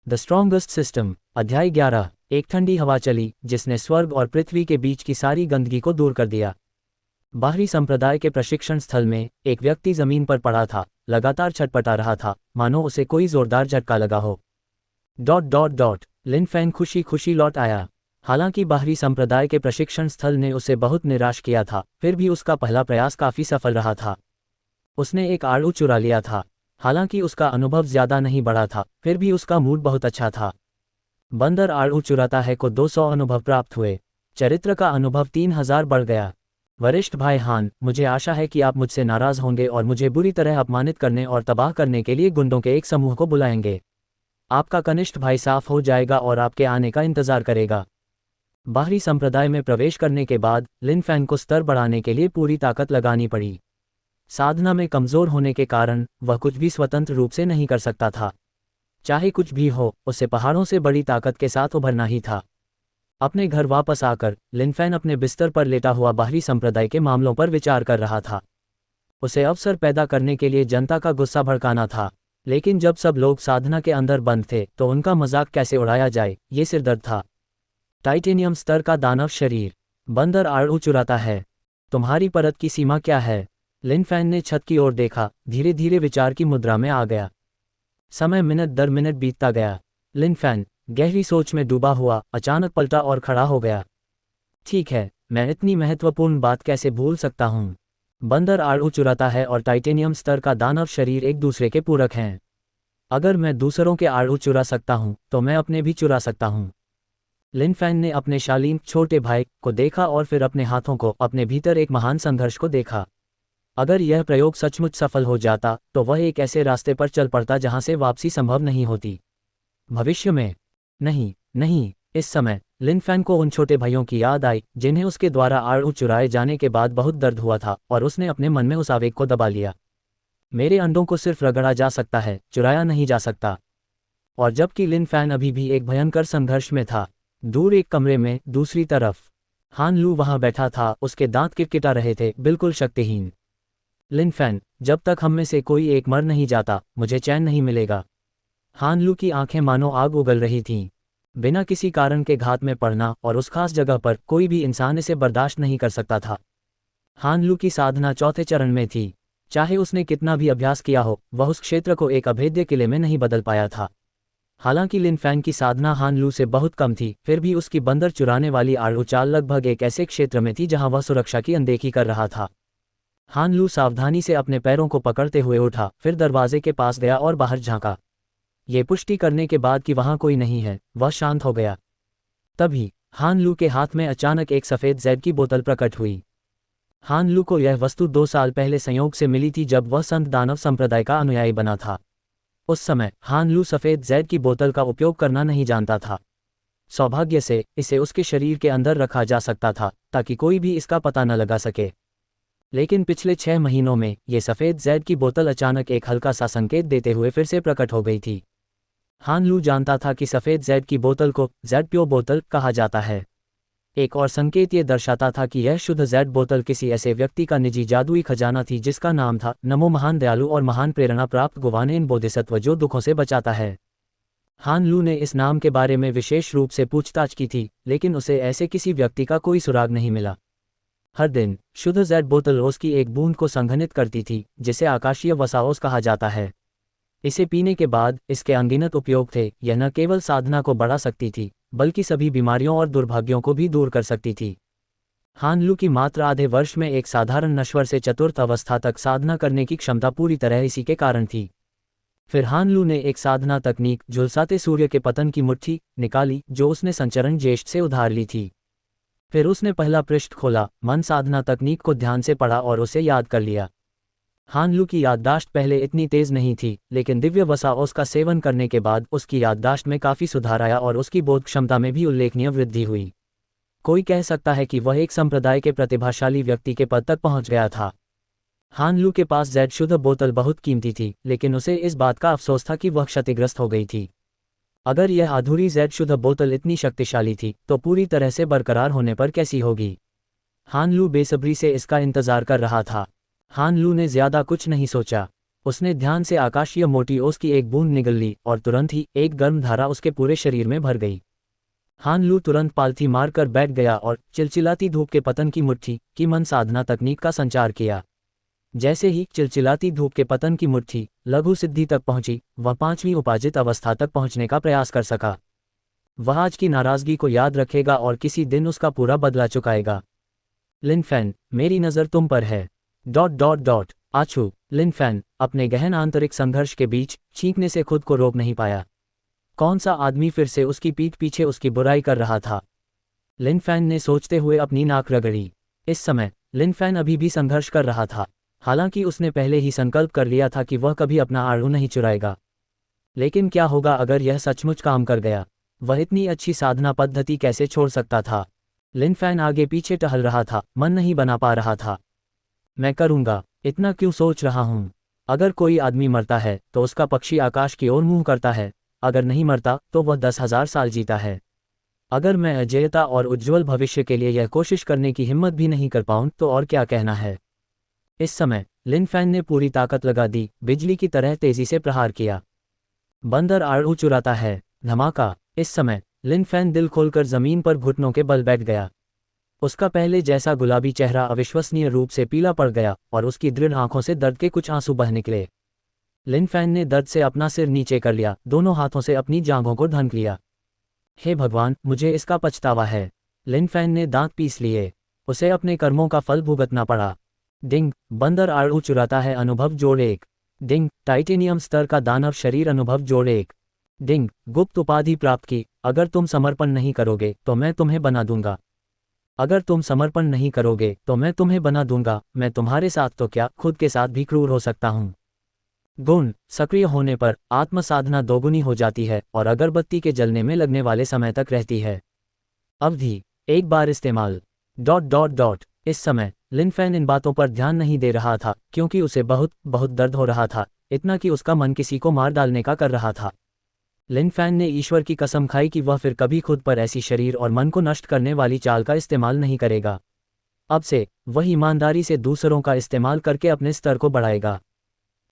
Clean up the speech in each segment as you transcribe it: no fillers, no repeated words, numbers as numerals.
The strongest system. अध्याय 11। एक ठंडी हवा चली जिसने स्वर्ग और पृथ्वी के बीच की सारी गंदगी को दूर कर दिया। बाहरी संप्रदाय के प्रशिक्षण स्थल में एक व्यक्ति जमीन पर पड़ा था, लगातार छटपटा रहा था, मानो उसे कोई जोरदार झटका लगा हो। लिन फैन खुशी खुशी लौट आया। हालांकि बाहरी संप्रदाय के प्रशिक्षण स्थल ने उसे बहुत निराश किया था, फिर भी उसका पहला प्रयास काफी सफल रहा था। उसने एक आड़ू चुरा लिया था। हालांकि उसका अनुभव ज्यादा नहीं बढ़ा था, फिर भी उसका मूड बहुत अच्छा था। बंदर आड़ू चुराता है को 200 अनुभव प्राप्त हुए। चरित्र का अनुभव 3000 बढ़ गया। वरिष्ठ भाई हान, मुझे आशा है कि आप मुझसे नाराज होंगे और मुझे बुरी तरह अपमानित करने और तबाह करने के लिए गुंडों के एक समूह को बुलाएंगे। आपका कनिष्ठ भाई साफ हो जाएगा और आपके आने का इंतजार करेगा। बाहरी संप्रदाय में प्रवेश करने के बाद लिन फैन को स्तर बढ़ाने के लिए पूरी ताकत लगानी पड़ी। साधना में कमजोर होने के कारण वह कुछ भी स्वतंत्र रूप से नहीं कर सकता था। चाहे कुछ भी हो, उसे पहाड़ों से बड़ी ताकत के साथ उभरना ही था। अपने घर वापस आकर लिन फैन अपने बिस्तर पर लेटा हुआ बाहरी संप्रदाय के मामलों पर विचार कर रहा था। उसे अवसर पैदा करने के लिए जनता का गुस्सा भड़काना था, लेकिन जब सब लोग साधना के अंदर बंद थे तो उनका मजाक कैसे उड़ाया जाए, ये सिरदर्द था। टाइटेनियम स्तर का दानव शरीर। बंदर आड़ू चुराता है। तुम्हारी परत की सीमा क्या है? लिन फैन ने छत की ओर देखा, धीरे धीरे विचार की मुद्रा में आ गया। समय मिनट दर मिनट बीतता गया। लिन फैन गहरी सोच में डूबा हुआ अचानक पलटा और खड़ा हो गया। ठीक है, मैं इतनी महत्वपूर्ण बात कैसे भूल सकता हूँ। बंदर आड़ू चुराता है और टाइटेनियम स्तर का दानव शरीर एक दूसरे के पूरक हैं। अगर मैं दूसरों के आड़ू चुरा सकता हूँ तो मैं अपने भी चुरा सकता हूँ। लिन फैन ने अपने शालीन छोटे भाई को देखा और फिर अपने हाथों को, अपने भीतर एक महान संघर्ष को देखा। अगर यह प्रयोग सचमुच सफल हो जाता तो वह एक ऐसे रास्ते पर चल पड़ता जहां से वापसी संभव नहीं होती। भविष्य में नहीं, इस समय लिन फैन को उन छोटे भाइयों की याद आई जिन्हें उसके द्वारा आड़ू चुराए जाने के बाद बहुत दर्द हुआ था, और उसने अपने मन में उस आवेग को दबा लिया। मेरे अंडों को सिर्फ रगड़ा जा सकता है, चुराया नहीं जा सकता। और जबकि लिन फैन अभी भी एक भयंकर संघर्ष में था, दूर एक कमरे में दूसरी तरफ हान लू वहां बैठा था। उसके दांत किटकिटा रहे थे, बिल्कुल शक्तिहीन। लिन फैन, जब तक हम में से कोई एक मर नहीं जाता, मुझे चैन नहीं मिलेगा। हान लू की आंखें मानो आग उगल रही थीं। बिना किसी कारण के घात में पड़ना और उस खास जगह पर कोई भी इंसान इसे बर्दाश्त नहीं कर सकता था। हान लू की साधना चौथे चरण में थी। चाहे उसने कितना भी अभ्यास किया हो, वह उस क्षेत्र को एक अभेद्य किले में नहीं बदल पाया था। हालांकि लिन फैन की साधना हान लू से बहुत कम थी, फिर भी उसकी बंदर चुराने वाली आड़ू चाल लगभग एक ऐसे क्षेत्र में थी जहां वह सुरक्षा की अनदेखी कर रहा था। हान लू सावधानी से अपने पैरों को पकड़ते हुए उठा, फिर दरवाजे के पास गया और बाहर झांका। ये पुष्टि करने के बाद कि वहां कोई नहीं है, वह शांत हो गया। तभी हान लू के हाथ में अचानक एक सफेद जैड की बोतल प्रकट हुई। हान लू को यह वस्तु 2 साल पहले संयोग से मिली थी जब वह संत दानव संप्रदाय का अनुयायी बना था। उस समय हान लू सफेद जैड की बोतल का उपयोग करना नहीं जानता था। सौभाग्य से इसे उसके शरीर के अंदर रखा जा सकता था ताकि कोई भी इसका पता न लगा सके। लेकिन पिछले 6 महीनों में ये सफेद जैड की बोतल अचानक एक हल्का सा संकेत देते हुए फिर से प्रकट हो गई थी। हान लू जानता था कि सफेद जैड की बोतल को जैड प्यो बोतल कहा जाता है। एक और संकेत ये दर्शाता था कि यह शुद्ध जैड बोतल किसी ऐसे व्यक्ति का निजी जादुई खजाना थी जिसका नाम था नमो महान दयालु और महान प्रेरणा प्राप्त गुवानेन बोधिसत्व, जो दुखों से बचाता है। हान लू ने इस नाम के बारे में विशेष रूप से पूछताछ की थी, लेकिन उसे ऐसे किसी व्यक्ति का कोई सुराग नहीं मिला। हर दिन शुद्ध जैड बोतल रोज की एक बूंद को संघनित करती थी, जिसे आकाशीय वसाओस कहा जाता है। इसे पीने के बाद इसके अनगिनत उपयोग थे। यह न केवल साधना को बढ़ा सकती थी, बल्कि सभी बीमारियों और दुर्भाग्यों को भी दूर कर सकती थी। हान लू की मात्र आधे वर्ष में एक साधारण नश्वर से चतुर्थ अवस्था तक साधना करने की क्षमता पूरी तरह इसी के कारण थी। फिर हान लू ने एक साधना तकनीक झुलसाते सूर्य के पतन की मुट्ठी निकाली, जो उसने संचरण ज्येष्ठ से उधार ली थी। फिर उसने पहला पृष्ठ खोला, मन साधना तकनीक को ध्यान से पढ़ा और उसे याद कर लिया। हान लू की याददाश्त पहले इतनी तेज नहीं थी, लेकिन दिव्य वसाओस का सेवन करने के बाद उसकी याददाश्त में काफी सुधार आया और उसकी बोध क्षमता में भी उल्लेखनीय वृद्धि हुई। कोई कह सकता है कि वह एक संप्रदाय के प्रतिभाशाली व्यक्ति के पद तक पहुंच गया था। हान लू के पास जैड शुद्ध बोतल बहुत कीमती थी, लेकिन उसे इस बात का अफसोस था कि वह क्षतिग्रस्त हो गई थी। अगर यह अधूरी जैड शुद्ध बोतल इतनी शक्तिशाली थी तो पूरी तरह से बरकरार होने पर कैसी होगी। हान लू बेसब्री से इसका इंतजार कर रहा था। हान लू ने ज्यादा कुछ नहीं सोचा। उसने ध्यान से आकाशीय मोटी ओस की एक बूंद निगल ली और तुरंत ही एक गर्म धारा उसके पूरे शरीर में भर गई। हान लू तुरंत पालथी मारकर बैठ गया और चिलचिलाती धूप के पतन की मुट्ठी की मन साधना तकनीक का संचार किया। जैसे ही चिलचिलाती धूप के पतन की मुट्ठी लघु सिद्धि तक पहुंची, वह 5वीं उपाजित अवस्था तक पहुंचने का प्रयास कर सका। वह आज की नाराजगी को याद रखेगा और किसी दिन उसका पूरा बदला चुकाएगा। लिन फैन, मेरी नज़र तुम पर है। ... आछू। लिन फैन अपने गहन आंतरिक संघर्ष के बीच चीखने से खुद को रोक नहीं पाया। कौन सा आदमी फिर से उसकी पीठ पीछे उसकी बुराई कर रहा था? लिन फैन ने सोचते हुए अपनी नाक रगड़ी। इस समय लिन फैन अभी भी संघर्ष कर रहा था, हालांकि उसने पहले ही संकल्प कर लिया था कि वह कभी अपना आड़ू नहीं चुराएगा। लेकिन क्या होगा अगर यह सचमुच काम कर गया? वह इतनी अच्छी साधना पद्धति कैसे छोड़ सकता था? लिन फैन आगे पीछे टहल रहा था, मन नहीं बना पा रहा था। मैं करूंगा, इतना क्यों सोच रहा हूं? अगर कोई आदमी मरता है तो उसका पक्षी आकाश की ओर मुंह करता है, अगर नहीं मरता तो वह 10,000 साल जीता है। अगर मैं अजेयता और उज्ज्वल भविष्य के लिए यह कोशिश करने की हिम्मत भी नहीं कर पाऊं तो और क्या कहना है? इस समय लिन फैन ने पूरी ताकत लगा दी, बिजली की तरह तेजी से प्रहार किया। बंदर आड़ू चुराता है। धमाका। इस समय लिन फैन दिल खोलकर जमीन पर घुटनों के बल बैठ गया। उसका पहले जैसा गुलाबी चेहरा अविश्वसनीय रूप से पीला पड़ गया और उसकी दृढ़ आंखों से दर्द के कुछ आंसू बह निकले। लिन फैन ने दर्द से अपना सिर नीचे कर लिया, दोनों हाथों से अपनी जांघों को ढंक लिया। हे भगवान, मुझे इसका पछतावा है। लिन फैन ने दांत पीस लिए। उसे अपने कर्मों का फल भुगतना पड़ा। डिंग, बंदर आड़ू चुराता है अनुभव जोड़ 1। डिंग, टाइटेनियम स्तर का दानव शरीर अनुभव जोड़ 1। डिंग, गुप्त उपाधि प्राप्त की। अगर तुम समर्पण नहीं करोगे तो मैं तुम्हें बना दूंगा। अगर तुम समर्पण नहीं करोगे तो मैं तुम्हें बना दूंगा। मैं तुम्हारे साथ तो क्या, खुद के साथ भी क्रूर हो सकता हूँ। गुण, सक्रिय होने पर आत्म साधना दोगुनी हो जाती है और अगरबत्ती के जलने में लगने वाले समय तक रहती है। अवधि, एक बार इस्तेमाल। ... इस समय लिन फैन इन बातों पर ध्यान नहीं दे रहा था क्योंकि उसे बहुत बहुत दर्द हो रहा था, इतना कि उसका मन किसी को मार डालने का कर रहा था। लिन फैन ने ईश्वर की कसम खाई कि वह फिर कभी खुद पर ऐसी शरीर और मन को नष्ट करने वाली चाल का इस्तेमाल नहीं करेगा। अब से वह ईमानदारी से दूसरों का इस्तेमाल करके अपने स्तर को बढ़ाएगा।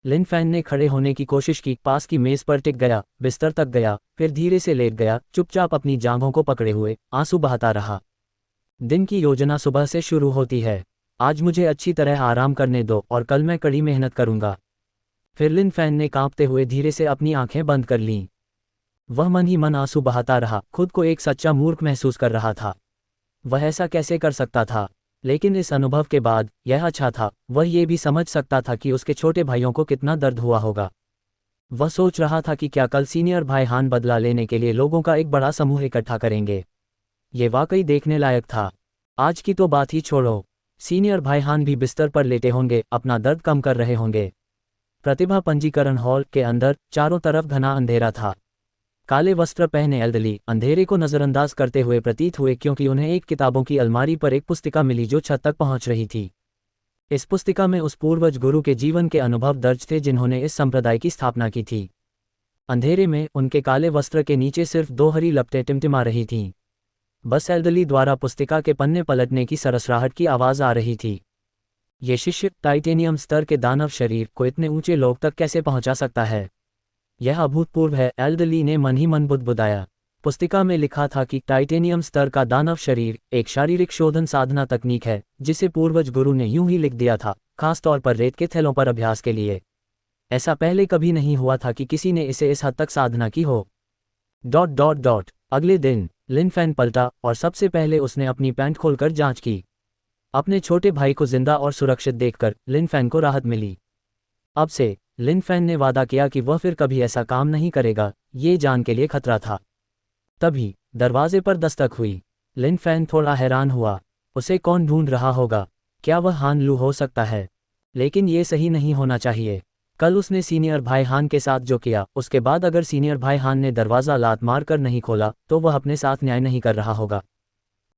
लिन फैन ने खड़े होने की कोशिश की, पास की मेज पर टिक गया, बिस्तर तक गया, फिर धीरे से लेट गया, चुपचाप अपनी जांघों को पकड़े हुए आंसू बहाता रहा। दिन की योजना सुबह से शुरू होती है। आज मुझे अच्छी तरह आराम करने दो और कल मैं कड़ी मेहनत करूंगा। फिर लिन फैन ने कांपते हुए धीरे से अपनी आंखें बंद कर लीं। वह मन ही मन आंसू बहाता रहा, खुद को एक सच्चा मूर्ख महसूस कर रहा था। वह ऐसा कैसे कर सकता था? लेकिन इस अनुभव के बाद यह अच्छा था, वह ये भी समझ सकता था कि उसके छोटे भाइयों को कितना दर्द हुआ होगा। वह सोच रहा था कि क्या कल सीनियर भाई हान बदला लेने के लिए लोगों का एक बड़ा समूह इकट्ठा करेंगे। ये वाकई देखने लायक था। आज की तो बात ही छोड़ो, सीनियर भाई हान भी बिस्तर पर लेटे होंगे, अपना दर्द कम कर रहे होंगे। प्रतिभा पंजीकरण हॉल के अंदर चारों तरफ घना अंधेरा था। काले वस्त्र पहने एल्डरली अंधेरे को नज़रअंदाज करते हुए प्रतीत हुए क्योंकि उन्हें एक किताबों की अलमारी पर एक पुस्तिका मिली जो छत तक पहुंच रही थी। इस पुस्तिका में उस पूर्वज गुरु के जीवन के अनुभव दर्ज थे जिन्होंने इस संप्रदाय की स्थापना की थी। अंधेरे में उनके काले वस्त्र के नीचे सिर्फ 2 हरी लपटें टिमटिमा रही थीं। बस एल्डरली द्वारा पुस्तिका के पन्ने पलटने की सरसराहट की आवाज़ आ रही थी। ये शिष्य टाइटेनियम स्तर के दानव शरीर को इतने ऊंचे लोक तक कैसे पहुंचा सकता है? यह अभूतपूर्व है, एल्डरली ने मन ही मन बुदबुदाया। पुस्तिका में लिखा था कि टाइटेनियम स्तर का दानव शरीर एक शारीरिक शोधन साधना तकनीक है जिसे पूर्वज गुरु ने यूं ही लिख दिया था, खास तौर पर रेत के थैलों पर अभ्यास के लिए। ऐसा पहले कभी नहीं हुआ था कि किसी ने इसे इस हद तक साधना की हो। ... अगले दिन लिन फैन पलटा और सबसे पहले उसने अपनी पैंट खोलकर जांच की। अपने छोटे भाई को जिंदा और सुरक्षित देखकर लिन फैन को राहत मिली। अब से लिन फैन ने वादा किया कि वह फिर कभी ऐसा काम नहीं करेगा, ये जान के लिए खतरा था। तभी दरवाजे पर दस्तक हुई। लिन फैन थोड़ा हैरान हुआ। उसे कौन ढूंढ रहा होगा? क्या वह हान लू हो सकता है? लेकिन ये सही नहीं होना चाहिए। कल उसने सीनियर भाई हान के साथ जो किया, उसके बाद अगर सीनियर भाई हान ने दरवाज़ा लात मार कर नहीं खोला तो वह अपने साथ न्याय नहीं कर रहा होगा।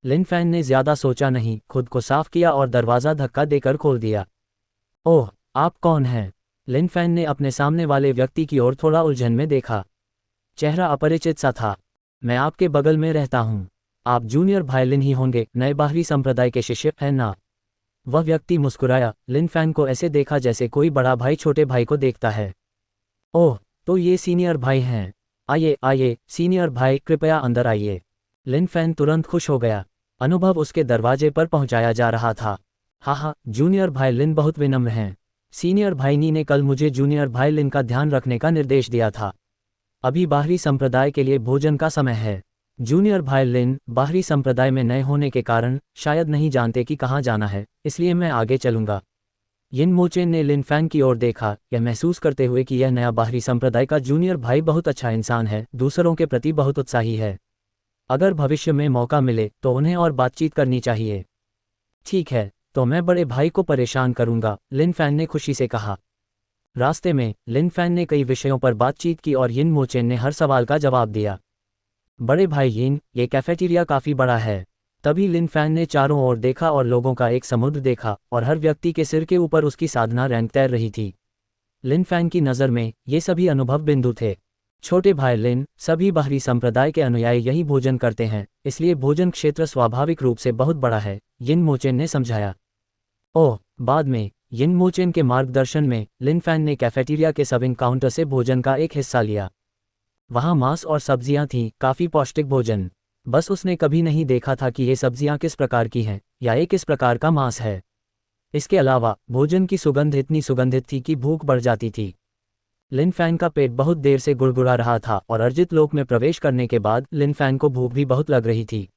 लिन फैन ने ज़्यादा सोचा नहीं, खुद को साफ किया और दरवाज़ा धक्का देकर खोल दिया। ओह, आप कौन हैं? लिन फैन ने अपने सामने वाले व्यक्ति की ओर थोड़ा उलझन में देखा। चेहरा अपरिचित सा था। मैं आपके बगल में रहता हूँ। आप जूनियर भाई लिन ही होंगे, नए बाहरी संप्रदाय के शिष्य हैं ना? वह व्यक्ति मुस्कुराया। लिन फैन को ऐसे देखा जैसे कोई बड़ा भाई छोटे भाई को देखता है। ओह, तो ये सीनियर भाई हैं। आइए आइए सीनियर भाई, कृपया अंदर आइए। लिन फैन तुरंत खुश हो गया। अनुभव उसके दरवाजे पर पहुंचाया जा रहा था। हाँ, जूनियर भाई लिन बहुत विनम्र हैं। सीनियर भाई नी ने कल मुझे जूनियर भाई लिन का ध्यान रखने का निर्देश दिया था। अभी बाहरी संप्रदाय के लिए भोजन का समय है। जूनियर भाई लिन बाहरी संप्रदाय में नए होने के कारण शायद नहीं जानते कि कहाँ जाना है, इसलिए मैं आगे चलूंगा। यिन मोचेन ने लिन फैन की ओर देखा, यह महसूस करते हुए कि यह नया बाहरी संप्रदाय का जूनियर भाई बहुत अच्छा इंसान है, दूसरों के प्रति बहुत उत्साही है। अगर भविष्य में मौका मिले तो उन्हें और बातचीत करनी चाहिए। ठीक है, तो मैं बड़े भाई को परेशान करूंगा, लिन फैन ने खुशी से कहा। रास्ते में लिन फैन ने कई विषयों पर बातचीत की और यिन मोचेन ने हर सवाल का जवाब दिया। बड़े भाई यिन, ये कैफेटेरिया काफ़ी बड़ा है। तभी लिन फैन ने चारों ओर देखा और लोगों का एक समुद्र देखा और हर व्यक्ति के सिर के ऊपर उसकी साधना रैंक तैर रही थी। लिन फैन की नज़र में ये सभी अनुभव बिंदु थे। छोटे भाई लिन, सभी बाहरी संप्रदाय के अनुयायी यही भोजन करते हैं, इसलिए भोजन क्षेत्र स्वाभाविक रूप से बहुत बड़ा है, यिन मोचेन ने समझाया। ओह, बाद में यिन मोचेन के मार्गदर्शन में लिन फैन ने कैफेटेरिया के सर्विंग काउंटर से भोजन का एक हिस्सा लिया। वहाँ मांस और सब्जियां थीं, काफ़ी पौष्टिक भोजन। बस उसने कभी नहीं देखा था कि ये सब्जियां किस प्रकार की हैं या ये किस प्रकार का मांस है। इसके अलावा भोजन की सुगंध इतनी सुगंधित थी कि भूख बढ़ जाती थी। लिन फैन का पेट बहुत देर से गुड़गुड़ा रहा था और अर्जित लोक में प्रवेश करने के बाद लिन फैन को भूख भी बहुत लग रही थी।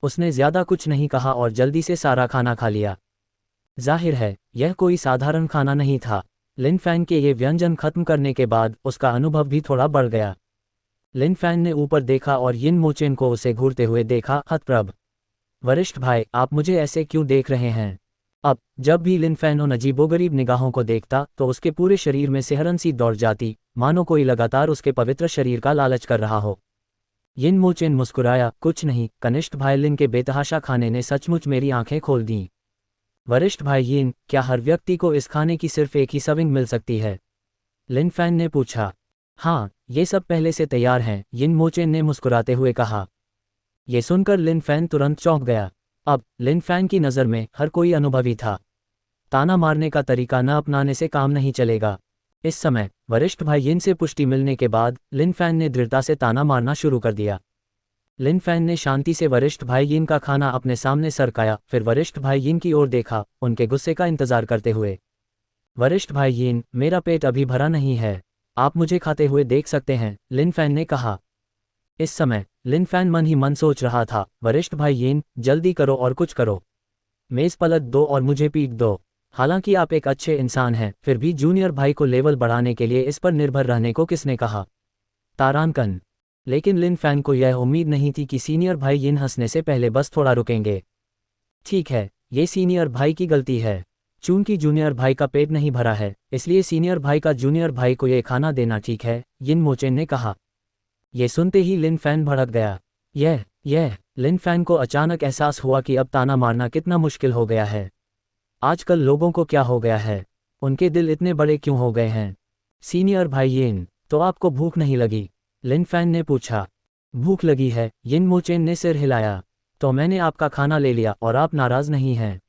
उसने ज़्यादा कुछ नहीं कहा और जल्दी से सारा खाना खा लिया। जाहिर है यह कोई साधारण खाना नहीं था। लिन फैन के ये व्यंजन खत्म करने के बाद उसका अनुभव भी थोड़ा बढ़ गया। लिन फैन ने ऊपर देखा और यिन मोचेन को उसे घूरते हुए देखा। हतप्रभ, वरिष्ठ भाई, आप मुझे ऐसे क्यों देख रहे हैं? अब जब भी लिन फैन उन अजीबोगरीब निगाहों को देखता तो उसके पूरे शरीर में सिहरन सी दौड़ जाती, मानो कोई लगातार उसके पवित्र शरीर का लालच कर रहा हो। यिन मोचेन मुस्कुराया, कुछ नहीं, कनिष्ठ भाई लिन के बेतहाशा खाने ने सचमुच मेरी आंखें खोल दीं। वरिष्ठ भाई यिन, क्या हर व्यक्ति को इस खाने की सिर्फ एक ही सर्विंग मिल सकती है? लिन फैन ने पूछा। हाँ, ये सब पहले से तैयार हैं, यिन मोचेन ने मुस्कुराते हुए कहा। ये सुनकर लिन फैन तुरंत चौंक गया। अब लिन फैन की नज़र में हर कोई अनुभवी था। ताना मारने का तरीका न अपनाने से काम नहीं चलेगा। इस समय वरिष्ठ भाई यिन से पुष्टि मिलने के बाद लिन फैन ने दृढ़ता से ताना मारना शुरू कर दिया। लिन फैन ने शांति से वरिष्ठ भाई यिन का खाना अपने सामने सरकाया, फिर वरिष्ठ भाई यिन की ओर देखा, उनके गुस्से का इंतजार करते हुए। वरिष्ठ भाई यिन, मेरा पेट अभी भरा नहीं है, आप मुझे खाते हुए देख सकते हैं, लिन फैन ने कहा। इस समय लिन फैन मन ही मन सोच रहा था, वरिष्ठ भाई यिन, जल्दी करो और कुछ करो। मेज़ पलट दो और मुझे पीट दो। हालांकि आप एक अच्छे इंसान हैं, फिर भी जूनियर भाई को लेवल बढ़ाने के लिए इस पर निर्भर रहने को किसने कहा? तारांकन। लेकिन लिन फैन को यह उम्मीद नहीं थी कि सीनियर भाई यिन हंसने से पहले बस थोड़ा रुकेंगे। ठीक है, ये सीनियर भाई की गलती है। चूंकि जूनियर भाई का पेट नहीं भरा है, इसलिए सीनियर भाई का जूनियर भाई को ये खाना देना ठीक है, यिन मोचेन ने कहा। ये सुनते ही लिन फैन भड़क गया। यह लिन फैन को अचानक एहसास हुआ कि अब ताना मारना कितना मुश्किल हो गया है। आजकल लोगों को क्या हो गया है? उनके दिल इतने बड़े क्यों हो गए हैं? सीनियर भाई यिन, तो आपको भूख नहीं लगी? लिन फैन ने पूछा। भूख लगी है, यिन मोचेन ने सिर हिलाया। तो मैंने आपका खाना ले लिया और आप नाराज नहीं हैं?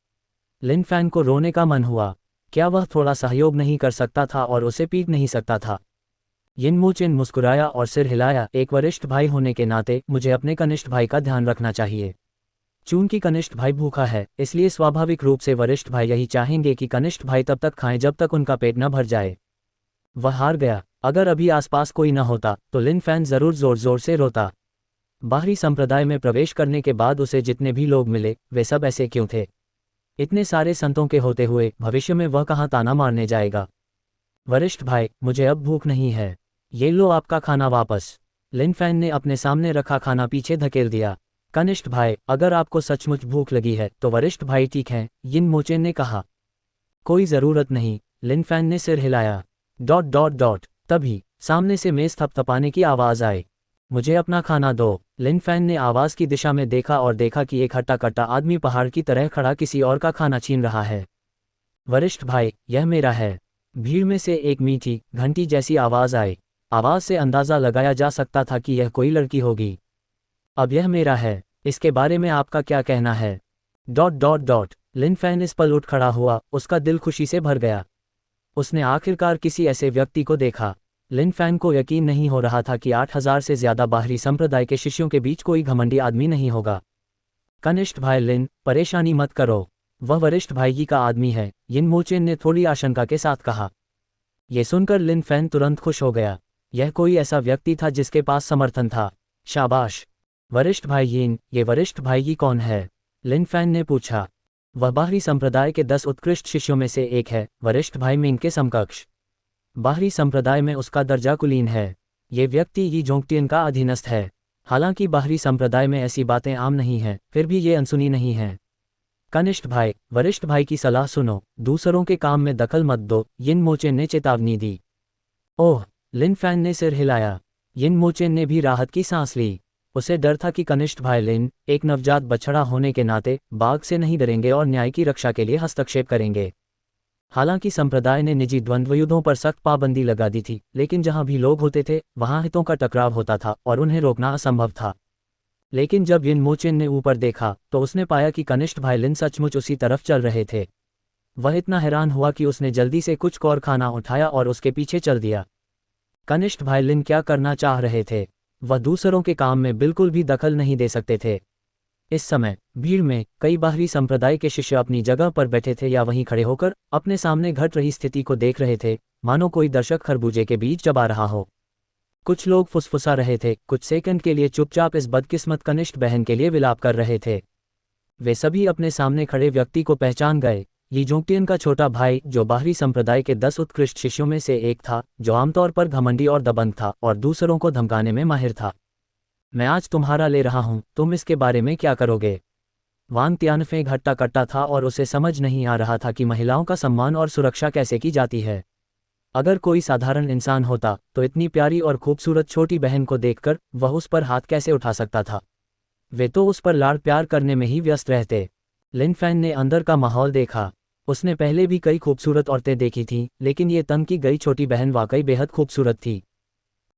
लिन फैन को रोने का मन हुआ। क्या वह थोड़ा सहयोग नहीं कर सकता था और उसे पीट नहीं सकता था? यिन मोचेन मुस्कुराया और सिर हिलाया, एक वरिष्ठ भाई होने के नाते मुझे अपने कनिष्ठ भाई का ध्यान रखना चाहिए। चूंकि कनिष्ठ भाई भूखा है, इसलिए स्वाभाविक रूप से वरिष्ठ भाई यही चाहेंगे कि कनिष्ठ भाई तब तक खाएं जब तक उनका पेट न भर जाए। वह हार गया। अगर अभी आसपास कोई न होता तो लिन फैन जरूर जोर जोर से रोता। बाहरी संप्रदाय में प्रवेश करने के बाद उसे जितने भी लोग मिले वे सब ऐसे क्यों थे? इतने सारे संतों के होते हुए भविष्य में वह कहाँ ताना मारने जाएगा? वरिष्ठ भाई, मुझे अब भूख नहीं है, ये लो आपका खाना वापस। लिन फैन ने अपने सामने रखा खाना पीछे धकेल दिया। कनिष्ठ भाई, अगर आपको सचमुच भूख लगी है तो वरिष्ठ भाई ठीक हैं, यिन मोचेन ने कहा। कोई ज़रूरत नहीं, लिन फैन ने सिर हिलाया। ... तभी सामने से मेज़ थपथपाने की आवाज़ आई। मुझे अपना खाना दो। लिन फैन ने आवाज़ की दिशा में देखा और देखा कि एक हट्टा कट्टा आदमी पहाड़ की तरह खड़ा किसी और का खाना छीन रहा है। वरिष्ठ भाई, यह मेरा है। भीड़ में से एक मीठी घंटी जैसी आवाज़ आई। आवाज़ से अंदाज़ा लगाया जा सकता था कि यह कोई लड़की होगी। अब यह मेरा है, इसके बारे में आपका क्या कहना है? लिन फैन इस पल उठ खड़ा हुआ, उसका दिल खुशी से भर गया। उसने आखिरकार किसी ऐसे व्यक्ति को देखा। लिन फैन को यकीन नहीं हो रहा था कि 8,000 से ज्यादा बाहरी संप्रदाय के शिष्यों के बीच कोई घमंडी आदमी नहीं होगा। कनिष्ठ भाई लिन, परेशानी मत करो, वह वरिष्ठ भाईजी का आदमी है, यिन मोचेन ने थोड़ी आशंका के साथ कहा। यह सुनकर लिन फैन तुरंत खुश हो गया। यह कोई ऐसा व्यक्ति था जिसके पास समर्थन था। शाबाश, वरिष्ठ भाई यिन, ये वरिष्ठ भाईजी कौन है? लिन फैन ने पूछा। वह बाहरी संप्रदाय के 10 उत्कृष्ट शिष्यों में से एक है, वरिष्ठ भाई मिंग के समकक्ष। बाहरी संप्रदाय में उसका दर्जा कुलीन है। ये व्यक्ति यी जोंगटियन का अधीनस्थ है। हालांकि बाहरी संप्रदाय में ऐसी बातें आम नहीं हैं, फिर भी ये अनसुनी नहीं हैं। कनिष्ठ भाई, वरिष्ठ भाई की सलाह सुनो, दूसरों के काम में दखल मत दो, यिन मोचेन ने चेतावनी दी। ओह, लिन फैन ने सिर हिलाया। यिन मोचेन ने भी राहत की सांस ली। उसे डर था कि कनिष्ठ भाई लिन, एक नवजात बछड़ा होने के नाते, बाघ से नहीं डरेंगे और न्याय की रक्षा के लिए हस्तक्षेप करेंगे। हालांकि संप्रदाय ने निजी द्वंद्वयुद्धों पर सख्त पाबंदी लगा दी थी, लेकिन जहां भी लोग होते थे वहां हितों का टकराव होता था और उन्हें रोकना असंभव था। लेकिन जब यिन मोचेन ने ऊपर देखा तो उसने पाया कि कनिष्ठ भाई लिन सचमुच उसी तरफ चल रहे थे। वह इतना हैरान हुआ कि उसने जल्दी से कुछ कौर खाना उठाया और उसके पीछे चल दिया। कनिष्ठ भाई लिन क्या करना चाह रहे थे? वह दूसरों के काम में बिल्कुल भी दखल नहीं दे सकते थे। इस समय भीड़ में कई बाहरी संप्रदाय के शिष्य अपनी जगह पर बैठे थे या वहीं खड़े होकर अपने सामने घट रही स्थिति को देख रहे थे, मानो कोई दर्शक खरबूजे के बीज चबा रहा हो। कुछ लोग फुसफुसा रहे थे, कुछ सेकंड के लिए चुपचाप इस बदकिस्मत कनिष्ठ बहन के लिए विलाप कर रहे थे। वे सभी अपने सामने खड़े व्यक्ति को पहचान गए। यी जोंगटियन का छोटा भाई, जो बाहरी संप्रदाय के 10 उत्कृष्ट शिष्यों में से एक था, जो आमतौर पर घमंडी और दबंग था और दूसरों को धमकाने में माहिर था। मैं आज तुम्हारा ले रहा हूं, तुम इसके बारे में क्या करोगे? वांग तियानफेंग हट्टा कट्टा था और उसे समझ नहीं आ रहा था कि महिलाओं का सम्मान और सुरक्षा कैसे की जाती है। अगर कोई साधारण इंसान होता तो इतनी प्यारी और खूबसूरत छोटी बहन को देखकर वह उस पर हाथ कैसे उठा सकता था? वे तो उस पर लाड़ प्यार करने में ही व्यस्त रहते। लिन फैन ने अंदर का माहौल देखा। उसने पहले भी कई खूबसूरत औरतें देखी थीं, लेकिन ये तंग की गई छोटी बहन वाकई बेहद खूबसूरत थी।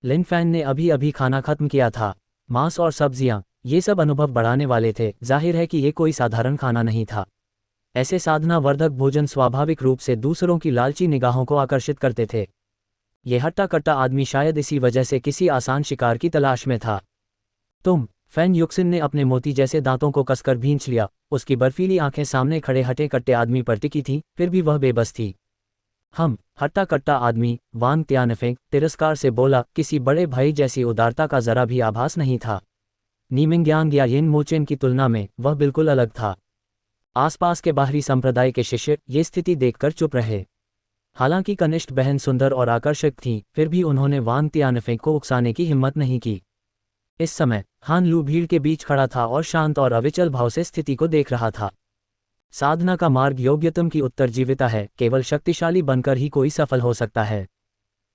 लिन फैन ने अभी अभी खाना खत्म किया था। मांस और सब्जियां, ये सब अनुभव बढ़ाने वाले थे। जाहिर है कि ये कोई साधारण खाना नहीं था। ऐसे साधनावर्धक भोजन स्वाभाविक रूप से दूसरों की लालची निगाहों को आकर्षित करते थे। ये हट्टा कट्टा आदमी शायद इसी वजह से किसी आसान शिकार की तलाश में था। तुम? फैन युक्सिन ने अपने मोती जैसे दांतों को कसकर भींच लिया। उसकी बर्फीली आंखें सामने खड़े हटे कट्टे आदमी पर टिकी थीं, फिर भी वह बेबस थी। हम? हट्टा कट्टा आदमी, वांग तियानफेंग तिरस्कार से बोला, किसी बड़े भाई जैसी उदारता का जरा भी आभास नहीं था। नीमिंग्यांग या यिन मोचेन की तुलना में वह बिल्कुल अलग था। आसपास के बाहरी संप्रदाय के शिष्य ये स्थिति देखकर चुप रहे। हालांकि कनिष्ठ बहन सुंदर और आकर्षक थी, फिर भी उन्होंने वांग तियानफेंग को उकसाने की हिम्मत नहीं की। इस समय हान लू भीड़ के बीच खड़ा था और शांत और अविचल भाव से स्थिति को देख रहा था। साधना का मार्ग योग्यतम की उत्तरजीविता है, केवल शक्तिशाली बनकर ही कोई सफल हो सकता है।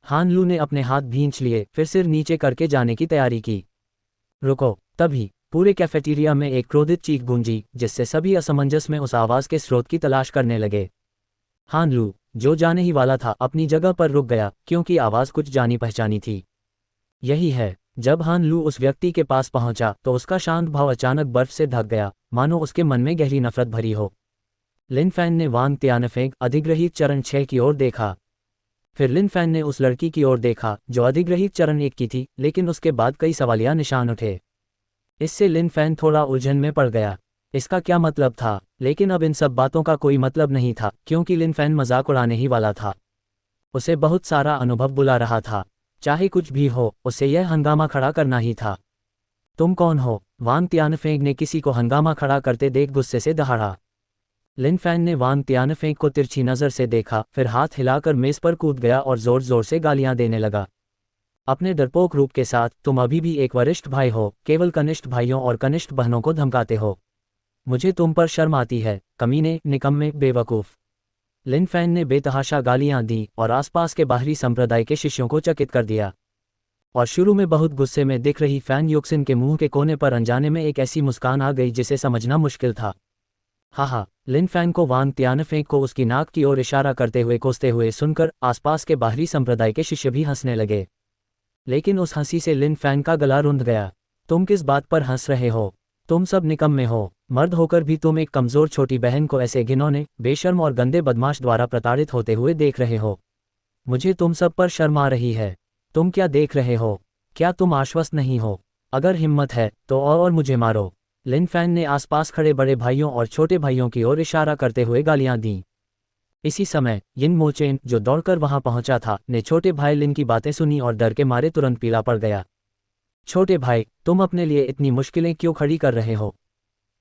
हान लू ने अपने हाथ भींच लिए, फिर सिर नीचे करके जाने की तैयारी की। रुको! तभी पूरे कैफेटेरिया में एक क्रोधित चीख गूंजी, जिससे सभी असमंजस में उस आवाज के स्रोत की तलाश करने लगे। हान लू, जो जाने ही वाला था, अपनी जगह पर रुक गया, क्योंकि आवाज कुछ जानी पहचानी थी। यही है। जब हान लू उस व्यक्ति के पास पहुंचा तो उसका शांत भाव अचानक बर्फ से ढक गया, मानो उसके मन में गहरी नफरत भरी हो। लिन फैन ने वांग तियानफेंग अधिग्रहित चरण 6 की ओर देखा। फिर लिन फैन ने उस लड़की की ओर देखा जो अधिग्रहित चरण 1 की थी, लेकिन उसके बाद कई सवालिया निशान उठे। इससे लिन फैन थोड़ा उलझन में पड़ गया। इसका क्या मतलब था? लेकिन अब इन सब बातों का कोई मतलब नहीं था, क्योंकि लिन फैन मजाक उड़ाने ही वाला था। उसे बहुत सारा अनुभव बुला रहा था। चाहे कुछ भी हो, उसे यह हंगामा खड़ा करना ही था। तुम कौन हो? वांग तियानफेंग ने किसी को हंगामा खड़ा करते देख गुस्से से दहाड़ा। लिन फैन ने वांग तियानफेंग को तिरछी नजर से देखा, फिर हाथ हिलाकर मेज पर कूद गया और जोर जोर से गालियां देने लगा। अपने डरपोक रूप के साथ तुम अभी भी एक वरिष्ठ भाई हो, केवल कनिष्ठ भाइयों और कनिष्ठ बहनों को धमकाते हो। मुझे तुम पर शर्म आती है, कमीने, निकम्मे, बेवकूफ। लिन फैन ने बेतहाशा गालियां दी और आसपास के बाहरी संप्रदाय के शिष्यों को चकित कर दिया। और शुरू में बहुत गुस्से में दिख रही फैन युक्सिन के मुंह के कोने पर अनजाने में एक ऐसी मुस्कान आ गई जिसे समझना मुश्किल था। हा, लिन फैन को वांग तियानफेंग को उसकी नाक की ओर इशारा करते हुए कोसते हुए सुनकर आसपास के बाहरी संप्रदाय के शिष्य भी हंसने लगे। लेकिन उस हंसी से लिन फैन का गला रुंध गया। तुम किस बात पर हंस रहे हो? तुम सब निकम्मे हो, मर्द होकर भी तुम एक कमज़ोर छोटी बहन को ऐसे घिनौने, बेशर्म और गंदे बदमाश द्वारा प्रताड़ित होते हुए देख रहे हो। मुझे तुम सब पर शर्म आ रही है। तुम क्या देख रहे हो? क्या तुम आश्वस्त नहीं हो? अगर हिम्मत है तो और मुझे मारो। लिन फैन ने आसपास खड़े बड़े भाइयों और छोटे भाइयों की ओर इशारा करते हुए गालियां दीं। इसी समय यिन मोचेन, जो दौड़कर वहां पहुंचा था, ने छोटे भाई लिन की बातें सुनी और डर के मारे तुरंत पीला पड़ गया। छोटे भाई, तुम अपने लिए इतनी मुश्किलें क्यों खड़ी कर रहे हो?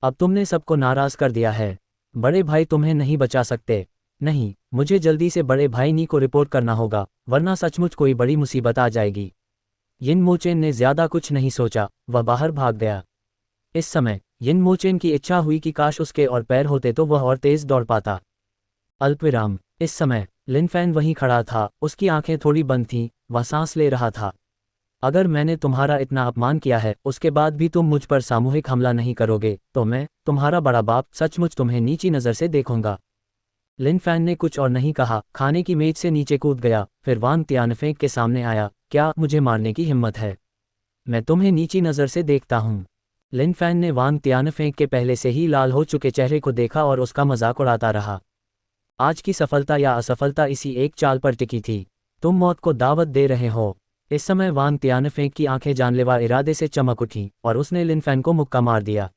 अब तुमने सबको नाराज कर दिया है। बड़े भाई तुम्हें नहीं बचा सकते। नहीं, मुझे जल्दी से बड़े भाई नी को रिपोर्ट करना होगा, वरना सचमुच कोई बड़ी मुसीबत आ जाएगी। यिन मोचेन ने ज्यादा कुछ नहीं सोचा, वह बाहर भाग गया। इस समय यिन मोचेन की इच्छा हुई कि काश उसके और पैर होते तो वह और तेज दौड़ पाता। अल्पविराम। इस समय लिन फैन वहीं खड़ा था, उसकी आंखें थोड़ी बंद थीं, वह सांस ले रहा था। अगर मैंने तुम्हारा इतना अपमान किया है, उसके बाद भी तुम मुझ पर सामूहिक हमला नहीं करोगे, तो मैं, तुम्हारा बड़ा बाप, सचमुच तुम्हें नीची नज़र से देखूंगा। लिन फैन ने कुछ और नहीं कहा, खाने की मेज से नीचे कूद गया, फिर वांग तियानफेंग के सामने आया। क्या मुझे मारने की हिम्मत है? मैं तुम्हें नीची नज़र से देखता हूँ। लिन फैन ने वांग तियानफेंग के पहले से ही लाल हो चुके चेहरे को देखा और उसका मजाक उड़ाता रहा। आज की सफलता या असफलता इसी एक चाल पर टिकी थी। तुम मौत को दावत दे रहे हो। इस समय वांग तियानफेंग की आंखें जानलेवा इरादे से चमक उठीं और उसने लिन फैन को मुक्का मार दिया।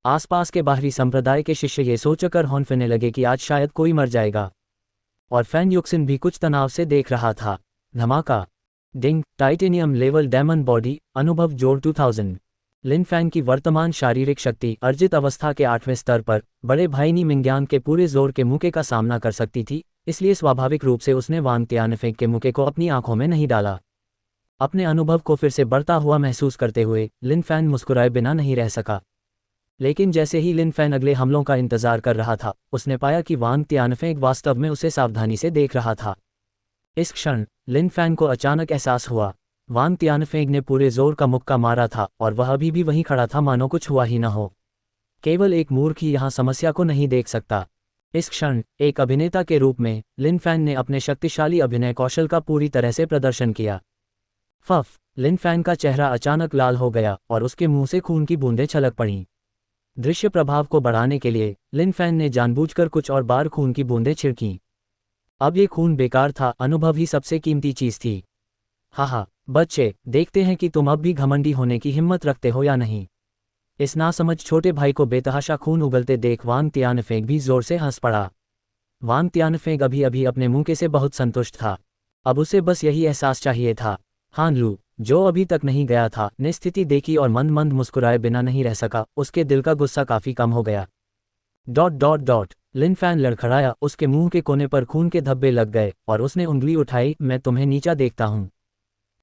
आसपास के बाहरी संप्रदाय के शिष्य ये सोचकर हौंफने लगे कि आज शायद कोई मर जाएगा। और फैन युक्सिन भी कुछ तनाव से देख रहा था। धमाका। डिंग। टाइटेनियम लेवल डायमंड बॉडी, अनुभव जोड़ 2000। लिन फैन की वर्तमान शारीरिक शक्ति अर्जित अवस्था के 8वें स्तर पर बड़े भाई नी मिंग्यांग के पूरे जोर के मुके का सामना कर सकती थी, इसलिए स्वाभाविक रूप से उसने वांग तियानफेंग के मुके को अपनी आंखों में नहीं डाला। अपने अनुभव को फिर से बढ़ता हुआ महसूस करते हुए लिन फैन मुस्कुराए बिना नहीं रह सका। लेकिन जैसे ही लिन फैन अगले हमलों का इंतजार कर रहा था, उसने पाया कि वांग तियानफेंग वास्तव में उसे सावधानी से देख रहा था। इस क्षण लिन फैन को अचानक एहसास हुआ, वांग तियानफेंग ने पूरे जोर का मुक्का मारा था और वह अभी भी वहीं खड़ा था, मानो कुछ हुआ ही न हो। केवल एक मूर्ख ही यहाँ समस्या को नहीं देख सकता। इस क्षण एक अभिनेता के रूप में लिन फैन ने अपने शक्तिशाली अभिनय कौशल का पूरी तरह से प्रदर्शन किया। फफ। लिन फैन का चेहरा अचानक लाल हो गया और उसके मुंह से खून की बूंदें छलक पड़ीं। दृश्य प्रभाव को बढ़ाने के लिए लिन फैन ने जानबूझकर कुछ और बार खून की बूंदें छिड़कीं। अब ये खून बेकार था, अनुभव ही सबसे कीमती चीज थी। हा, बच्चे, देखते हैं कि तुम अब भी घमंडी होने की हिम्मत रखते हो या नहीं। इस नासमझ छोटे भाई को बेतहाशा खून उगलते देख वांग तियानफेंग भी जोर से हंस पड़ा। वांग तियानफेंग अभी अभी अपने मुंह से बहुत संतुष्ट था। अब उसे बस यही एहसास चाहिए था। हान लू, जो अभी तक नहीं गया था, ने स्थिति देखी और मंद मंद मुस्कुराए बिना नहीं रह सका। उसके दिल का गुस्सा काफी कम हो गया। ... लिन फैन लड़खड़ाया, उसके मुंह के कोने पर खून के धब्बे लग गए और उसने उंगली उठाई। मैं तुम्हें नीचा देखता हूं।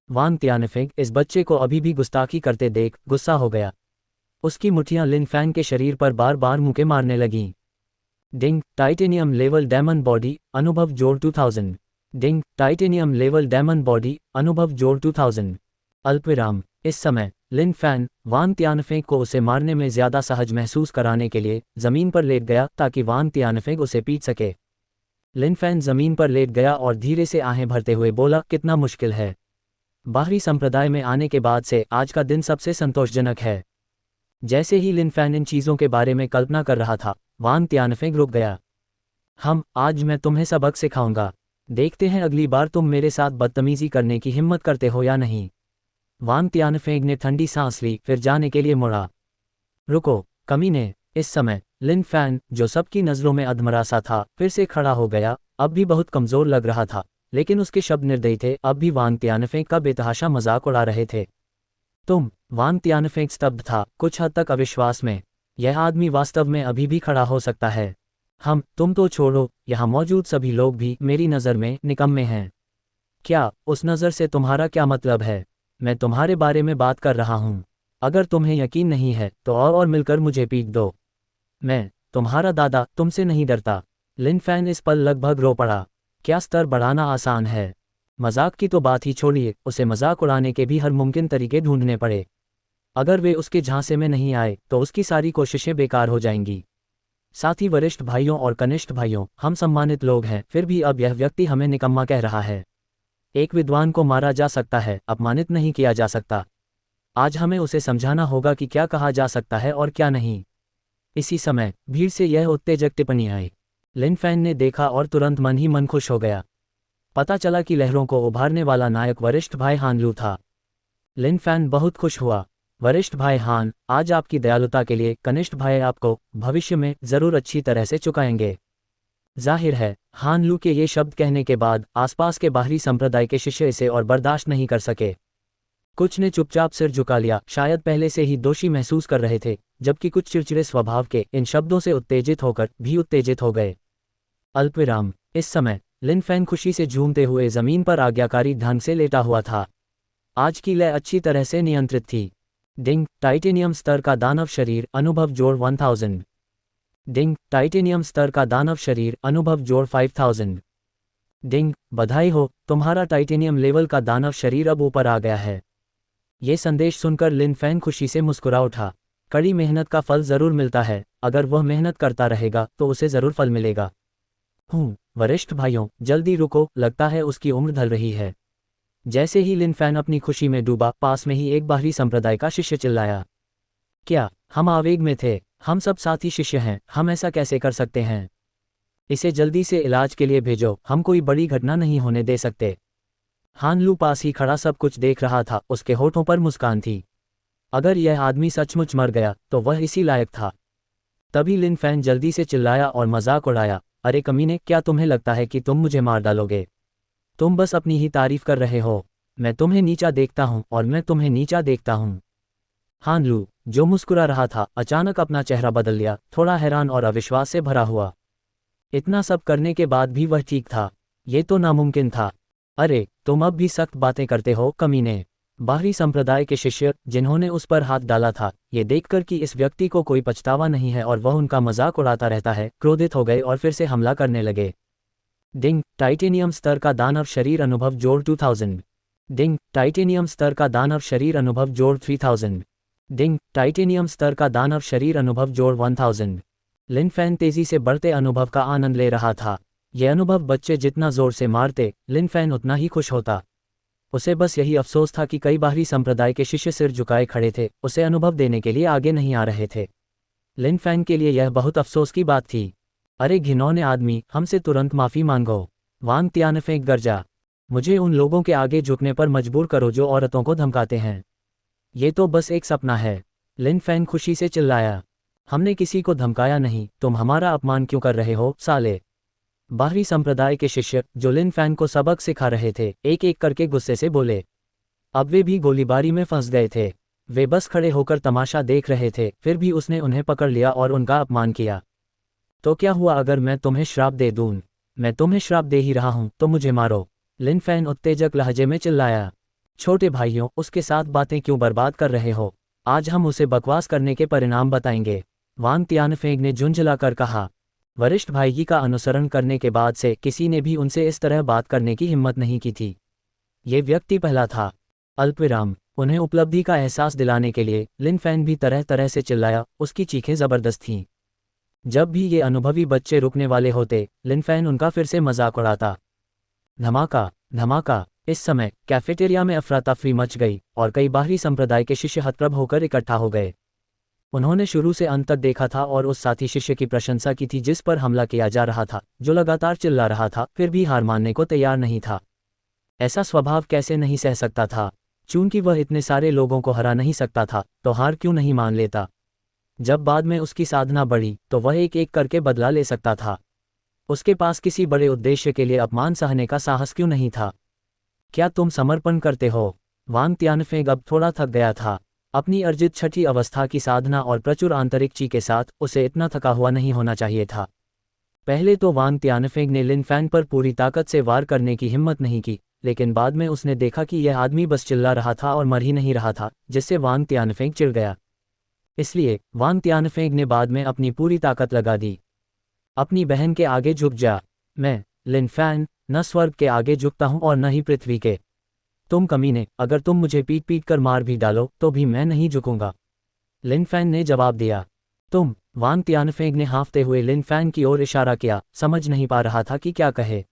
वांग तियानफेंग इस बच्चे को अभी भी गुस्ताखी करते देख गुस्सा हो गया। उसकी मुठ्ठियां लिन फैन के शरीर पर बार बार मुक्के मारने लगीं। डिंग। टाइटेनियम लेवल डायमंड बॉडी, अनुभव जोड़ 2000। डिंग। टाइटेनियम लेवल डायमंड बॉडी, अनुभव जोड़ 2000। अल्पविराम। इस समय लिन फैन वांग तियानफेंग को उसे मारने में ज्यादा सहज महसूस कराने के लिए जमीन पर लेट गया ताकि वांग तियानफेंग उसे पीट सके। लिन फैन जमीन पर लेट गया और धीरे से आहें भरते हुए बोला, कितना मुश्किल है। बाहरी संप्रदाय में आने के बाद से आज का दिन सबसे संतोषजनक है। जैसे ही लिन फैन इन चीजों के बारे में कल्पना कर रहा था, वांग तियानफेंग रुक गया। आज मैं तुम्हें सबक सिखाऊंगा। देखते हैं अगली बार तुम मेरे साथ बदतमीजी करने की हिम्मत करते हो या नहीं। वांग तियानफेंग ने ठंडी सांस ली, फिर जाने के लिए मुड़ा। रुको, कमीने। इस समय लिन फैन, जो सबकी नजरों में अधमरा सा था, फिर से खड़ा हो गया। अब भी बहुत कमजोर लग रहा था, लेकिन उसके शब्द निर्दयी थे। अब भी वांग तियानफेंग का बेतहाशा मजाक उड़ा रहे थे। तुम। वांग तियानफेंग स्तब्ध था, कुछ हद तक अविश्वास में। यह आदमी वास्तव में अभी भी खड़ा हो सकता है। तुम तो छोड़ो, यहाँ मौजूद सभी लोग भी मेरी नज़र में निकम्मे हैं। क्या उस नज़र से तुम्हारा क्या मतलब है? मैं तुम्हारे बारे में बात कर रहा हूँ। अगर तुम्हें यकीन नहीं है तो और मिलकर मुझे पीट दो। मैं, तुम्हारा दादा, तुमसे नहीं डरता। लिन फैन इस पल लगभग रो पड़ा। क्या स्तर बढ़ाना आसान है? मजाक की तो बात ही छोड़िए, उसे मजाक उड़ाने के भी हर मुमकिन तरीके ढूंढने पड़े। अगर वे उसके झांसे में नहीं आए तो उसकी सारी कोशिशें बेकार हो जाएंगी। साथ ही वरिष्ठ भाइयों और कनिष्ठ भाइयों, हम सम्मानित लोग हैं, फिर भी अब यह व्यक्ति हमें निकम्मा कह रहा है। एक विद्वान को मारा जा सकता है, अपमानित नहीं किया जा सकता। आज हमें उसे समझाना होगा कि क्या कहा जा सकता है और क्या नहीं। इसी समय भीड़ से यह उत्तेजक टिप्पणी आई। लिन फैन ने देखा और तुरंत मन ही मन खुश हो गया। पता चला कि लहरों को उभारने वाला नायक वरिष्ठ भाई हान लू था। लिन फैन बहुत खुश हुआ। वरिष्ठ भाई हान, आज आपकी दयालुता के लिए कनिष्ठ भाई आपको भविष्य में जरूर अच्छी तरह से चुकाएंगे। जाहिर है, हान लू के ये शब्द कहने के बाद आसपास के बाहरी संप्रदाय के शिष्य इसे और बर्दाश्त नहीं कर सके। कुछ ने चुपचाप सिर झुका लिया, शायद पहले से ही दोषी महसूस कर रहे थे, जबकि कुछ चिड़चिड़े स्वभाव के इन शब्दों से उत्तेजित होकर भी उत्तेजित हो गए। अल्पविराम। इस समय लिन फैन खुशी से झूमते हुए जमीन पर आज्ञाकारी ढंग से लेटा हुआ था। आज की लय अच्छी तरह से नियंत्रित थी। डिंग, टाइटेनियम स्तर का दानव शरीर अनुभव जोड़ 1000। डिंग, टाइटेनियम स्तर का दानव शरीर अनुभव जोड़ 5000। डिंग, बधाई हो, तुम्हारा टाइटेनियम लेवल का दानव शरीर अब ऊपर आ गया है। ये संदेश सुनकर लिन फैन खुशी से मुस्कुरा उठा। कड़ी मेहनत का फल जरूर मिलता है, अगर वह मेहनत करता रहेगा तो उसे जरूर फल मिलेगा। वरिष्ठ भाइयों, जल्दी रुको, लगता है उसकी उम्र ढल रही है। जैसे ही लिन फैन अपनी खुशी में डूबा, पास में ही एक बाहरी संप्रदाय का शिष्य चिल्लाया। क्या, हम आवेग में थे? हम सब साथी शिष्य हैं, हम ऐसा कैसे कर सकते हैं? इसे जल्दी से इलाज के लिए भेजो, हम कोई बड़ी घटना नहीं होने दे सकते। हान लू पास ही खड़ा सब कुछ देख रहा था, उसके होठों पर मुस्कान थी। अगर यह आदमी सचमुच मर गया तो वह इसी लायक था। तभी लिन फैन जल्दी से चिल्लाया और मजाक उड़ाया, अरे कमीने, क्या तुम्हें लगता है कि तुम मुझे मार डालोगे? तुम बस अपनी ही तारीफ कर रहे हो। मैं तुम्हें नीचा देखता हूं और मैं तुम्हें नीचा देखता हूं। हान लू, जो मुस्कुरा रहा था, अचानक अपना चेहरा बदल लिया, थोड़ा हैरान और अविश्वास से भरा हुआ। इतना सब करने के बाद भी वह ठीक था। ये तो नामुमकिन था। अरे, तुम अब भी सख्त बातें करते हो कमीने। बाहरी संप्रदाय के शिष्य, जिन्होंने उस पर हाथ डाला था, ये देखकर कि इस व्यक्ति को कोई पछतावा नहीं है और वह उनका मजाक उड़ाता रहता है, क्रोधित हो गए और फिर से हमला करने लगे। डिंग, टाइटेनियम स्तर का दानव शरीर अनुभव जोड़ 2000। डिंग, टाइटेनियम स्तर का दानव शरीर अनुभव जोड़ 3000। डिंग, टाइटेनियम स्तर का दानव शरीर अनुभव जोड़ 1000। लिन फैन तेजी से बढ़ते अनुभव का आनंद ले रहा था। यह अनुभव बच्चे जितना जोर से मारते, लिन फैन उतना ही खुश होता। उसे बस यही अफसोस था कि कई बाहरी संप्रदाय के शिष्य सिर झुकाए खड़े थे, उसे अनुभव देने के लिए आगे नहीं आ रहे थे। लिन फैन के लिए यह बहुत अफसोस की बात थी। अरे घिनौने आदमी, हमसे तुरंत माफी मांगो। वांग तियानफेंग गरजा। मुझे उन लोगों के आगे झुकने पर मजबूर करो जो औरतों को धमकाते हैं। ये तो बस एक सपना है। लिन फैन खुशी से चिल्लाया। हमने किसी को धमकाया नहीं, तुम हमारा अपमान क्यों कर रहे हो साले? बाहरी संप्रदाय के शिष्य, जो लिन फैन को सबक सिखा रहे थे, एक एक करके गुस्से से बोले। अब वे भी गोलीबारी में फंस गए थे। वे बस खड़े होकर तमाशा देख रहे थे, फिर भी उसने उन्हें पकड़ लिया और उनका अपमान किया। तो क्या हुआ अगर मैं तुम्हें श्राप दे दूं? मैं तुम्हें श्राप दे ही रहा हूं, तो मुझे मारो। लिन फैन उत्तेजक लहजे में चिल्लाया। छोटे भाइयों, उसके साथ बातें क्यों बर्बाद कर रहे हो? आज हम उसे बकवास करने के परिणाम बताएंगे। वांग तियानफेंग ने झुंझलाकर कहा। वरिष्ठ भाई का अनुसरण करने के बाद से किसी ने भी उनसे इस तरह बात करने की हिम्मत नहीं की थी। ये व्यक्ति पहला था। अल्पविराम। उन्हें उपलब्धि का एहसास दिलाने के लिए लिन फैन भी तरह तरह से चिल्लाया, उसकी चीखें जबरदस्त थीं। जब भी ये अनुभवी बच्चे रुकने वाले होते, लिन फैन उनका फिर से मजाक उड़ाता। धमाका, धमाका। इस समय कैफेटेरिया में अफरा तफरी मच गई और कई बाहरी संप्रदाय के शिष्य हतप्रभ होकर इकट्ठा हो गए। उन्होंने शुरू से अंत तक देखा था और उस साथी शिष्य की प्रशंसा की थी जिस पर हमला किया जा रहा था, जो लगातार चिल्ला रहा था, फिर भी हार मानने को तैयार नहीं था। ऐसा स्वभाव कैसे नहीं सह सकता था? चूंकि वह इतने सारे लोगों को हरा नहीं सकता था, तो हार क्यों नहीं मान लेता? जब बाद में उसकी साधना बढ़ी, तो वह एक एक करके बदला ले सकता था। उसके पास किसी बड़े उद्देश्य के लिए अपमान सहने का साहस क्यों नहीं था? क्या तुम समर्पण करते हो? वांग तियानफेंग अब थोड़ा थक गया था। अपनी अर्जित छठी अवस्था की साधना और प्रचुर आंतरिक ची के साथ उसे इतना थका हुआ नहीं होना चाहिए था। पहले तो वांग तियानफेंग ने लिन फैन पर पूरी ताकत से वार करने की हिम्मत नहीं की, लेकिन बाद में उसने देखा कि यह आदमी बस चिल्ला रहा था और मर ही नहीं रहा था, जिससे वांग तियानफेंग चिढ़ गया। इसलिए वांग तियानफेंग ने बाद में अपनी पूरी ताकत लगा दी। अपनी बहन के आगे झुक जा। मैं, लिन फैन, न स्वर्ग के आगे झुकता हूं और न ही पृथ्वी के। तुम कमीने, अगर तुम मुझे पीट पीट कर मार भी डालो तो भी मैं नहीं झुकूंगा। लिन फैन ने जवाब दिया। तुम? वांग तियानफेंग ने हाँफते हुए लिन फैन की ओर इशारा किया, समझ नहीं पा रहा था कि क्या कहे।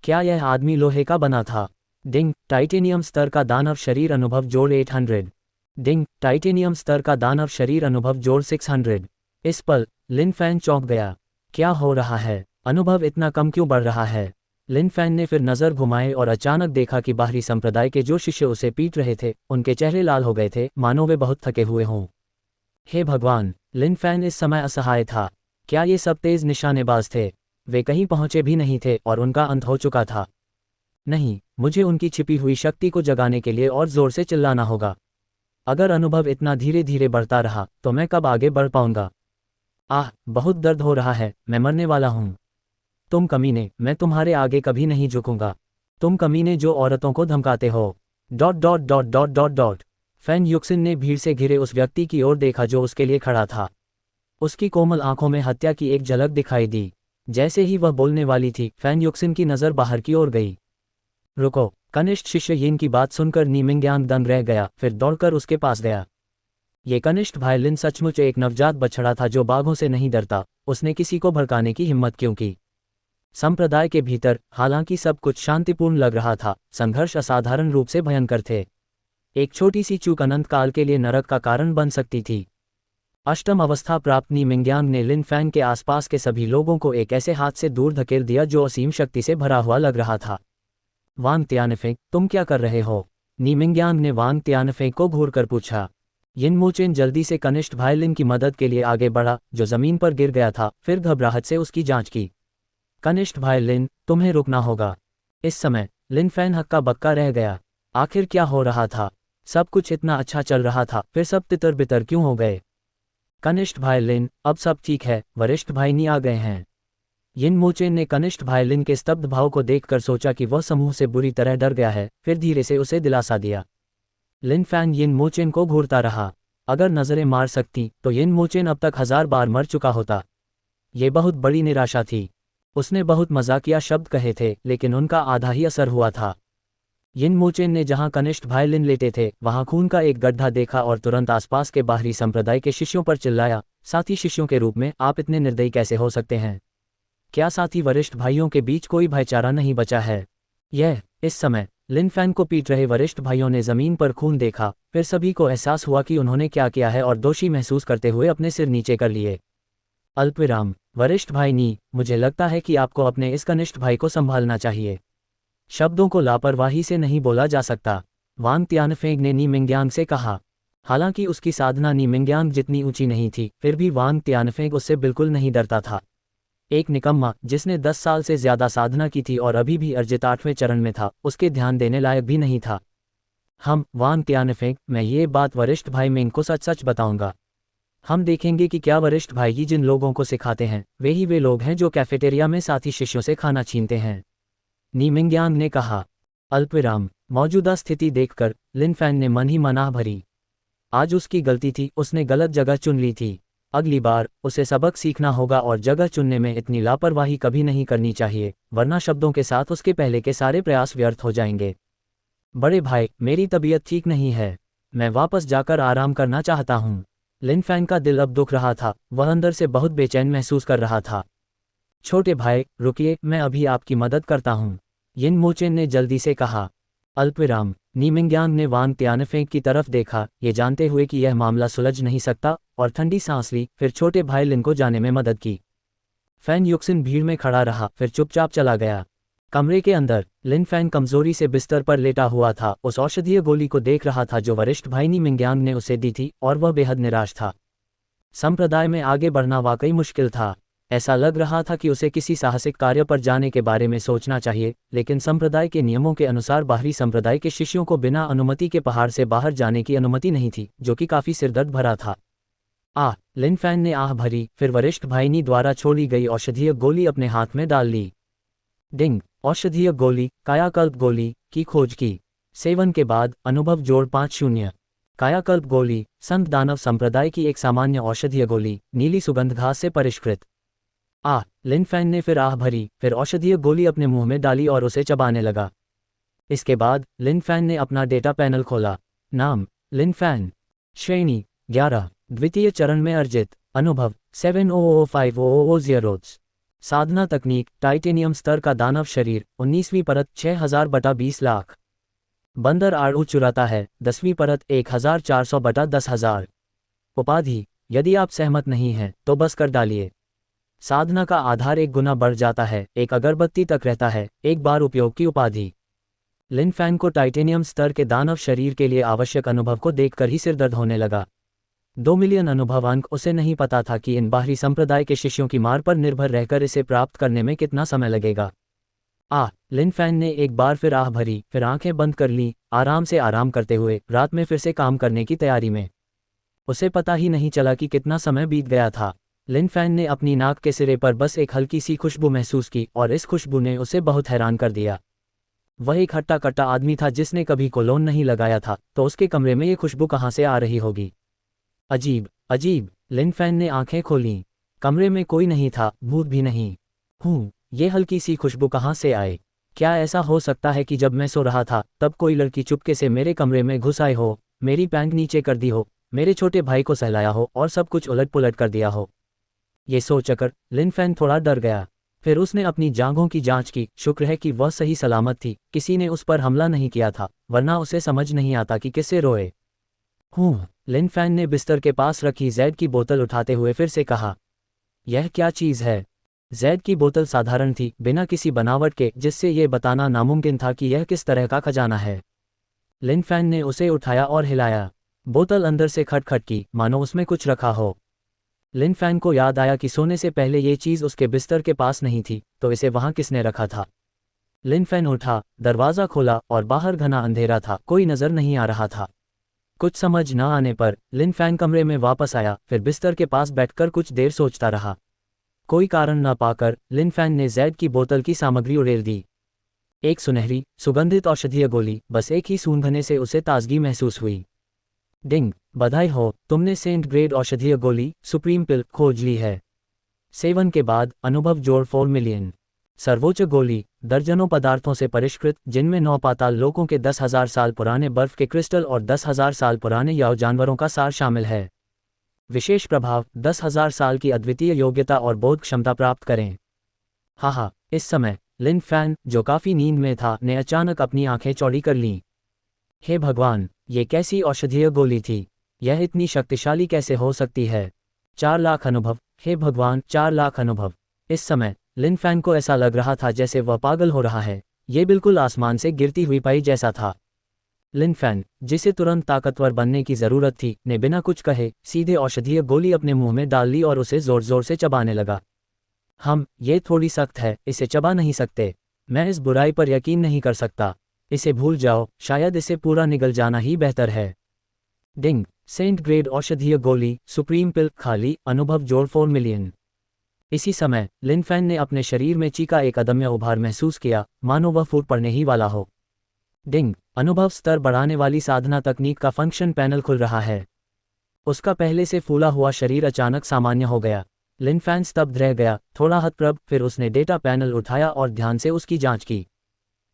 क्या यह आदमी लोहे का बना था? डिंग, टाइटेनियम स्तर का दानव शरीर अनुभव जोड़ 800। डिंग, टाइटेनियम स्तर का दानव शरीर अनुभव जोड़ 600। इस पल लिन फैन चौंक गया। क्या हो रहा है? अनुभव इतना कम क्यों बढ़ रहा है? लिन फैन ने फिर नज़र घुमाए और अचानक देखा कि बाहरी संप्रदाय के जो शिष्य उसे पीट रहे थे, उनके चेहरे लाल हो गए थे, मानो वे बहुत थके हुए हों। हे भगवान! लिन फैन इस समय असहाय था। क्या ये सब तेज निशानेबाज थे? वे कहीं पहुंचे भी नहीं थे और उनका अंत हो चुका था। नहीं, मुझे उनकी छिपी हुई शक्ति को जगाने के लिए और जोर से चिल्लाना होगा। अगर अनुभव इतना धीरे धीरे बढ़ता रहा तो मैं कब आगे बढ़ पाऊंगा? आह, बहुत दर्द हो रहा है, मैं मरने वाला हूं। तुम कमीने, मैं तुम्हारे आगे कभी नहीं झुकूंगा। तुम कमीने जो औरतों को धमकाते हो। Dot dot dot dot dot dot. Fan Yuxin ने भीड़ से घिरे उस व्यक्ति की ओर देखा जो उसके लिए खड़ा था। उसकी कोमल आंखों में हत्या की एक झलक दिखाई दी। जैसे ही वह बोलने वाली थी, फैन युक्सिन की नज़र बाहर की ओर गई। रुको! कनिष्ठ शिष्य यिन की बात सुनकर नीमिंग्यांग दंग रह गया, फिर दौड़कर उसके पास गया। ये कनिष्ठ भाई लिन सचमुच एक नवजात बछड़ा था जो बाघों से नहीं डरता। उसने किसी को भड़काने की हिम्मत क्यों की? संप्रदाय के भीतर हालांकि सब कुछ शांतिपूर्ण लग रहा था, संघर्ष असाधारण रूप से भयंकर थे। एक छोटी सी चूक अनंत काल के लिए नरक का कारण बन सकती थी। अष्टम अवस्था प्राप्त नीमिंग्यांग ने लिन फैंग के आसपास के सभी लोगों को एक ऐसे हाथ से दूर धकेल दिया जो असीम शक्ति से भरा हुआ लग रहा था। वांग तियानफेंग, तुम क्या कर रहे हो? नीमिंग्यांग ने वांग तियानफेंग को घूरकर पूछा। यिन मोचेन जल्दी से कनिष्ठ भाई लिन की मदद के लिए आगे बढ़ा, जो जमीन पर गिर गया था, फिर घबराहट से उसकी जांच की। कनिष्ठ भाई लिन, तुम्हें रुकना होगा। इस समय लिन फैन हक्का बक्का रह गया। आखिर क्या हो रहा था? सब कुछ इतना अच्छा चल रहा था, फिर सब तितर बितर क्यों हो गए? कनिष्ठ भाई लिन, अब सब ठीक है, वरिष्ठ भाई नी आ गए हैं। यिन मोचेन ने कनिष्ठ भाई लिन के स्तब्ध भाव को देखकर सोचा कि वह समूह से बुरी तरह डर गया है, फिर धीरे से उसे दिलासा दिया। लिन फैन यिन मोचेन को घूरता रहा। अगर नजरें मार सकती तो यिन मोचेन अब तक 1000 बार मर चुका होता। ये बहुत बड़ी निराशा थी। उसने बहुत मजाकिया शब्द कहे थे, लेकिन उनका आधा ही असर हुआ था। यिन मोचेन ने जहां कनिष्ठ भाई लिन लेटे थे वहां खून का एक गड्ढा देखा और तुरंत आसपास के बाहरी संप्रदाय के शिष्यों पर चिल्लाया, साथी शिष्यों के रूप में आप इतने निर्दयी कैसे हो सकते हैं? क्या साथी वरिष्ठ भाइयों के बीच कोई भाईचारा नहीं बचा है? इस समय लिन फैन को पीट रहे वरिष्ठ भाइयों ने जमीन पर खून देखा, फिर सभी को एहसास हुआ कि उन्होंने क्या किया है और दोषी महसूस करते हुए अपने सिर नीचे कर लिए। अल्पविराम। वरिष्ठ भाई नी, मुझे लगता है कि आपको अपने इस कनिष्ठ भाई को संभालना चाहिए। शब्दों को लापरवाही से नहीं बोला जा सकता, वांग तियानफेंग ने नी मिंग्यांग से कहा। हालांकि उसकी साधना नी मिंग्यांग जितनी ऊंची नहीं थी, फिर भी वांग तियानफेंग उससे बिल्कुल नहीं डरता था। एक निकम्मा जिसने 10 साल से ज्यादा साधना की थी और अभी भी अर्जित 8वें चरण में था, उसके ध्यान देने लायक भी नहीं था। वांग तियानफेंग, मैं ये बात वरिष्ठ भाई मिंग को सच सच बताऊंगा। हम देखेंगे कि क्या वरिष्ठ भाई ही जिन लोगों को सिखाते हैं वे ही वे लोग हैं जो कैफेटेरिया में साथी शिष्यों से खाना छीनते हैं, नी मिंग्यांग ने कहा। अल्पविराम। मौजूदा स्थिति देखकर लिन फैन ने मन ही मनाह भरी। आज उसकी गलती थी, उसने गलत जगह चुन ली थी। अगली बार उसे सबक सीखना होगा और जगह चुनने में इतनी लापरवाही कभी नहीं करनी चाहिए, वरना शब्दों के साथ उसके पहले के सारे प्रयास व्यर्थ हो जाएंगे। बड़े भाई, मेरी तबीयत ठीक नहीं है, मैं वापस जाकर आराम करना चाहता हूँ। लिन फैन का दिल अब दुख रहा था, वह अंदर से बहुत बेचैन महसूस कर रहा था। छोटे भाई, रुकिए, मैं अभी आपकी मदद करता हूँ, यिन मोचेन ने जल्दी से कहा। अल्पविराम। नी मिंग्यांग ने वांग तियानफेंग की तरफ देखा, ये जानते हुए कि यह मामला सुलझ नहीं सकता, और ठंडी सांस ली, फिर छोटे भाई लिन को जाने में मदद की। फैन युक्सिन भीड़ में खड़ा रहा, फिर चुपचाप चला गया। कमरे के अंदर लिन फैन कमजोरी से बिस्तर पर लेटा हुआ था, उस औषधीय गोली को देख रहा था जो वरिष्ठ भाई नी मिंग्यांग ने उसे दी थी, और वह बेहद निराश था। संप्रदाय में आगे बढ़ना वाकई मुश्किल था। ऐसा लग रहा था कि उसे किसी साहसिक कार्य पर जाने के बारे में सोचना चाहिए, लेकिन संप्रदाय के नियमों के अनुसार बाहरी संप्रदाय के शिष्यों को बिना अनुमति के पहाड़ से बाहर जाने की अनुमति नहीं थी, जो कि काफी सिरदर्द भरा था। लिन फैन ने आह भरी, फिर वरिष्ठ भाईनी द्वारा छोड़ी गई औषधीय गोली अपने हाथ में डाल ली। डिंग। औषधीय गोली, कायाकल्प गोली की खोज की। सेवन के बाद अनुभव जोड़ 50। कायाकल्प गोली, संत दानव संप्रदाय की एक सामान्य औषधीय गोली, नीली सुगंध घास से परिष्कृत। लिन फैन ने फिर आह भरी, फिर औषधीय गोली अपने मुंह में डाली और उसे चबाने लगा। इसके बाद लिन फैन ने अपना डेटा पैनल खोला। नाम लिन फैन। श्रेणी 11। द्वितीय चरण में अर्जित अनुभव 7005000। साधना तकनीक टाइटेनियम स्तर का दानव शरीर 19वीं परत 6000/20 लाख। बंदर आड़ू चुराता है, 10वीं परत 1400/10,000। उपाधि, यदि आप सहमत नहीं हैं तो बस कर डालिए। साधना का आधार 1 गुना बढ़ जाता है, एक अगरबत्ती तक रहता है, एक बार उपयोग की उपाधि। लिन फैन को टाइटेनियम स्तर के दानव शरीर के लिए आवश्यक अनुभव को देखकर ही सिरदर्द होने लगा। 2 मिलियन अनुभव अंक। उसे नहीं पता था कि इन बाहरी संप्रदाय के शिष्यों की मार पर निर्भर रहकर इसे प्राप्त करने में कितना समय लगेगा। लिन फैन ने एक बार फिर आह भरी, फिर आंखें बंद कर लीं, आराम करते हुए, रात में फिर से काम करने की तैयारी में। उसे पता ही नहीं चला कि कितना समय बीत गया था। लिन फैन ने अपनी नाक के सिरे पर बस एक हल्की सी खुशबू महसूस की और इस खुशबू ने उसे बहुत हैरान कर दिया। वह एक हट्टा कट्टा आदमी था जिसने कभी कोलोन नहीं लगाया था, तो उसके कमरे में ये खुशबू कहाँ से आ रही होगी। अजीब अजीब। लिन फैन ने आंखें खोलीं। कमरे में कोई नहीं था, भूत भी नहीं। ये हल्की सी खुशबू कहाँ से आए? क्या ऐसा हो सकता है कि जब मैं सो रहा था तब कोई लड़की चुपके से मेरे कमरे में घुस आई हो, मेरी पैंट नीचे कर दी हो, मेरे छोटे भाई को सहलाया हो और सब कुछ उलट पुलट कर दिया हो? ये सोचकर लिन फैन थोड़ा डर गया। फिर उसने अपनी जांघों की जांच की। शुक्र है कि वह सही सलामत थी, किसी ने उस पर हमला नहीं किया था, वरना उसे समझ नहीं आता कि किससे रोए। लिन फैन ने बिस्तर के पास रखी जैड की बोतल उठाते हुए फिर से कहा, यह क्या चीज़ है? जैड की बोतल साधारण थी, बिना किसी बनावट के जिससे यह बताना नामुमकिन था कि यह किस तरह का खजाना है। लिन फैन ने उसे उठाया और हिलाया। बोतल अंदर से खटखट की, मानो उसमें कुछ रखा हो। लिन फैन को याद आया कि सोने से पहले ये चीज़ उसके बिस्तर के पास नहीं थी, तो इसे वहां किसने रखा था? लिन फैन उठा, दरवाज़ा खोला और बाहर घना अंधेरा था, कोई नज़र नहीं आ रहा था। कुछ समझ न आने पर लिन फैन कमरे में वापस आया, फिर बिस्तर के पास बैठकर कुछ देर सोचता रहा। कोई कारण न पाकर लिन फैन ने जैड की बोतल की सामग्री उड़ेल दी। एक सुनहरी, सुगंधित औषधीय गोली। बस एक ही सूंघने से उसे ताजगी महसूस हुई। डिंग, बधाई हो, तुमने सेंट ग्रेड औषधीय गोली सुप्रीम पिल खोज ली है। सेवन के बाद अनुभव जोड़ 4 मिलियन। सर्वोच्च गोली, दर्जनों पदार्थों से परिष्कृत, जिनमें 9 पाताल लोकों के 10,000 साल पुराने बर्फ के क्रिस्टल और 10,000 साल पुराने याव जानवरों का सार शामिल है। विशेष प्रभाव, 10,000 साल की अद्वितीय योग्यता और बोध क्षमता प्राप्त करें। इस समय लिन फैन, जो काफी नींद में था, ने अचानक अपनी आंखें चौड़ी कर लीं। हे भगवान, ये कैसी औषधीय गोली थी? यह इतनी शक्तिशाली कैसे हो सकती है? 4 लाख अनुभव। हे भगवान, 4 लाख अनुभव। इस समय लिन फैन को ऐसा लग रहा था जैसे वह पागल हो रहा है। ये बिल्कुल आसमान से गिरती हुई पाई जैसा था। लिन फैन, जिसे तुरंत ताकतवर बनने की जरूरत थी, ने बिना कुछ कहे सीधे औषधीय गोली अपने मुंह में डाल ली और उसे जोर जोर से चबाने लगा। ये थोड़ी सख्त है, इसे चबा नहीं सकते। मैं इस बुराई पर यकीन नहीं कर सकता। इसे भूल जाओ, शायद इसे पूरा निगल जाना ही बेहतर है। डिंग, सेंट ग्रेड औषधीय गोली सुप्रीम पिल खाली, अनुभव जोड़ 4 मिलियन। इसी समय लिन फैन ने अपने शरीर में चीका एक अदम्य उभार महसूस किया, मानो वह फूट पड़ने ही वाला हो। डिंग, अनुभव स्तर बढ़ाने वाली साधना तकनीक का फंक्शन पैनल खुल रहा है। उसका पहले से फूला हुआ शरीर अचानक सामान्य हो गया। लिन फैन स्तब्ध रह गया, थोड़ा हतप्रभ। फिर उसने डेटा पैनल उठाया और ध्यान से उसकी जांच की।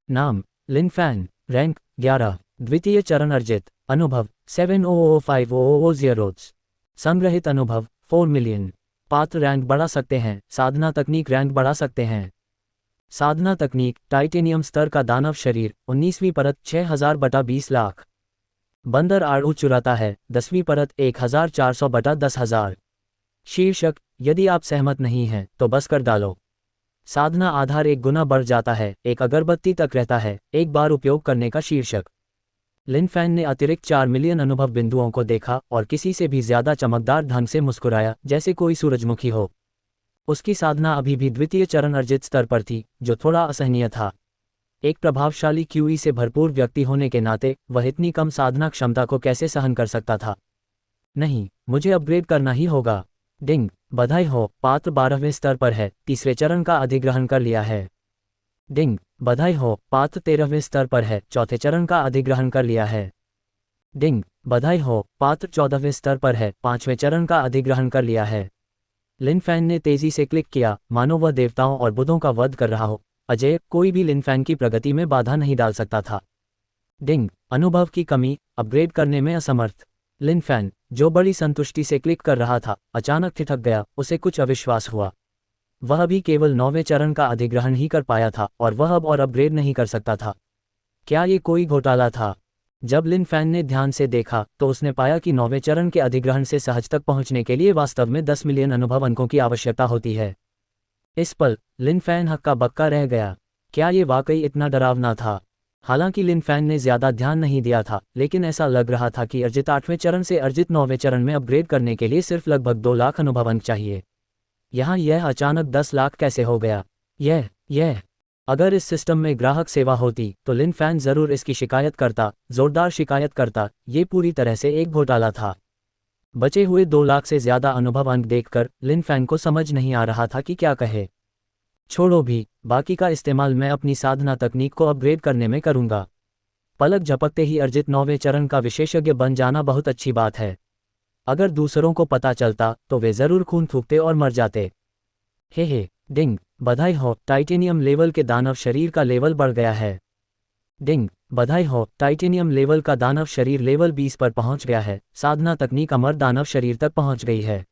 नाम, लिन फैन। रैंक 11। द्वितीय चरण अर्जित। अनुभव 7005000। संग्रहित अनुभव 4 मिलियन। पात्र रैंक बढ़ा सकते हैं, साधना तकनीक रैंक बढ़ा सकते हैं। साधना तकनीक, टाइटेनियम स्तर का दानव शरीर, 19वीं परत 6000/20 लाख। बंदर आड़ू चुराता है, 10वीं परत 1400/10,000। शीर्षक, यदि आप सहमत नहीं हैं तो बस कर डालो। साधना आधार 1 गुना बढ़ जाता है, एक अगरबत्ती तक रहता है, एक बार उपयोग करने का शीर्षक। लिन फैन ने अतिरिक्त 4 मिलियन अनुभव बिंदुओं को देखा और किसी से भी ज्यादा चमकदार ढंग से मुस्कुराया, जैसे कोई सूरजमुखी हो। उसकी साधना अभी भी द्वितीय चरण अर्जित स्तर पर थी, जो थोड़ा असहनीय था। एक प्रभावशाली क्यूई से भरपूर व्यक्ति होने के नाते वह इतनी कम साधना क्षमता को कैसे सहन कर सकता था? नहीं, मुझे अपग्रेड करना ही होगा। डिंग, बधाई हो, पात्र 12वें स्तर पर है, तीसरे चरण का अधिग्रहण कर लिया है। डिंग, बधाई हो, पात्र 13वें स्तर पर है, चौथे चरण का अधिग्रहण कर लिया है। डिंग, बधाई हो, पात्र 14वें स्तर पर है, 5वें चरण का अधिग्रहण कर लिया है। लिन फैन ने तेजी से क्लिक किया, मानो वह देवताओं और बुद्धों का वध कर रहा हो। अजय, कोई भी लिन फैन की प्रगति में बाधा नहीं डाल सकता था। डिंग, अनुभव की कमी, अपग्रेड करने में असमर्थ। लिन फैन, जो बड़ी संतुष्टि से क्लिक कर रहा था, अचानक ठिठक गया। उसे कुछ अविश्वास हुआ। वह भी केवल 9वें चरण का अधिग्रहण ही कर पाया था और वह अब और अपग्रेड नहीं कर सकता था। क्या ये कोई घोटाला था? जब लिन फैन ने ध्यान से देखा तो उसने पाया कि 9वें चरण के अधिग्रहण से सहज तक पहुंचने के लिए वास्तव में 10 मिलियन अनुभव अंकों की आवश्यकता होती है। इस पल लिन फैन हक्का बक्का रह गया। क्या ये वाकई इतना डरावना था? हालांकि लिन फैन ने ज्यादा ध्यान नहीं दिया था, लेकिन ऐसा लग रहा था कि अर्जित 8वें चरण से अर्जित 9वें चरण में अपग्रेड करने के लिए सिर्फ लगभग 2 लाख अनुभव अंक चाहिए। यहाँ यह अचानक 10 लाख कैसे हो गया? यह अगर इस सिस्टम में ग्राहक सेवा होती तो लिन फैन जरूर इसकी शिकायत करता, जोरदार शिकायत करता। ये पूरी तरह से एक घोटाला था। बचे हुए 2 लाख से ज्यादा अनुभव अंक देखकर लिन फैन को समझ नहीं आ रहा था कि क्या कहे। छोड़ो भी, बाकी का इस्तेमाल मैं अपनी साधना तकनीक को अपग्रेड करने में करूंगा। पलक झपकते ही अर्जित 9वें चरण का विशेषज्ञ बन जाना बहुत अच्छी बात है। अगर दूसरों को पता चलता तो वे जरूर खून थूकते और मर जाते। हे डिंग, बधाई हो, टाइटेनियम लेवल के दानव शरीर का लेवल बढ़ गया है। डिंग, बधाई हो, टाइटेनियम लेवल का दानव शरीर लेवल 20 पर पहुंच गया है। साधना तकनीक अमर दानव शरीर तक पहुंच गई है।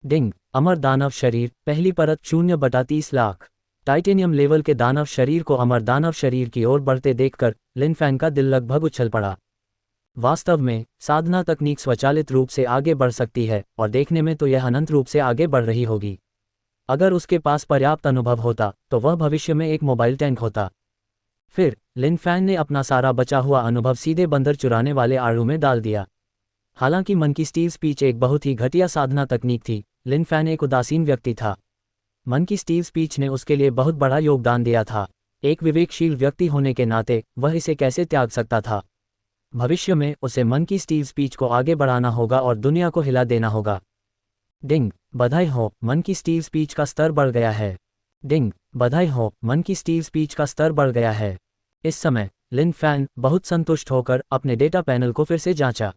डिंग, अमर दानव शरीर पहली परत 0/30 लाख। टाइटेनियम लेवल के दानव शरीर को अमर दानव शरीर की ओर बढ़ते देखकर लिन फैन का दिल लगभग उछल पड़ा। वास्तव में साधना तकनीक स्वचालित रूप से आगे बढ़ सकती है और देखने में तो यह अनंत रूप से आगे बढ़ रही होगी। अगर उसके पास पर्याप्त अनुभव होता तो वह भविष्य में एक मोबाइल टैंक होता। फिर लिन फैन ने अपना सारा बचा हुआ अनुभव सीधे बंदर चुराने वाले आड़ू में डाल दिया। हालांकि मन की स्टीव स्पीच एक बहुत ही घटिया साधना तकनीक थी, लिन फैन एक उदासीन व्यक्ति था। मन की स्टीव स्पीच ने उसके लिए बहुत बड़ा योगदान दिया था। एक विवेकशील व्यक्ति होने के नाते वह इसे कैसे त्याग सकता था? भविष्य में उसे मन की स्टीव स्पीच को आगे बढ़ाना होगा और दुनिया को हिला देना होगा। डिंग, बधाई हो, मन की स्टीव स्पीच का स्तर बढ़ गया है। डिंग, बधाई हो, मन की स्टीव स्पीच का स्तर बढ़ गया है। इस समय लिन फैन बहुत संतुष्ट होकर अपने डेटा पैनल को फिर से जांचा।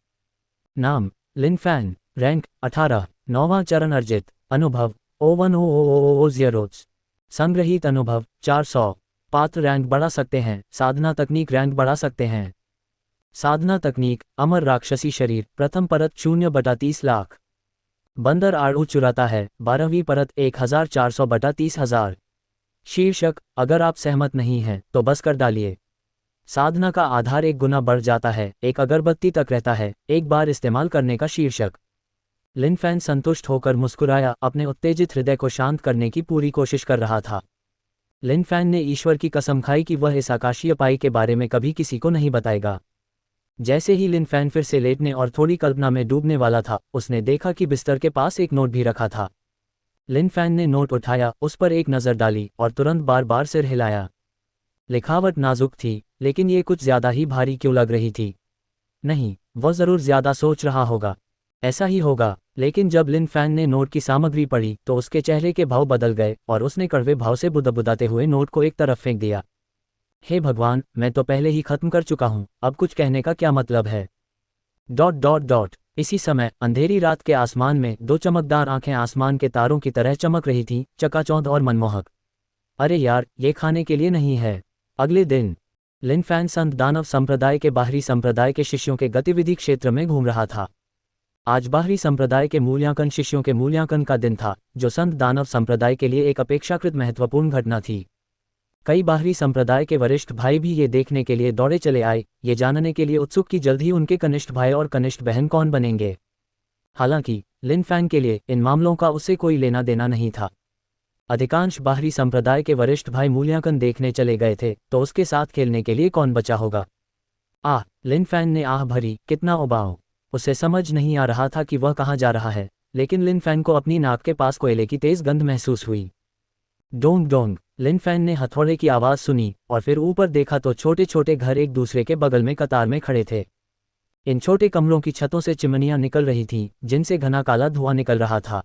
नाम लिन फैन, रैंक 18, 9वां चरण अर्जित अनुभव 01000, संग्रहित अनुभव 400। पात्र रैंक बढ़ा सकते हैं, साधना तकनीक रैंक बढ़ा सकते हैं। साधना तकनीक अमर राक्षसी शरीर प्रथम परत 0/30 लाख। बंदर आड़ू चुराता है 12वीं परत 1400/30,000। शीर्षक अगर आप सहमत नहीं हैं तो बस कर डालिए। साधना का आधार 1 गुना बढ़ जाता है, एक अगरबत्ती तक रहता है, एक बार इस्तेमाल करने का शीर्षक। लिन फैन संतुष्ट होकर मुस्कुराया, अपने उत्तेजित हृदय को शांत करने की पूरी कोशिश कर रहा था। लिन फैन ने ईश्वर की कसम खाई कि वह इस आकाशीय पाई के बारे में कभी किसी को नहीं बताएगा। जैसे ही लिन फैन फिर से लेटने और थोड़ी कल्पना में डूबने वाला था, उसने देखा कि बिस्तर के पास एक नोट भी रखा था। लिन फैन ने नोट उठाया, उस पर एक नज़र डाली और तुरंत बार बार सिर हिलाया। लिखावट नाजुक थी, लेकिन ये कुछ ज्यादा ही भारी क्यों लग रही थी? नहीं, वह जरूर ज्यादा सोच रहा होगा। ऐसा ही होगा। लेकिन जब लिन फैन ने नोट की सामग्री पढ़ी तो उसके चेहरे के भाव बदल गए और उसने कड़वे भाव से बुदबुदाते हुए नोट को एक तरफ फेंक दिया। हे भगवान, मैं तो पहले ही खत्म कर चुका हूं, अब कुछ कहने का क्या मतलब है? ... इसी समय अंधेरी रात के आसमान में 2 चमकदार आंखें आसमान के तारों की तरह चमक रही थीं, चकाचौंध और मनमोहक। अरे यार, ये खाने के लिए नहीं है। अगले दिन लिन फैन संत दानव संप्रदाय के बाहरी संप्रदाय के शिष्यों के गतिविधि क्षेत्र में घूम रहा था। आज बाहरी संप्रदाय के मूल्यांकन शिष्यों के मूल्यांकन का दिन था, जो संत दानव संप्रदाय के लिए एक अपेक्षाकृत महत्वपूर्ण घटना थी। कई बाहरी संप्रदाय के वरिष्ठ भाई भी ये देखने के लिए दौड़े चले आए, ये जानने के लिए उत्सुक कि जल्द ही उनके कनिष्ठ भाई और कनिष्ठ बहन कौन बनेंगे। हालांकि लिन फैन के लिए इन मामलों का उससे कोई लेना देना नहीं था। अधिकांश बाहरी संप्रदाय के वरिष्ठ भाई मूल्यांकन देखने चले गए थे, तो उसके साथ खेलने के लिए कौन बचा होगा? लिन फैन ने आह भरी, कितना उबाऊ। उसे समझ नहीं आ रहा था कि वह कहाँ जा रहा है, लेकिन लिन फैन को अपनी नाक के पास कोयले की तेज गंध महसूस हुई। डोंग डोंग, लिन फैन ने हथौड़े की आवाज़ सुनी और फिर ऊपर देखा तो छोटे छोटे घर एक दूसरे के बगल में कतार में खड़े थे। इन छोटे कमरों की छतों से चिमनियां निकल रही थीं, जिनसे घना काला धुआं निकल रहा था।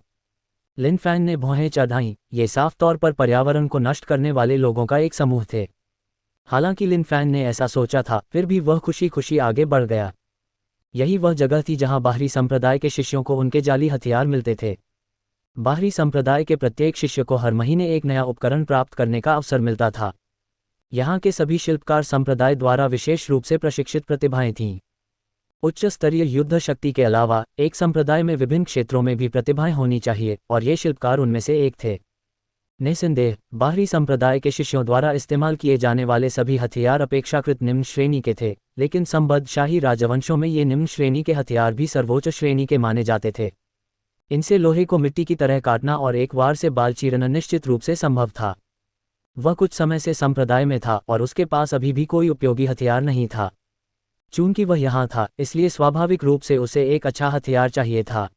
लिन फैन ने भौहें चढ़ाईं, ये साफ तौर पर पर्यावरण को नष्ट करने वाले लोगों का एक समूह थे। हालांकि लिन फैन ने ऐसा सोचा था, फिर भी वह खुशी खुशी आगे बढ़ गया। यही वह जगह थी जहां बाहरी संप्रदाय के शिष्यों को उनके जाली हथियार मिलते थे। बाहरी संप्रदाय के प्रत्येक शिष्य को हर महीने एक नया उपकरण प्राप्त करने का अवसर मिलता था। यहाँ के सभी शिल्पकार संप्रदाय द्वारा विशेष रूप से प्रशिक्षित प्रतिभाएं थीं। उच्च स्तरीय युद्ध शक्ति के अलावा एक संप्रदाय में विभिन्न क्षेत्रों में भी प्रतिभाएं होनी चाहिए, और ये शिल्पकार उनमें से एक थे। निस्संदेह बाहरी संप्रदाय के शिष्यों द्वारा इस्तेमाल किए जाने वाले सभी हथियार अपेक्षाकृत निम्न श्रेणी के थे, लेकिन संबद्ध शाही राजवंशों में ये निम्न श्रेणी के हथियार भी सर्वोच्च श्रेणी के माने जाते थे। इनसे लोहे को मिट्टी की तरह काटना और एक वार से बाल चीरना निश्चित रूप से संभव था। वह कुछ समय से संप्रदाय में था और उसके पास अभी भी कोई उपयोगी हथियार नहीं था। चूंकि वह यहाँ था, इसलिए स्वाभाविक रूप से उसे एक अच्छा हथियार चाहिए था।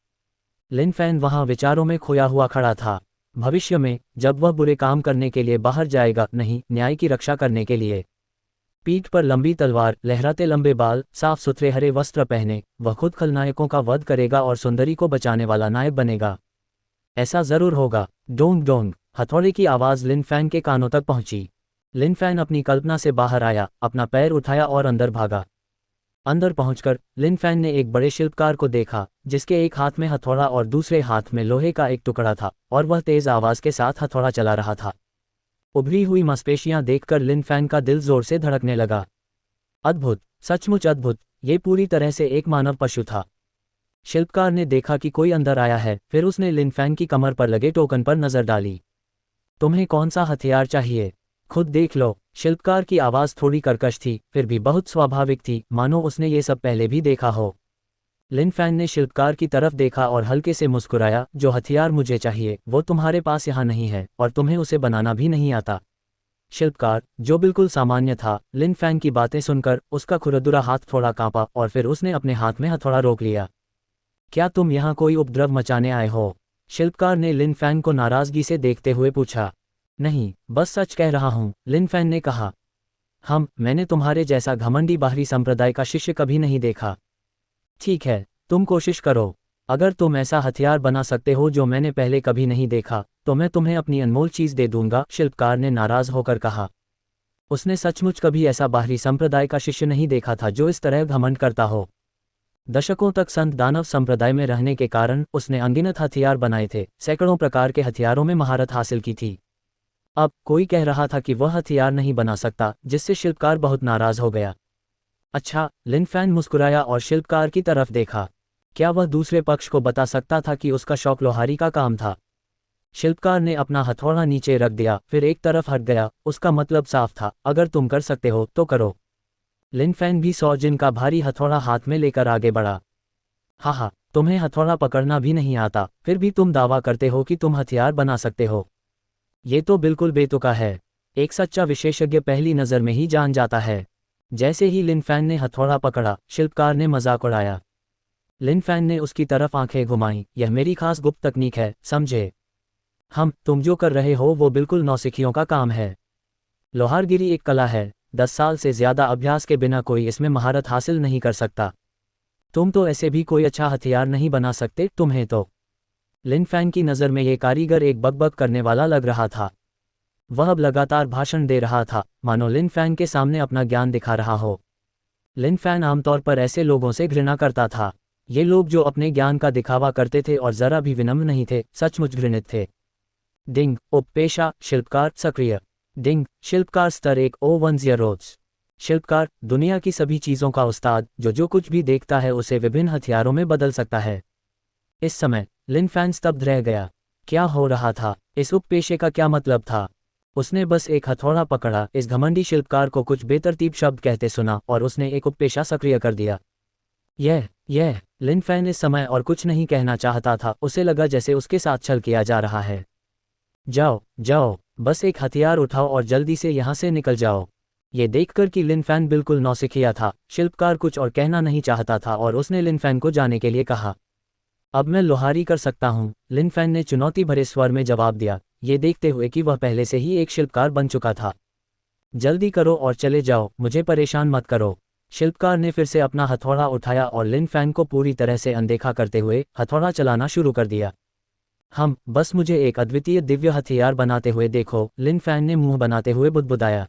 लिन फैन वहाँ विचारों में खोया हुआ खड़ा था। भविष्य में, जब वह बुरे काम करने के लिए बाहर जाएगा, नहीं, न्याय की रक्षा करने के लिए। पीठ पर लंबी तलवार, लहराते लंबे बाल, साफ सुथरे हरे वस्त्र पहने, वह खुद खलनायकों का वध करेगा और सुंदरी को बचाने वाला नायक बनेगा। ऐसा जरूर होगा। डोंग डोंग, हथौड़े की आवाज़ लिन फैन के कानों तक पहुंची। लिन फैन अपनी कल्पना से बाहर आया, अपना पैर उठाया और अंदर भागा। अंदर पहुंचकर लिन फैन ने एक बड़े शिल्पकार को देखा, जिसके एक हाथ में हथौड़ा और दूसरे हाथ में लोहे का एक टुकड़ा था, और वह तेज आवाज के साथ हथौड़ा चला रहा था। उभरी हुई मांसपेशियां देखकर लिन फैन का दिल जोर से धड़कने लगा। अद्भुत, सचमुच अद्भुत, ये पूरी तरह से एक मानव पशु था। शिल्पकार ने देखा कि कोई अंदर आया है, फिर उसने लिन फैन की कमर पर लगे टोकन पर नजर डाली। तुम्हें कौन सा हथियार चाहिए? खुद देख लो। शिल्पकार की आवाज़ थोड़ी कर्कश थी, फिर भी बहुत स्वाभाविक थी, मानो उसने ये सब पहले भी देखा हो। लिन फैन ने शिल्पकार की तरफ देखा और हल्के से मुस्कुराया। जो हथियार मुझे चाहिए वो तुम्हारे पास यहाँ नहीं है, और तुम्हें उसे बनाना भी नहीं आता। शिल्पकार, जो बिल्कुल सामान्य था, लिन फैन की बातें सुनकर उसका खुरदुरा हाथ थोड़ा कांपा और फिर उसने अपने हाथ में हथौड़ा रोक लिया। क्या तुम यहाँ कोई उपद्रव मचाने आए हो? शिल्पकार ने लिन फैन को नाराजगी से देखते हुए पूछा। नहीं, बस सच कह रहा हूँ, लिन फैन ने कहा। मैंने तुम्हारे जैसा घमंडी बाहरी संप्रदाय का शिष्य कभी नहीं देखा। ठीक है, तुम कोशिश करो। अगर तुम ऐसा हथियार बना सकते हो जो मैंने पहले कभी नहीं देखा, तो मैं तुम्हें अपनी अनमोल चीज दे दूंगा, शिल्पकार ने नाराज होकर कहा। उसने सचमुच कभी ऐसा बाहरी संप्रदाय का शिष्य नहीं देखा था जो इस तरह घमंड करता हो। दशकों तक संत दानव संप्रदाय में रहने के कारण उसने अनगिनत हथियार बनाए थे, सैकड़ों प्रकार के हथियारों में महारत हासिल की थी। अब कोई कह रहा था कि वह हथियार नहीं बना सकता, जिससे शिल्पकार बहुत नाराज हो गया। अच्छा, लिन फैन मुस्कुराया और शिल्पकार की तरफ देखा। क्या वह दूसरे पक्ष को बता सकता था कि उसका शौक लोहारी का काम था? शिल्पकार ने अपना हथौड़ा नीचे रख दिया, फिर एक तरफ हट गया। उसका मतलब साफ था, अगर तुम कर सकते हो तो करो। लिन फैन भी 100 जिन का भारी हथौड़ा हाथ में लेकर आगे बढ़ा। हाँ, तुम्हें हथौड़ा पकड़ना भी नहीं आता, फिर भी तुम दावा करते हो कि तुम हथियार बना सकते हो। ये तो बिल्कुल बेतुका है। एक सच्चा विशेषज्ञ पहली नज़र में ही जान जाता है। जैसे ही लिन फैन ने हथौड़ा पकड़ा, शिल्पकार ने मजाक उड़ाया। लिन फैन ने उसकी तरफ आंखें घुमाईं। यह मेरी खास गुप्त तकनीक है, समझे? तुम जो कर रहे हो वो बिल्कुल नौसिखियों का काम है। लोहारगिरी एक कला है, 10 साल से ज्यादा अभ्यास के बिना कोई इसमें महारत हासिल नहीं कर सकता। तुम तो ऐसे भी कोई अच्छा हथियार नहीं बना सकते, तुम्हें तो। लिन फैन की नज़र में ये कारीगर एक बकबक करने वाला लग रहा था। वह अब लगातार भाषण दे रहा था, मानो लिन फैन के सामने अपना ज्ञान दिखा रहा हो। लिन फैन आमतौर पर ऐसे लोगों से घृणा करता था। ये लोग जो अपने ज्ञान का दिखावा करते थे और जरा भी विनम्र नहीं थे, सचमुच घृणित थे। डिंग, पेशा, शिल्पकार सक्रिय। डिंग, शिल्पकार स्तर 1 O10। शिल्पकार, दुनिया की सभी चीज़ों का उस्ताद, जो कुछ भी देखता है उसे विभिन्न हथियारों में बदल सकता है। इस समय लिन फैन स्तब्ध रह गया। क्या हो रहा था? इस उपपेशे का क्या मतलब था? उसने बस एक हथौड़ा पकड़ा, इस घमंडी शिल्पकार को कुछ बेतरतीब शब्द कहते सुना और उसने एक उपपेशा सक्रिय कर दिया। यह लिन फैन इस समय और कुछ नहीं कहना चाहता था। उसे लगा जैसे उसके साथ छल किया जा रहा है। जाओ, बस एक हथियार उठाओ और जल्दी से यहाँ से निकल जाओ। ये देखकर कि लिन फैन बिल्कुल नौसिखिया था, शिल्पकार कुछ और कहना नहीं चाहता था और उसने लिन फैन को जाने के लिए कहा। अब मैं लोहारी कर सकता हूँ, लिन फैन ने चुनौती भरे स्वर में जवाब दिया, ये देखते हुए कि वह पहले से ही एक शिल्पकार बन चुका था। जल्दी करो और चले जाओ, मुझे परेशान मत करो। शिल्पकार ने फिर से अपना हथौड़ा उठाया और लिन फैन को पूरी तरह से अनदेखा करते हुए हथौड़ा चलाना शुरू कर दिया। बस मुझे एक अद्वितीय दिव्य हथियार बनाते हुए देखो, लिन फैन ने मुंह बनाते हुए बुदबुदाया।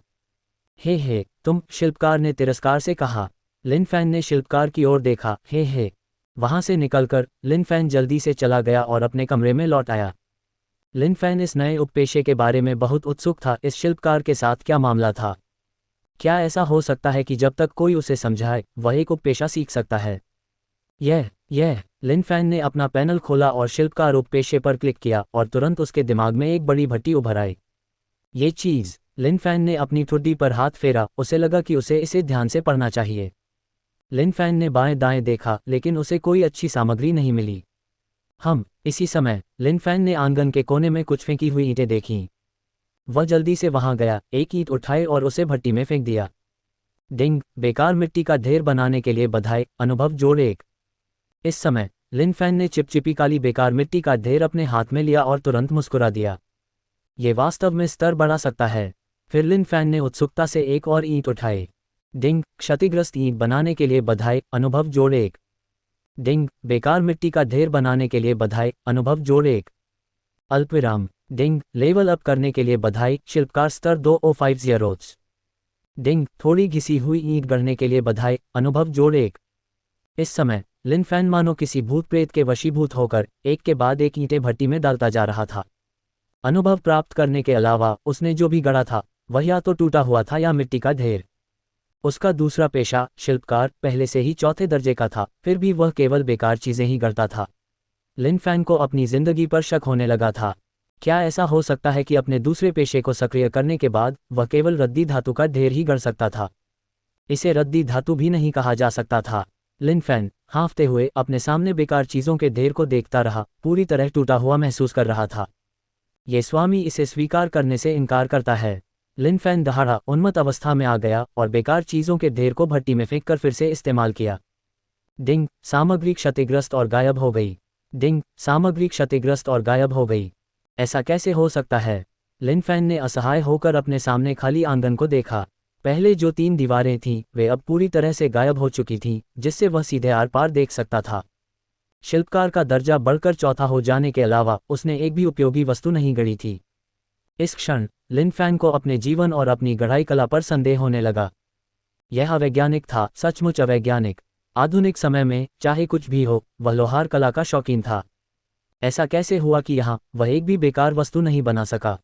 हे, तुम, शिल्पकार ने तिरस्कार से कहा। लिन फैन ने शिल्पकार की ओर देखा। हे। वहां से निकलकर लिन फैन जल्दी से चला गया और अपने कमरे में लौट आया। लिन फैन इस नए उपपेशे के बारे में बहुत उत्सुक था। इस शिल्पकार के साथ क्या मामला था? क्या ऐसा हो सकता है कि जब तक कोई उसे समझाए, वह एक उपपेशा सीख सकता है? यह लिन फैन ने अपना पैनल खोला और शिल्पकार उपपेशे पर क्लिक किया और तुरंत उसके दिमाग में एक बड़ी भट्टी उभर आई। ये चीज़। लिन फैन ने अपनी ठुड्डी पर हाथ फेरा, उसे लगा कि उसे इसे ध्यान से पढ़ना चाहिए। लिन फैन ने बाएं दाएं देखा, लेकिन उसे कोई अच्छी सामग्री नहीं मिली। इसी समय लिन फैन ने आंगन के कोने में कुछ फेंकी हुई ईंटें देखीं। वह जल्दी से वहां गया, एक ईंट उठाए और उसे भट्टी में फेंक दिया। डिंग, बेकार मिट्टी का ढेर बनाने के लिए बधाई, अनुभव जोड़ 1। इस समय लिन फैन ने चिपचिपी काली बेकार मिट्टी का ढेर अपने हाथ में लिया और तुरंत मुस्कुरा दिया। ये वास्तव में स्तर बढ़ा सकता है। फिर लिन फैन ने उत्सुकता से एक और ईंट उठाई। डिंग, क्षतिग्रस्त ईंट बनाने के लिए बधाई, अनुभव जोड़ 1। डिंग, बेकार मिट्टी का ढेर बनाने के लिए बधाई, अनुभव जोड़ 1। अल्पविराम। डिंग, लेवल अप करने के लिए बधाई, शिल्पकार स्तर 250। डिंग, थोड़ी घिसी हुई ईंट गढ़ने के लिए बधाई, अनुभव जोड़ 1। इस समय लिन फैन मानो किसी भूत प्रेत के वशीभूत होकर एक के बाद एक ईंटें भट्टी में डालता जा रहा था। अनुभव प्राप्त करने के अलावा उसने जो भी गढ़ा था वह या तो टूटा हुआ था या मिट्टी का ढेर। उसका दूसरा पेशा, शिल्पकार, पहले से ही चौथे दर्जे का था, फिर भी वह केवल बेकार चीजें ही गढ़ता था। लिन फैन को अपनी जिंदगी पर शक होने लगा था। क्या ऐसा हो सकता है कि अपने दूसरे पेशे को सक्रिय करने के बाद वह केवल रद्दी धातु का ढेर ही गढ़ सकता था? इसे रद्दी धातु भी नहीं कहा जा सकता था। लिन फैन हाँफते हुए अपने सामने बेकार चीजों के ढेर को देखता रहा, पूरी तरह टूटा हुआ महसूस कर रहा था। ये स्वामी इसे स्वीकार करने से इनकार करता है। लिन फैन दहाड़ा उन्मत्त अवस्था में आ गया और बेकार चीजों के ढेर को भट्टी में फेंककर फिर से इस्तेमाल किया। डिंग, सामग्री क्षतिग्रस्त और गायब हो गई। डिंग, सामग्री क्षतिग्रस्त और गायब हो गई। ऐसा कैसे हो सकता है? लिन फैन ने असहाय होकर अपने सामने खाली आंगन को देखा। पहले जो 3 दीवारें थीं वे अब पूरी तरह से गायब हो चुकी थीं, जिससे वह सीधे आर पार देख सकता था। शिल्पकार का दर्जा बढ़कर चौथा हो जाने के अलावा उसने एक भी उपयोगी वस्तु नहीं गढ़ी थी। इस क्षण लिन फैन को अपने जीवन और अपनी गढ़ाई कला पर संदेह होने लगा। यह अवैज्ञानिक था, सचमुच अवैज्ञानिक। आधुनिक समय में चाहे कुछ भी हो, वह लोहार कला का शौकीन था। ऐसा कैसे हुआ कि यहाँ वह एक भी बेकार वस्तु नहीं बना सका?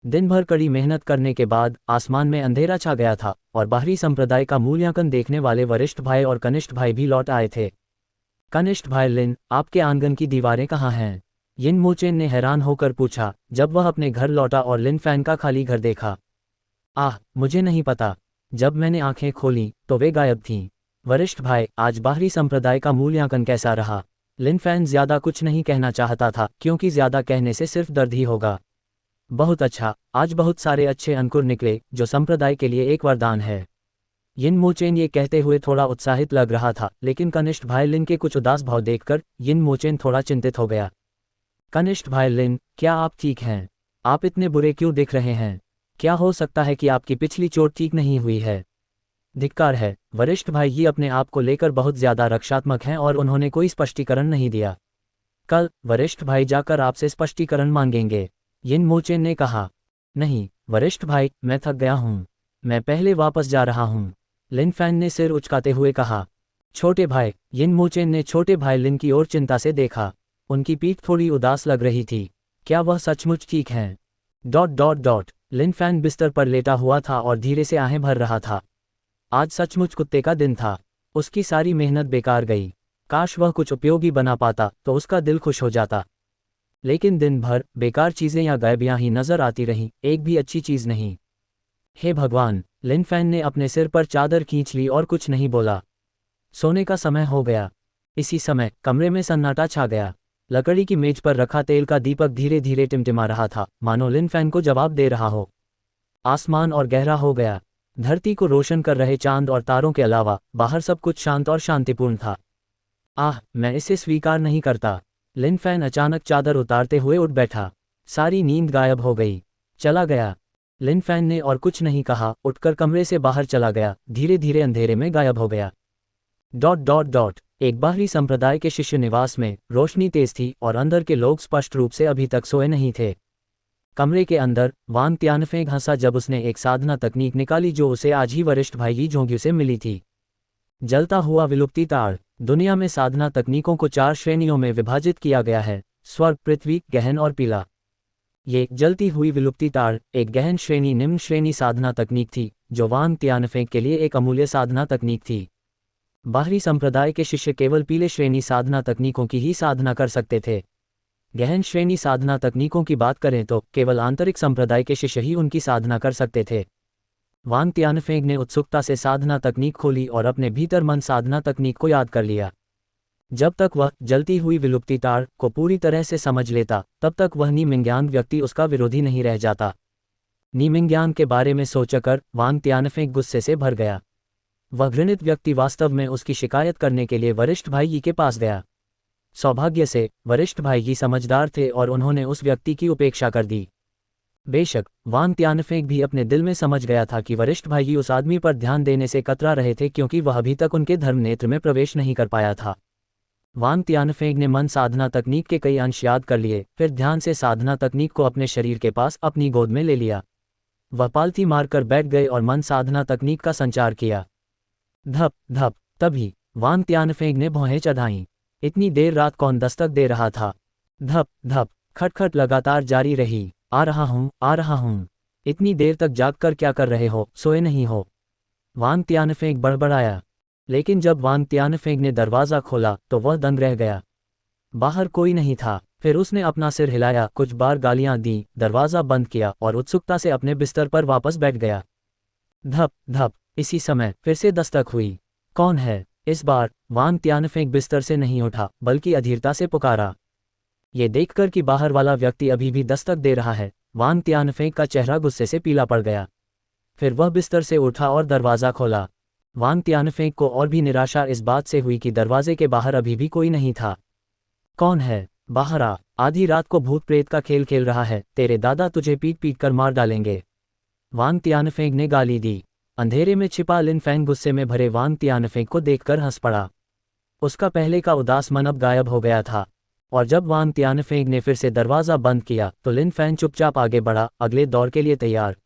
दिन भर कड़ी मेहनत करने के बाद आसमान में अंधेरा छा गया था और बाहरी संप्रदाय का मूल्यांकन देखने वाले वरिष्ठ भाई और कनिष्ठ भाई भी लौट आए थे। कनिष्ठ भाई लिन, आपके आंगन की दीवारें कहाँ हैं? यिन मोचेन ने हैरान होकर पूछा जब वह अपने घर लौटा और लिन फैन का खाली घर देखा। मुझे नहीं पता। जब मैंने आंखें खोलीं तो वे गायब थीं। वरिष्ठ भाई, आज बाहरी संप्रदाय का मूल्यांकन कैसा रहा? लिन फैन ज्यादा कुछ नहीं कहना चाहता था, क्योंकि ज्यादा कहने से सिर्फ दर्द ही होगा। बहुत अच्छा, आज बहुत सारे अच्छे अंकुर निकले, जो संप्रदाय के लिए एक वरदान है। यिन मोचेन ये कहते हुए थोड़ा उत्साहित लग रहा था, लेकिन कनिष्ठ भाई लिन के कुछ उदास भाव देखकर यिन मोचेन थोड़ा चिंतित हो गया। कनिष्ठ भाई लिन, क्या आप ठीक हैं? आप इतने बुरे क्यों दिख रहे हैं? क्या हो सकता है कि आपकी पिछली चोट ठीक नहीं हुई है? धिक्कार है, वरिष्ठ भाई ये अपने आप को लेकर बहुत ज्यादा रक्षात्मक हैं और उन्होंने कोई स्पष्टीकरण नहीं दिया। कल वरिष्ठ भाई जाकर आपसे स्पष्टीकरण मांगेंगे, यिन मोचेन ने कहा। नहीं वरिष्ठ भाई, मैं थक गया हूँ, मैं पहले वापस जा रहा हूँ, लिन फैन ने सिर उचकाते हुए कहा। छोटे भाई, यिन मोचेन ने छोटे भाई लिन की ओर चिंता से देखा। उनकी पीठ थोड़ी उदास लग रही थी। क्या वह सचमुच ठीक हैं? ... लिन फैन बिस्तर पर लेटा हुआ था और धीरे से आहें भर रहा था। आज सचमुच कुत्ते का दिन था। उसकी सारी मेहनत बेकार गई। काश वह कुछ उपयोगी बना पाता तो उसका दिल खुश हो जाता। लेकिन दिन भर बेकार चीजें या गायबियां ही नजर आती रहीं, एक भी अच्छी चीज नहीं। हे भगवान, लिन फैन ने अपने सिर पर चादर खींच ली और कुछ नहीं बोला। सोने का समय हो गया। इसी समय कमरे में सन्नाटा छा गया। लकड़ी की मेज पर रखा तेल का दीपक धीरे धीरे टिमटिमा रहा था, मानो लिन फैन को जवाब दे रहा हो। आसमान और गहरा हो गया। धरती को रोशन कर रहे चांद और तारों के अलावा बाहर सब कुछ शांत और शांतिपूर्ण था। मैं इसे स्वीकार नहीं करता। लिन फैन अचानक चादर उतारते हुए उठ बैठा। सारी नींद गायब हो गई। चला गया। लिन फैन ने और कुछ नहीं कहा, उठकर कमरे से बाहर चला गया, धीरे धीरे अंधेरे में गायब हो गया। ... एक बाहरी संप्रदाय के शिष्य निवास में रोशनी तेज थी और अंदर के लोग स्पष्ट रूप से अभी तक सोए नहीं थे। कमरे के अंदर वांग त्यानफेंग हंसा जब उसने एक साधना तकनीक निकाली जो उसे आज ही वरिष्ठ भाई की झोंग्यू से मिली थी। जलता हुआ विलुप्ति ताड़। दुनिया में साधना तकनीकों को 4 श्रेणियों में विभाजित किया गया है: स्वर्ग, पृथ्वी, गहन और पीला। ये जलती हुई विलुप्ति ताड़ एक गहन श्रेणी निम्न श्रेणी साधना तकनीक थी, जो वांग त्यानफेंग के लिए एक अमूल्य साधना तकनीक थी। बाहरी संप्रदाय के शिष्य केवल पीले श्रेणी साधना तकनीकों की ही साधना कर सकते थे। गहन श्रेणी साधना तकनीकों की बात करें तो केवल आंतरिक संप्रदाय के शिष्य ही उनकी साधना कर सकते थे। वांग तियानफेंग ने उत्सुकता से साधना तकनीक खोली और अपने भीतर मन साधना तकनीक को याद कर लिया। जब तक वह जलती हुई विलुप्ति तार को पूरी तरह से समझ लेता, तब तक वह नीमिंग्यांग व्यक्ति उसका विरोधी नहीं रह जाता। नीमिंग्यांग के बारे में सोचकर वांग तियानफेंग गुस्से से भर गया। वह घृणित व्यक्ति वास्तव में उसकी शिकायत करने के लिए वरिष्ठ भाई यी के पास गया। सौभाग्य से वरिष्ठ भाई यी समझदार थे और उन्होंने उस व्यक्ति की उपेक्षा कर दी। बेशक वांग तियानफेंग भी अपने दिल में समझ गया था कि वरिष्ठ भाई यी उस आदमी पर ध्यान देने से कतरा रहे थे क्योंकि वह अभी तक उनके धर्म नेत्र में प्रवेश नहीं कर पाया था। वांग तियानफेंग ने मन साधना तकनीक के कई अंश याद कर लिए, फिर ध्यान से साधना तकनीक को अपने शरीर के पास अपनी गोद में ले लिया। वह पालथी मारकर बैठ गए और मन साधना तकनीक का संचार किया। धप धप। तभी वांग तियानफेंग ने भौहें चढ़ाईं। इतनी देर रात कौन दस्तक दे रहा था? धप धप। खटखट लगातार जारी रही। आ रहा हूँ, आ रहा हूँ। इतनी देर तक जागकर क्या कर रहे हो, सोए नहीं हो? वांग तियानफेंग बड़बड़ाया। लेकिन जब वांग तियानफेंग ने दरवाज़ा खोला तो वह दंग रह गया। बाहर कोई नहीं था। फिर उसने अपना सिर हिलाया, कुछ बार गालियां दी, दरवाज़ा बंद किया और उत्सुकता से अपने बिस्तर पर वापस बैठ गया। धप धप। इसी समय फिर से दस्तक हुई। कौन है? इस बार वांग तियानफेंग बिस्तर से नहीं उठा बल्कि अधीरता से पुकारा। ये देखकर कि बाहर वाला व्यक्ति अभी भी दस्तक दे रहा है, वांग तियानफेंग का चेहरा गुस्से से पीला पड़ गया। फिर वह बिस्तर से उठा और दरवाज़ा खोला। वांग तियानफेंग को और भी निराशा इस बात से हुई कि दरवाजे के बाहर अभी भी कोई नहीं था। कौन है? बाहर आ। आधी रात को भूत प्रेत का खेल खेल रहा है, तेरे दादा तुझे पीट पीट कर मार डालेंगे। वांग तियानफेंग ने गाली दी। अंधेरे में छिपा लिन फैंग गुस्से में भरे वांग तियानफेंग को देखकर हंस पड़ा। उसका पहले का उदास मन अब गायब हो गया था। और जब वांग तियानफेंग ने फिर से दरवाज़ा बंद किया तो लिन फैन चुपचाप आगे बढ़ा, अगले दौर के लिए तैयार।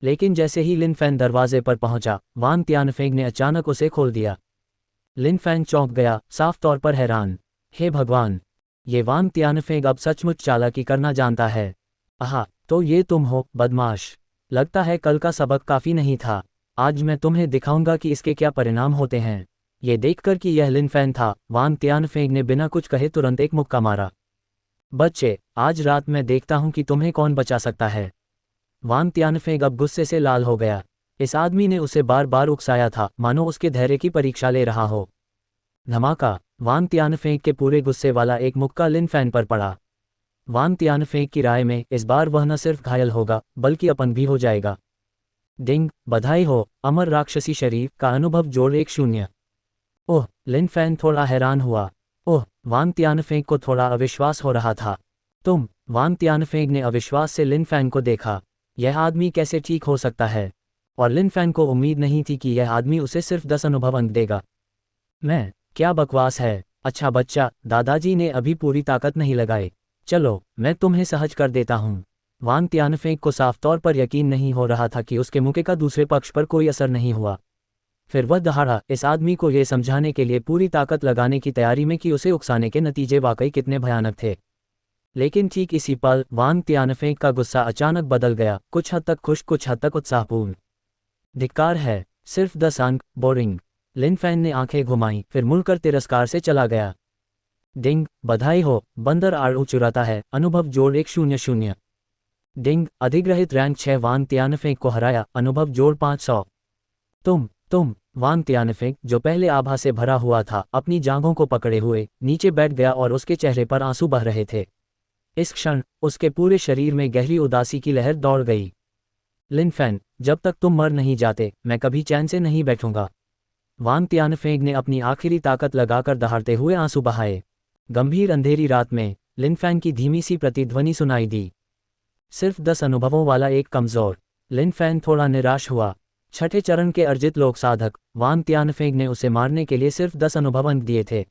लेकिन जैसे ही लिन फैन दरवाजे पर पहुंचा, वांग तियानफेंग ने अचानक उसे खोल दिया। लिन फैन चौंक गया, साफ तौर पर हैरान। हे भगवान, ये वांग तियानफेंग अब सचमुच चालाकी करना जानता है। आहा, तो ये तुम हो, बदमाश। लगता है कल का सबक काफ़ी नहीं था। आज मैं तुम्हें दिखाऊंगा कि इसके क्या परिणाम होते हैं। ये देखकर कि यह लिन फैन था, वांग तियानफेंग ने बिना कुछ कहे तुरंत एक मुक्का मारा। बच्चे, आज रात मैं देखता हूं कि तुम्हें कौन बचा सकता है। वांग तियानफेंग अब गुस्से से लाल हो गया। इस आदमी ने उसे बार बार उकसाया था, मानो उसके धैर्य की परीक्षा ले रहा हो। धमाका। वांग तियानफेंग के पूरे गुस्से वाला एक मुक्का लिन फैन पर पड़ा। वांग तियानफेंग की राय में इस बार वह न सिर्फ घायल होगा बल्कि अपन भी हो जाएगा। डिंग, बधाई हो, अमर राक्षसी शरीर का अनुभव जोड़ 1-0। ओह, लिन फैन थोड़ा हैरान हुआ। ओह, वांग तियानफेंग को थोड़ा अविश्वास हो रहा था। वांग तियानफेंग ने अविश्वास से लिन फैन को देखा। यह आदमी कैसे ठीक हो सकता है? और लिन फैन को उम्मीद नहीं थी कि यह आदमी उसे सिर्फ 10 अनुभव अंक देगा। क्या बकवास है। अच्छा बच्चा, दादाजी ने अभी पूरी ताकत नहीं लगाई। चलो, मैं तुम्हें सहज कर देता हूँ। वांग तियानफेंग को साफ तौर पर यकीन नहीं हो रहा था कि उसके मुक्के का दूसरे पक्ष पर कोई असर नहीं हुआ। फिर वह दहाड़ा, इस आदमी को यह समझाने के लिए पूरी ताकत लगाने की तैयारी में कि उसे उकसाने के नतीजे वाकई कितने भयानक थे। लेकिन ठीक इसी पल वांग तियानफेंग का गुस्सा अचानक बदल गया, कुछ हद तक खुश, कुछ हद तक उत्साहपूर्ण। धिक्कार है, सिर्फ 10 अंक, बोरिंग। लिन फैन ने आंखें घुमाईं, फिर मुड़कर तिरस्कार से चला गया। डिंग, बधाई हो, बंदर आड़ू चुराता है, अनुभव जोड़ 1-0। डिंग, अधिग्रहित रैंक 6 वांग तियानफेंग को हराया, अनुभव जोड़ 500। तुम वांग तियानफेंग, जो पहले आभा से भरा हुआ था, अपनी जांघों को पकड़े हुए नीचे बैठ गया और उसके चेहरे पर आंसू बह रहे थे। इस क्षण उसके पूरे शरीर में गहरी उदासी की लहर दौड़ गई। लिन फैन, जब तक तुम मर नहीं जाते, मैं कभी चैन से नहीं बैठूंगा। वांग तियानफेंग ने अपनी आखिरी ताकत लगाकर दहाड़ते हुए आंसू बहाए। गंभीर अंधेरी रात में लिन फैन की धीमी सी प्रतिध्वनि सुनाई दी। सिर्फ 10 अनुभवों वाला एक कमजोर। लिन फैन थोड़ा निराश हुआ। छठे चरण के अर्जित लोक साधक वांग तियानफेंग ने उसे मारने के लिए सिर्फ 10 अनुभव अंक दिए थे।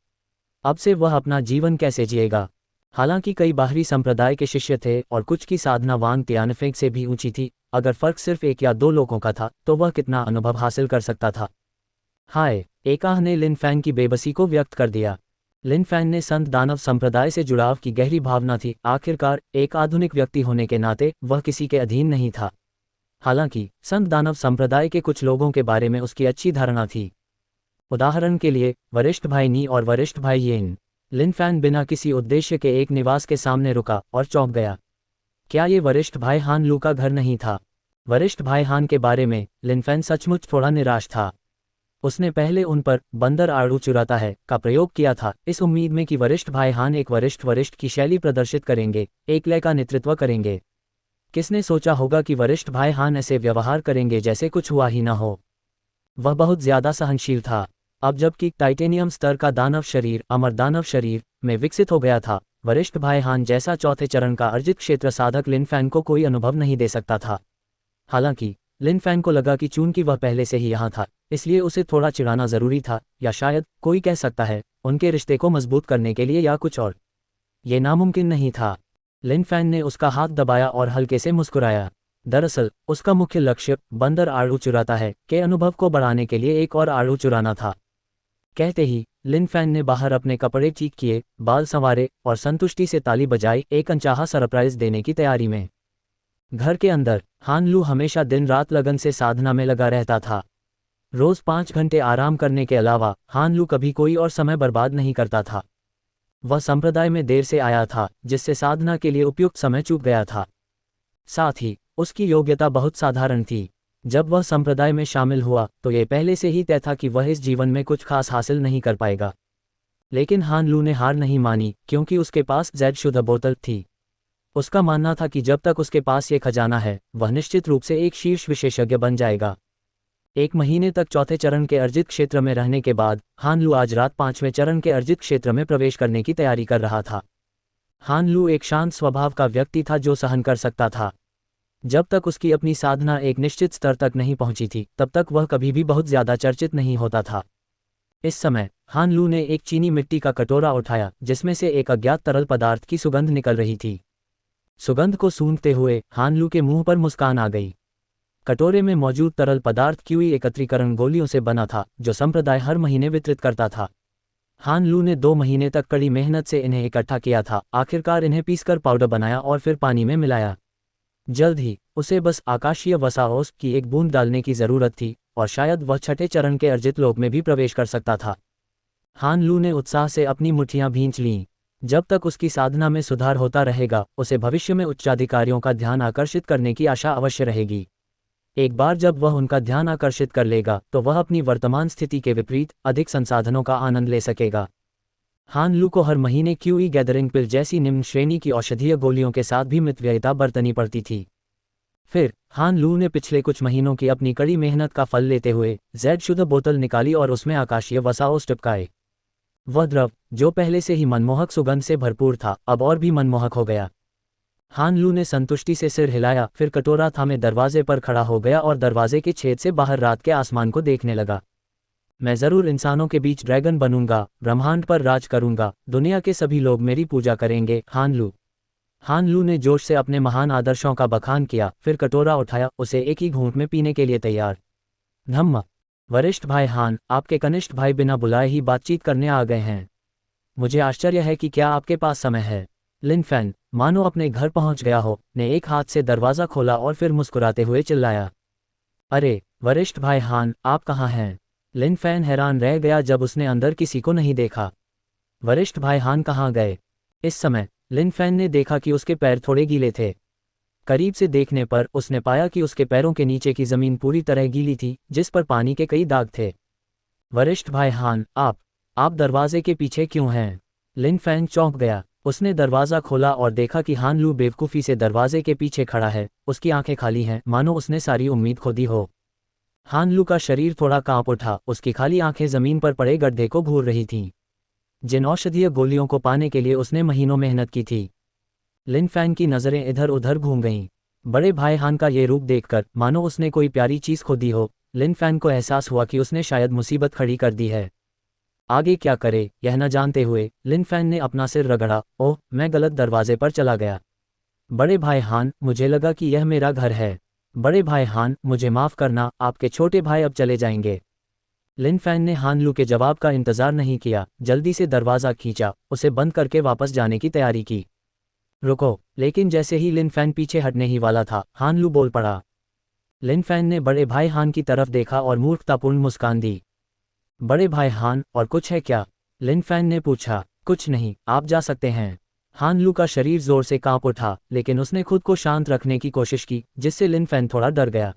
अब से वह अपना जीवन कैसे जिएगा? हालांकि कई बाहरी संप्रदाय के शिष्य थे और कुछ की साधना वांग तियानफेंग से भी ऊंची थी, अगर फर्क सिर्फ 1 या 2 लोगों का था तो वह कितना अनुभव हासिल कर सकता था। हाय, एकाह ने लिन फैन की बेबसी को व्यक्त कर दिया। लिन फैन ने संत दानव संप्रदाय से जुड़ाव की गहरी भावना थी। आखिरकार एक आधुनिक व्यक्ति होने के नाते वह किसी के अधीन नहीं था। हालांकि संत दानव संप्रदाय के कुछ लोगों के बारे में उसकी अच्छी धारणा थी। उदाहरण के लिए वरिष्ठ भाई नी और वरिष्ठ भाई येन। लिन फैन बिना किसी उद्देश्य के एक निवास के सामने रुका और चौंक गया। क्या ये वरिष्ठ भाई हान लू का घर नहीं था? वरिष्ठ भाई हान के बारे में लिन फैन सचमुच थोड़ा निराश था। उसने पहले उन पर बंदर आड़ू चुराता है का प्रयोग किया था, इस उम्मीद में कि वरिष्ठ भाई हान एक वरिष्ठ की शैली प्रदर्शित करेंगे, एक लय का नेतृत्व करेंगे। किसने सोचा होगा कि वरिष्ठ भाई हान ऐसे व्यवहार करेंगे जैसे कुछ हुआ ही ना हो। वह बहुत ज्यादा सहनशील था। अब जबकि टाइटेनियम स्तर का दानव शरीर अमर दानव शरीर में विकसित हो गया था, वरिष्ठ भाई हान जैसा चौथे चरण का अर्जित क्षेत्र साधक लिन फैन को कोई अनुभव नहीं दे सकता था। हालांकि लिन फैन को लगा कि चूंकि वह पहले से ही यहाँ था, इसलिए उसे थोड़ा चिढ़ाना जरूरी था, या शायद कोई कह सकता है उनके रिश्ते को मजबूत करने के लिए, या कुछ और। ये नामुमकिन नहीं था। लिन फैन ने उसका हाथ दबाया और हल्के से मुस्कुराया। दरअसल उसका मुख्य लक्ष्य बंदर आड़ू चुराता है के अनुभव को बढ़ाने के लिए एक और आड़ू चुराना था। कहते ही लिन फैन ने बाहर अपने कपड़े ठीक किए, बाल संवारे और संतुष्टि से ताली बजाई, एक अनचाहा सरप्राइज देने की तैयारी में। घर के अंदर हान लू हमेशा दिन रात लगन से साधना में लगा रहता था। रोज 5 घंटे आराम करने के अलावा हान लू कभी कोई और समय बर्बाद नहीं करता था। वह संप्रदाय में देर से आया था, जिससे साधना के लिए उपयुक्त समय चूक गया था। साथ ही उसकी योग्यता बहुत साधारण थी। जब वह संप्रदाय में शामिल हुआ तो यह पहले से ही तय था कि वह इस जीवन में कुछ खास हासिल नहीं कर पाएगा। लेकिन हान लू ने हार नहीं मानी, क्योंकि उसके पास जैद शुद्ध बोतल थी। उसका मानना था कि जब तक उसके पास ये खजाना है, वह निश्चित रूप से एक शीर्ष विशेषज्ञ बन जाएगा। 1 महीने तक चौथे चरण के अर्जित क्षेत्र में रहने के बाद हान लू आज रात 5वें चरण के अर्जित क्षेत्र में प्रवेश करने की तैयारी कर रहा था। हान लू एक शांत स्वभाव का व्यक्ति था जो सहन कर सकता था। जब तक उसकी अपनी साधना एक निश्चित स्तर तक नहीं पहुंची थी, तब तक वह कभी भी बहुत ज्यादा चर्चित नहीं होता था। इस समय हान लू ने एक चीनी मिट्टी का कटोरा उठाया, जिसमें से एक अज्ञात तरल पदार्थ की सुगंध निकल रही थी। सुगंध को सूंघते हुए हान लू के मुंह पर मुस्कान आ गई। कटोरे में मौजूद तरल पदार्थ क्यूई एकत्रीकरण गोलियों से बना था, जो संप्रदाय हर महीने वितरित करता था। हान लू ने 2 महीने तक कड़ी मेहनत से इन्हें इकट्ठा किया था, आखिरकार इन्हें पीसकर पाउडर बनाया और फिर पानी में मिलाया। जल्द ही उसे बस आकाशीय वसाओस की एक बूंद डालने की जरूरत थी, और शायद वह छठे चरण के अर्जित लोक में भी प्रवेश कर सकता था। हान लू ने उत्साह से अपनी मुट्ठियां भींच लीं। जब तक उसकी साधना में सुधार होता रहेगा, उसे भविष्य में उच्चाधिकारियों का ध्यान आकर्षित करने की आशा अवश्य रहेगी। एक बार जब वह उनका ध्यान आकर्षित कर लेगा, तो वह अपनी वर्तमान स्थिति के विपरीत अधिक संसाधनों का आनंद ले सकेगा। हान लू को हर महीने क्यूई गैदरिंग पिल जैसी निम्न श्रेणी की औषधीय गोलियों के साथ भी मितव्ययिता बरतनी पड़ती थी। फिर हान लू ने पिछले कुछ महीनों की अपनी कड़ी मेहनत का फल लेते हुए जैद शुद्ध बोतल निकाली और उसमें आकाशीय वसाओस टिपकाए। वह द्रव, जो पहले से ही मनमोहक सुगंध से भरपूर था, अब और भी मनमोहक हो गया। हान लू ने संतुष्टि से सिर हिलाया, फिर कटोरा थामे दरवाजे पर खड़ा हो गया और दरवाजे के छेद से बाहर रात के आसमान को देखने लगा। मैं जरूर इंसानों के बीच ड्रैगन बनूंगा, ब्रह्मांड पर राज करूंगा, दुनिया के सभी लोग मेरी पूजा करेंगे। हान लू ने जोश से अपने महान आदर्शों का बखान किया, फिर कटोरा उठाया, उसे एक ही घूंट में पीने के लिए तैयार। धम्म। वरिष्ठ भाई हान, आपके कनिष्ठ भाई बिना बुलाए ही बातचीत करने आ गए हैं। मुझे आश्चर्य है कि क्या आपके पास समय है। लिन फैन, मानो अपने घर पहुंच गया हो, ने एक हाथ से दरवाजा खोला और फिर मुस्कुराते हुए चिल्लाया। अरे वरिष्ठ भाई हान, आप कहाँ हैं? लिन फैन हैरान रह गया जब उसने अंदर किसी को नहीं देखा। वरिष्ठ भाई हान कहाँ गए? इस समय लिन फैन ने देखा कि उसके पैर थोड़े गीले थे। करीब से देखने पर उसने पाया कि उसके पैरों के नीचे की जमीन पूरी तरह गीली थी, जिस पर पानी के कई दाग थे। वरिष्ठ भाई हान, आप दरवाजे के पीछे क्यों हैं? लिन फैन चौंक गया। उसने दरवाज़ा खोला और देखा कि हान लू बेवकूफ़ी से दरवाजे के पीछे खड़ा है। उसकी आंखें खाली हैं, मानो उसने सारी उम्मीद खो दी हो। हान लू का शरीर थोड़ा कांप उठा, उसकी खाली आंखें जमीन पर पड़े गड्ढे को घूर रही थीं, जिन औषधीय गोलियों को पाने के लिए उसने महीनों मेहनत की थी। लिन फैन की नज़रें इधर उधर घूम गईं। बड़े भाई हान का ये रूप देखकर मानो उसने कोई प्यारी चीज़ खो दी हो। लिन फैन को एहसास हुआ कि उसने शायद मुसीबत खड़ी कर दी है। आगे क्या करे यह न जानते हुए लिन फैन ने अपना सिर रगड़ा। ओह, मैं गलत दरवाजे पर चला गया। बड़े भाई हान, मुझे लगा कि यह मेरा घर है। बड़े भाई हान, मुझे माफ़ करना, आपके छोटे भाई अब चले जाएंगे। लिन फैन ने हान लू के जवाब का इंतजार नहीं किया, जल्दी से दरवाज़ा खींचा, उसे बंद करके वापस जाने की तैयारी की। रुको। लेकिन जैसे ही लिन फैन पीछे हटने ही वाला था, हान लू बोल पड़ा। लिन फैन ने बड़े भाई हान की तरफ देखा और मूर्खतापूर्ण मुस्कान दी। बड़े भाई हान, और कुछ है क्या? लिन फैन ने पूछा। कुछ नहीं, आप जा सकते हैं। हान लू का शरीर जोर से कांप उठा, लेकिन उसने खुद को शांत रखने की कोशिश की, जिससे लिन फैन थोड़ा डर गया।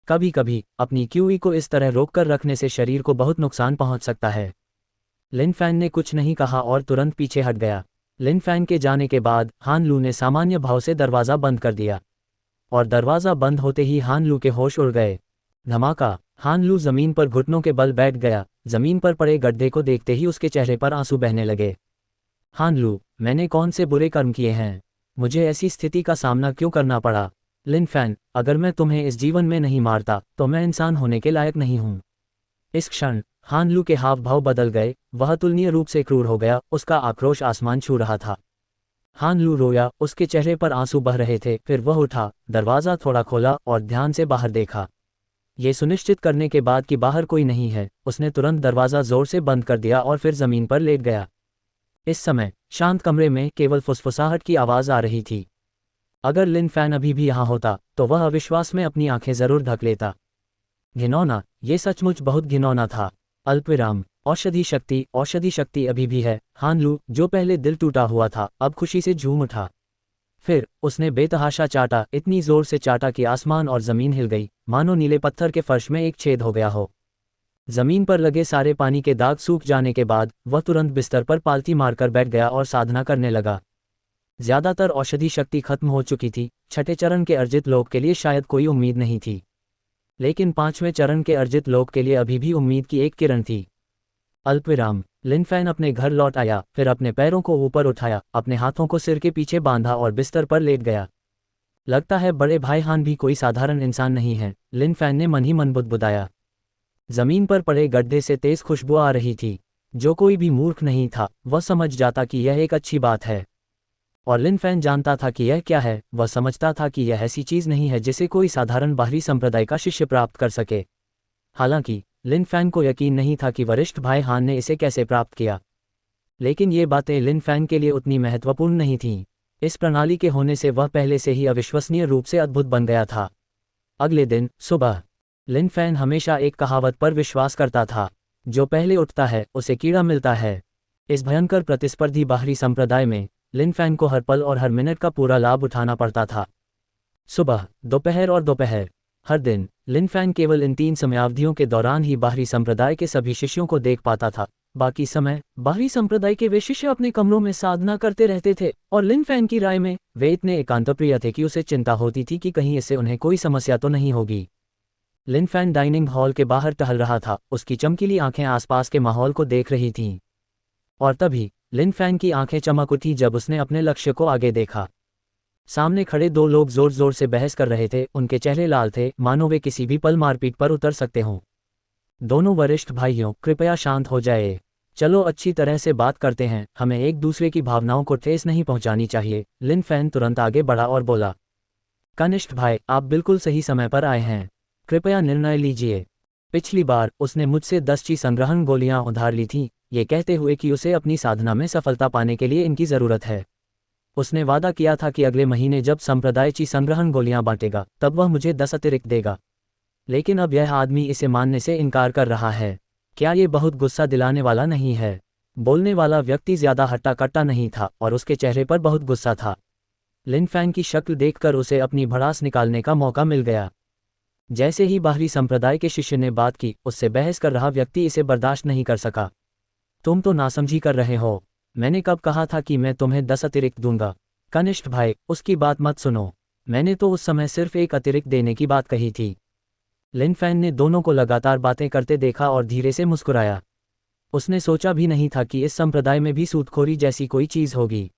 कभी कभी अपनी क्यूई को इस तरह रोककर रखने से शरीर को बहुत नुकसान पहुंच सकता है। लिन फैन ने कुछ नहीं कहा और तुरंत पीछे हट गया। लिन फैन के जाने के बाद हान लू ने सामान्य भाव से दरवाज़ा बंद कर दिया, और दरवाज़ा बंद होते ही हान लू के होश उड़ गए। धमाका! हान लू जमीन पर घुटनों के बल बैठ गया। जमीन पर पड़े गड्ढे को देखते ही उसके चेहरे पर आंसू बहने लगे। हान लू, मैंने कौन से बुरे कर्म किए हैं? मुझे ऐसी स्थिति का सामना क्यों करना पड़ा? लिन फैन, अगर मैं तुम्हें इस जीवन में नहीं मारता तो मैं इंसान होने के लायक नहीं हूँ। इस क्षण हान लू के हाव भाव बदल गए, वह तुलनीय रूप से क्रूर हो गया, उसका आक्रोश आसमान छू रहा था। हान लू रोया, उसके चेहरे पर आंसू बह रहे थे। फिर वह उठा, दरवाज़ा थोड़ा खोला और ध्यान से बाहर देखा। ये सुनिश्चित करने के बाद कि बाहर कोई नहीं है, उसने तुरंत दरवाज़ा जोर से बंद कर दिया और फिर ज़मीन पर लेट गया। इस समय शांत कमरे में केवल फुसफुसाहट की आवाज़ आ रही थी। अगर लिन फैन अभी भी यहाँ होता तो वह अविश्वास में अपनी आंखें जरूर ढक लेता। घिनौना, ये सचमुच बहुत घिनौना था। अल्पविराम। औषधि शक्ति अभी भी है। हान लू, जो पहले दिल टूटा हुआ था, अब खुशी से झूम उठा। फिर उसने बेतहाशा चाटा, इतनी जोर से चाटा कि आसमान और जमीन हिल गई, मानो नीले पत्थर के फर्श में एक छेद हो गया हो। जमीन पर लगे सारे पानी के दाग सूख जाने के बाद वह तुरंत बिस्तर पर पालती मारकर बैठ गया और साधना करने लगा। ज्यादातर औषधि शक्ति खत्म हो चुकी थी। छठे चरण के अर्जित लोक के लिए शायद कोई उम्मीद नहीं थी, लेकिन पांचवें चरण के अर्जित लोक के लिए अभी भी उम्मीद की एक किरण थी। अल्पविराम। लिन फैन अपने घर लौट आया, फिर अपने पैरों को ऊपर उठाया, अपने हाथों को सिर के पीछे बांधा और बिस्तर पर लेट गया। लगता है बड़े भाई हान भी कोई साधारण इंसान नहीं है, लिन फैन ने मन ही मन बुदबुदाया। जमीन पर पड़े गड्ढे से तेज खुशबू आ रही थी। जो कोई भी मूर्ख नहीं था, वह समझ जाता कि यह एक अच्छी बात है। और लिन फैन जानता था कि यह क्या है। वह समझता था कि यह ऐसी चीज़ नहीं है जिसे कोई साधारण बाहरी संप्रदाय का शिष्य प्राप्त कर सके। हालांकि लिन फैन को यकीन नहीं था कि वरिष्ठ भाई हान ने इसे कैसे प्राप्त किया, लेकिन ये बातें लिन फैन के लिए उतनी महत्वपूर्ण नहीं थीं। इस प्रणाली के होने से वह पहले से ही अविश्वसनीय रूप से अद्भुत बन गया था। अगले दिन सुबह लिन फैन हमेशा एक कहावत पर विश्वास करता था, जो पहले उठता है उसे कीड़ा मिलता है। इस भयंकर प्रतिस्पर्धी बाहरी संप्रदाय में लिन फैन को हर पल और हर मिनट का पूरा लाभ उठाना पड़ता था। सुबह, दोपहर और दोपहर, हर दिन लिन फैन केवल इन 3 समयावधियों के दौरान ही बाहरी संप्रदाय के सभी शिष्यों को देख पाता था। बाकी समय बाहरी संप्रदाय के वे शिष्य अपने कमरों में साधना करते रहते थे, और लिन फैन की राय में वे इतने एकांतप्रिय थे कि उसे चिंता होती थी कि कहीं इससे उन्हें कोई समस्या तो नहीं होगी। लिन फैन डाइनिंग हॉल के बाहर टहल रहा था, उसकी चमकीली आंखें आसपास के माहौल को देख रही थीं। और तभी लिन फैन की आंखें चमक उठी जब उसने अपने लक्ष्य को आगे देखा। सामने खड़े 2 लोग जोर जोर से बहस कर रहे थे। उनके चेहरे लाल थे, मानो वे किसी भी पल मारपीट पर उतर सकते हों। दोनों वरिष्ठ भाइयों, कृपया शांत हो जाए। चलो अच्छी तरह से बात करते हैं, हमें एक दूसरे की भावनाओं को ठेस नहीं पहुंचानी चाहिए। लिन फैन तुरंत आगे बढ़ा और बोला, कनिष्ठ भाई, आप बिल्कुल सही समय पर आए हैं। कृपया निर्णय लीजिए। पिछली बार उसने मुझसे 10 ची संग्रहण गोलियां उधार ली थीं, ये कहते हुए कि उसे अपनी साधना में सफलता पाने के लिए इनकी ज़रूरत है। उसने वादा किया था कि अगले महीने जब संप्रदाय ची संग्रहण गोलियां बांटेगा तब वह मुझे 10 अतिरिक्त देगा। लेकिन अब यह आदमी इसे मानने से इनकार कर रहा है। क्या ये बहुत गुस्सा दिलाने वाला नहीं है? बोलने वाला व्यक्ति ज्यादा हट्टा कट्टा नहीं था और उसके चेहरे पर बहुत गुस्सा था। लिन फैन की शक्ल देखकर उसे अपनी भड़ास निकालने का मौका मिल गया। जैसे ही बाहरी संप्रदाय के शिष्य ने बात की, उससे बहस कर रहा व्यक्ति इसे बर्दाश्त नहीं कर सका। तुम तो नासमझी कर रहे हो। मैंने कब कहा था कि मैं तुम्हें 10 अतिरिक्त दूंगा? कनिष्ठ भाई, उसकी बात मत सुनो। मैंने तो उस समय सिर्फ एक अतिरिक्त देने की बात कही थी। लिन फैन ने दोनों को लगातार बातें करते देखा और धीरे से मुस्कुराया। उसने सोचा भी नहीं था कि इस संप्रदाय में भी सूदखोरी जैसी कोई चीज होगी।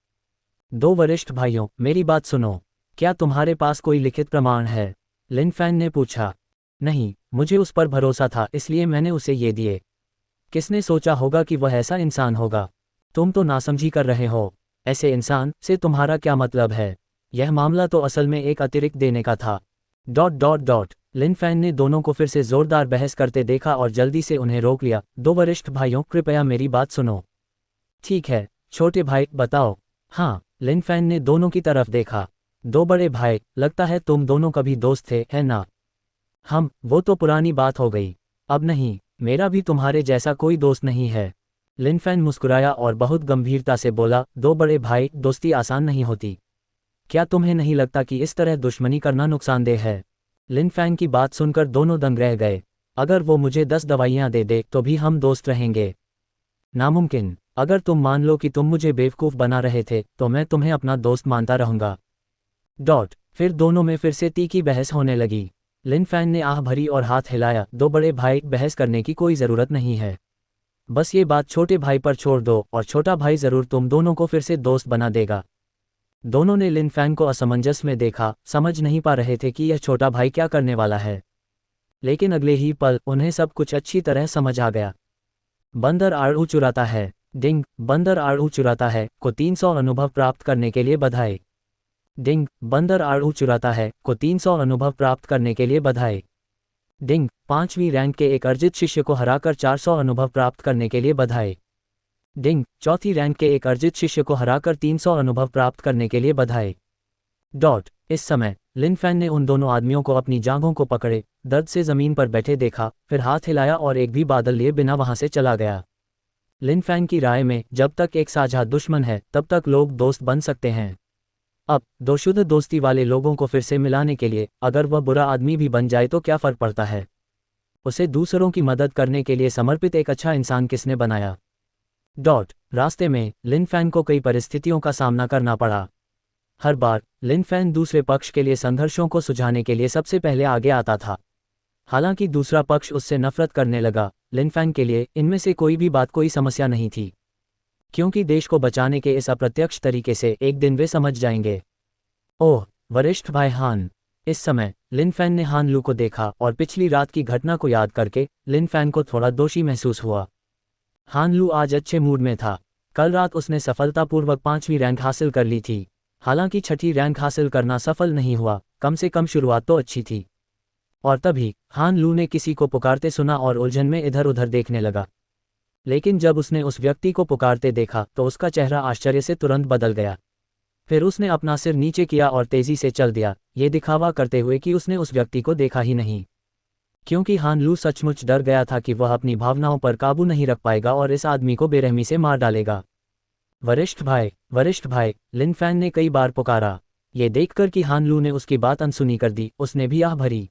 2 वरिष्ठ भाइयों, मेरी बात सुनो। क्या तुम्हारे पास कोई लिखित प्रमाण है? लिन फैन ने पूछा। नहीं, मुझे उस पर भरोसा था, इसलिए मैंने उसे ये दिए। किसने सोचा होगा कि वह ऐसा इंसान होगा? तुम तो नासमझी कर रहे हो। ऐसे इंसान से तुम्हारा क्या मतलब है? यह मामला तो असल में एक अतिरिक्त देने का था। ... लिन फैन ने दोनों को फिर से जोरदार बहस करते देखा और जल्दी से उन्हें रोक लिया। 2 वरिष्ठ भाइयों, कृपया मेरी बात सुनो। ठीक है छोटे भाई, बताओ। हाँ, लिन फैन ने दोनों की तरफ देखा। 2 बड़े भाई, लगता है तुम दोनों कभी दोस्त थे, है ना? वो तो पुरानी बात हो गई, अब नहीं। मेरा भी तुम्हारे जैसा कोई दोस्त नहीं है। लिन फैन मुस्कुराया और बहुत गंभीरता से बोला, दो बड़े भाई, दोस्ती आसान नहीं होती। क्या तुम्हें नहीं लगता कि इस तरह दुश्मनी करना नुकसानदेह है? लिन फैन की बात सुनकर दोनों दंग रह गए। अगर वो मुझे 10 दवाइयां दे दे तो भी हम दोस्त रहेंगे। नामुमकिन। अगर तुम मान लो कि तुम मुझे बेवकूफ़ बना रहे थे तो मैं तुम्हें अपना दोस्त मानता रहूंगा। फिर दोनों में फिर से तीखी बहस होने लगी। लिन फैन ने आह भरी और हाथ हिलाया, दो बड़े भाई, बहस करने की कोई ज़रूरत नहीं है। बस ये बात छोटे भाई पर छोड़ दो और छोटा भाई ज़रूर तुम दोनों को फिर से दोस्त बना देगा। दोनों ने लिन फैन को असमंजस में देखा, समझ नहीं पा रहे थे कि यह छोटा भाई क्या करने वाला है। लेकिन अगले ही पल उन्हें सब कुछ अच्छी तरह समझ आ गया। बंदर आड़ू चुराता है। डिंग, बंदर आड़ू चुराता है को 300 अनुभव प्राप्त करने के लिए बधाई। डिंग, बंदर आड़ू चुराता है को 300 अनुभव प्राप्त करने के लिए बधाई। डिंग, 5वीं रैंक के एक अर्जित शिष्य को हराकर 400 अनुभव प्राप्त करने के लिए बधाई। डिंग, 4थी रैंक के एक अर्जित शिष्य को हराकर 300 अनुभव प्राप्त करने के लिए बधाई। इस समय लिन फैन ने उन दोनों आदमियों को अपनी जांघों को पकड़े, दर्द से जमीन पर बैठे देखा, फिर हाथ हिलाया और एक भी बादल लिए बिना वहां से चला गया। लिन फैन की राय में जब तक एक साझा दुश्मन है तब तक लोग दोस्त बन सकते हैं। अब दो शुद्ध दोस्ती वाले लोगों को फिर से मिलाने के लिए अगर वह बुरा आदमी भी बन जाए तो क्या फर्क पड़ता है? उसे दूसरों की मदद करने के लिए समर्पित एक अच्छा इंसान किसने बनाया? रास्ते में लिन फैन को कई परिस्थितियों का सामना करना पड़ा। हर बार लिन फैन दूसरे पक्ष के लिए संघर्षों को सुलझाने के लिए सबसे पहले आगे आता था। हालांकि दूसरा पक्ष उससे नफरत करने लगा, लिन फैन के लिए इनमें से कोई भी बात कोई समस्या नहीं थी, क्योंकि देश को बचाने के इस अप्रत्यक्ष तरीके से एक दिन वे समझ जाएंगे। ओह, वरिष्ठ भाई हान। इस समय लिन फैन ने हान लू को देखा और पिछली रात की घटना को याद करके लिन फैन को थोड़ा दोषी महसूस हुआ। हान लू आज अच्छे मूड में था। कल रात उसने सफलतापूर्वक 5वीं रैंक हासिल कर ली थी। हालांकि 6ठी रैंक हासिल करना सफल नहीं हुआ, कम से कम शुरुआत तो अच्छी थी। और तभी हान लू ने किसी को पुकारते सुना और उलझन में इधर उधर देखने लगा। लेकिन जब उसने उस व्यक्ति को पुकारते देखा तो उसका चेहरा आश्चर्य से तुरंत बदल गया। फिर उसने अपना सिर नीचे किया और तेजी से चल दिया, ये दिखावा करते हुए कि उसने उस व्यक्ति को देखा ही नहीं, क्योंकि हान लू सचमुच डर गया था कि वह अपनी भावनाओं पर काबू नहीं रख पाएगा और इस आदमी को बेरहमी से मार डालेगा। वरिष्ठ भाई, लिन फैन ने कई बार पुकारा। ये देखकर कि हान लू ने उसकी बात अनसुनी कर दी, उसने भी आह भरी।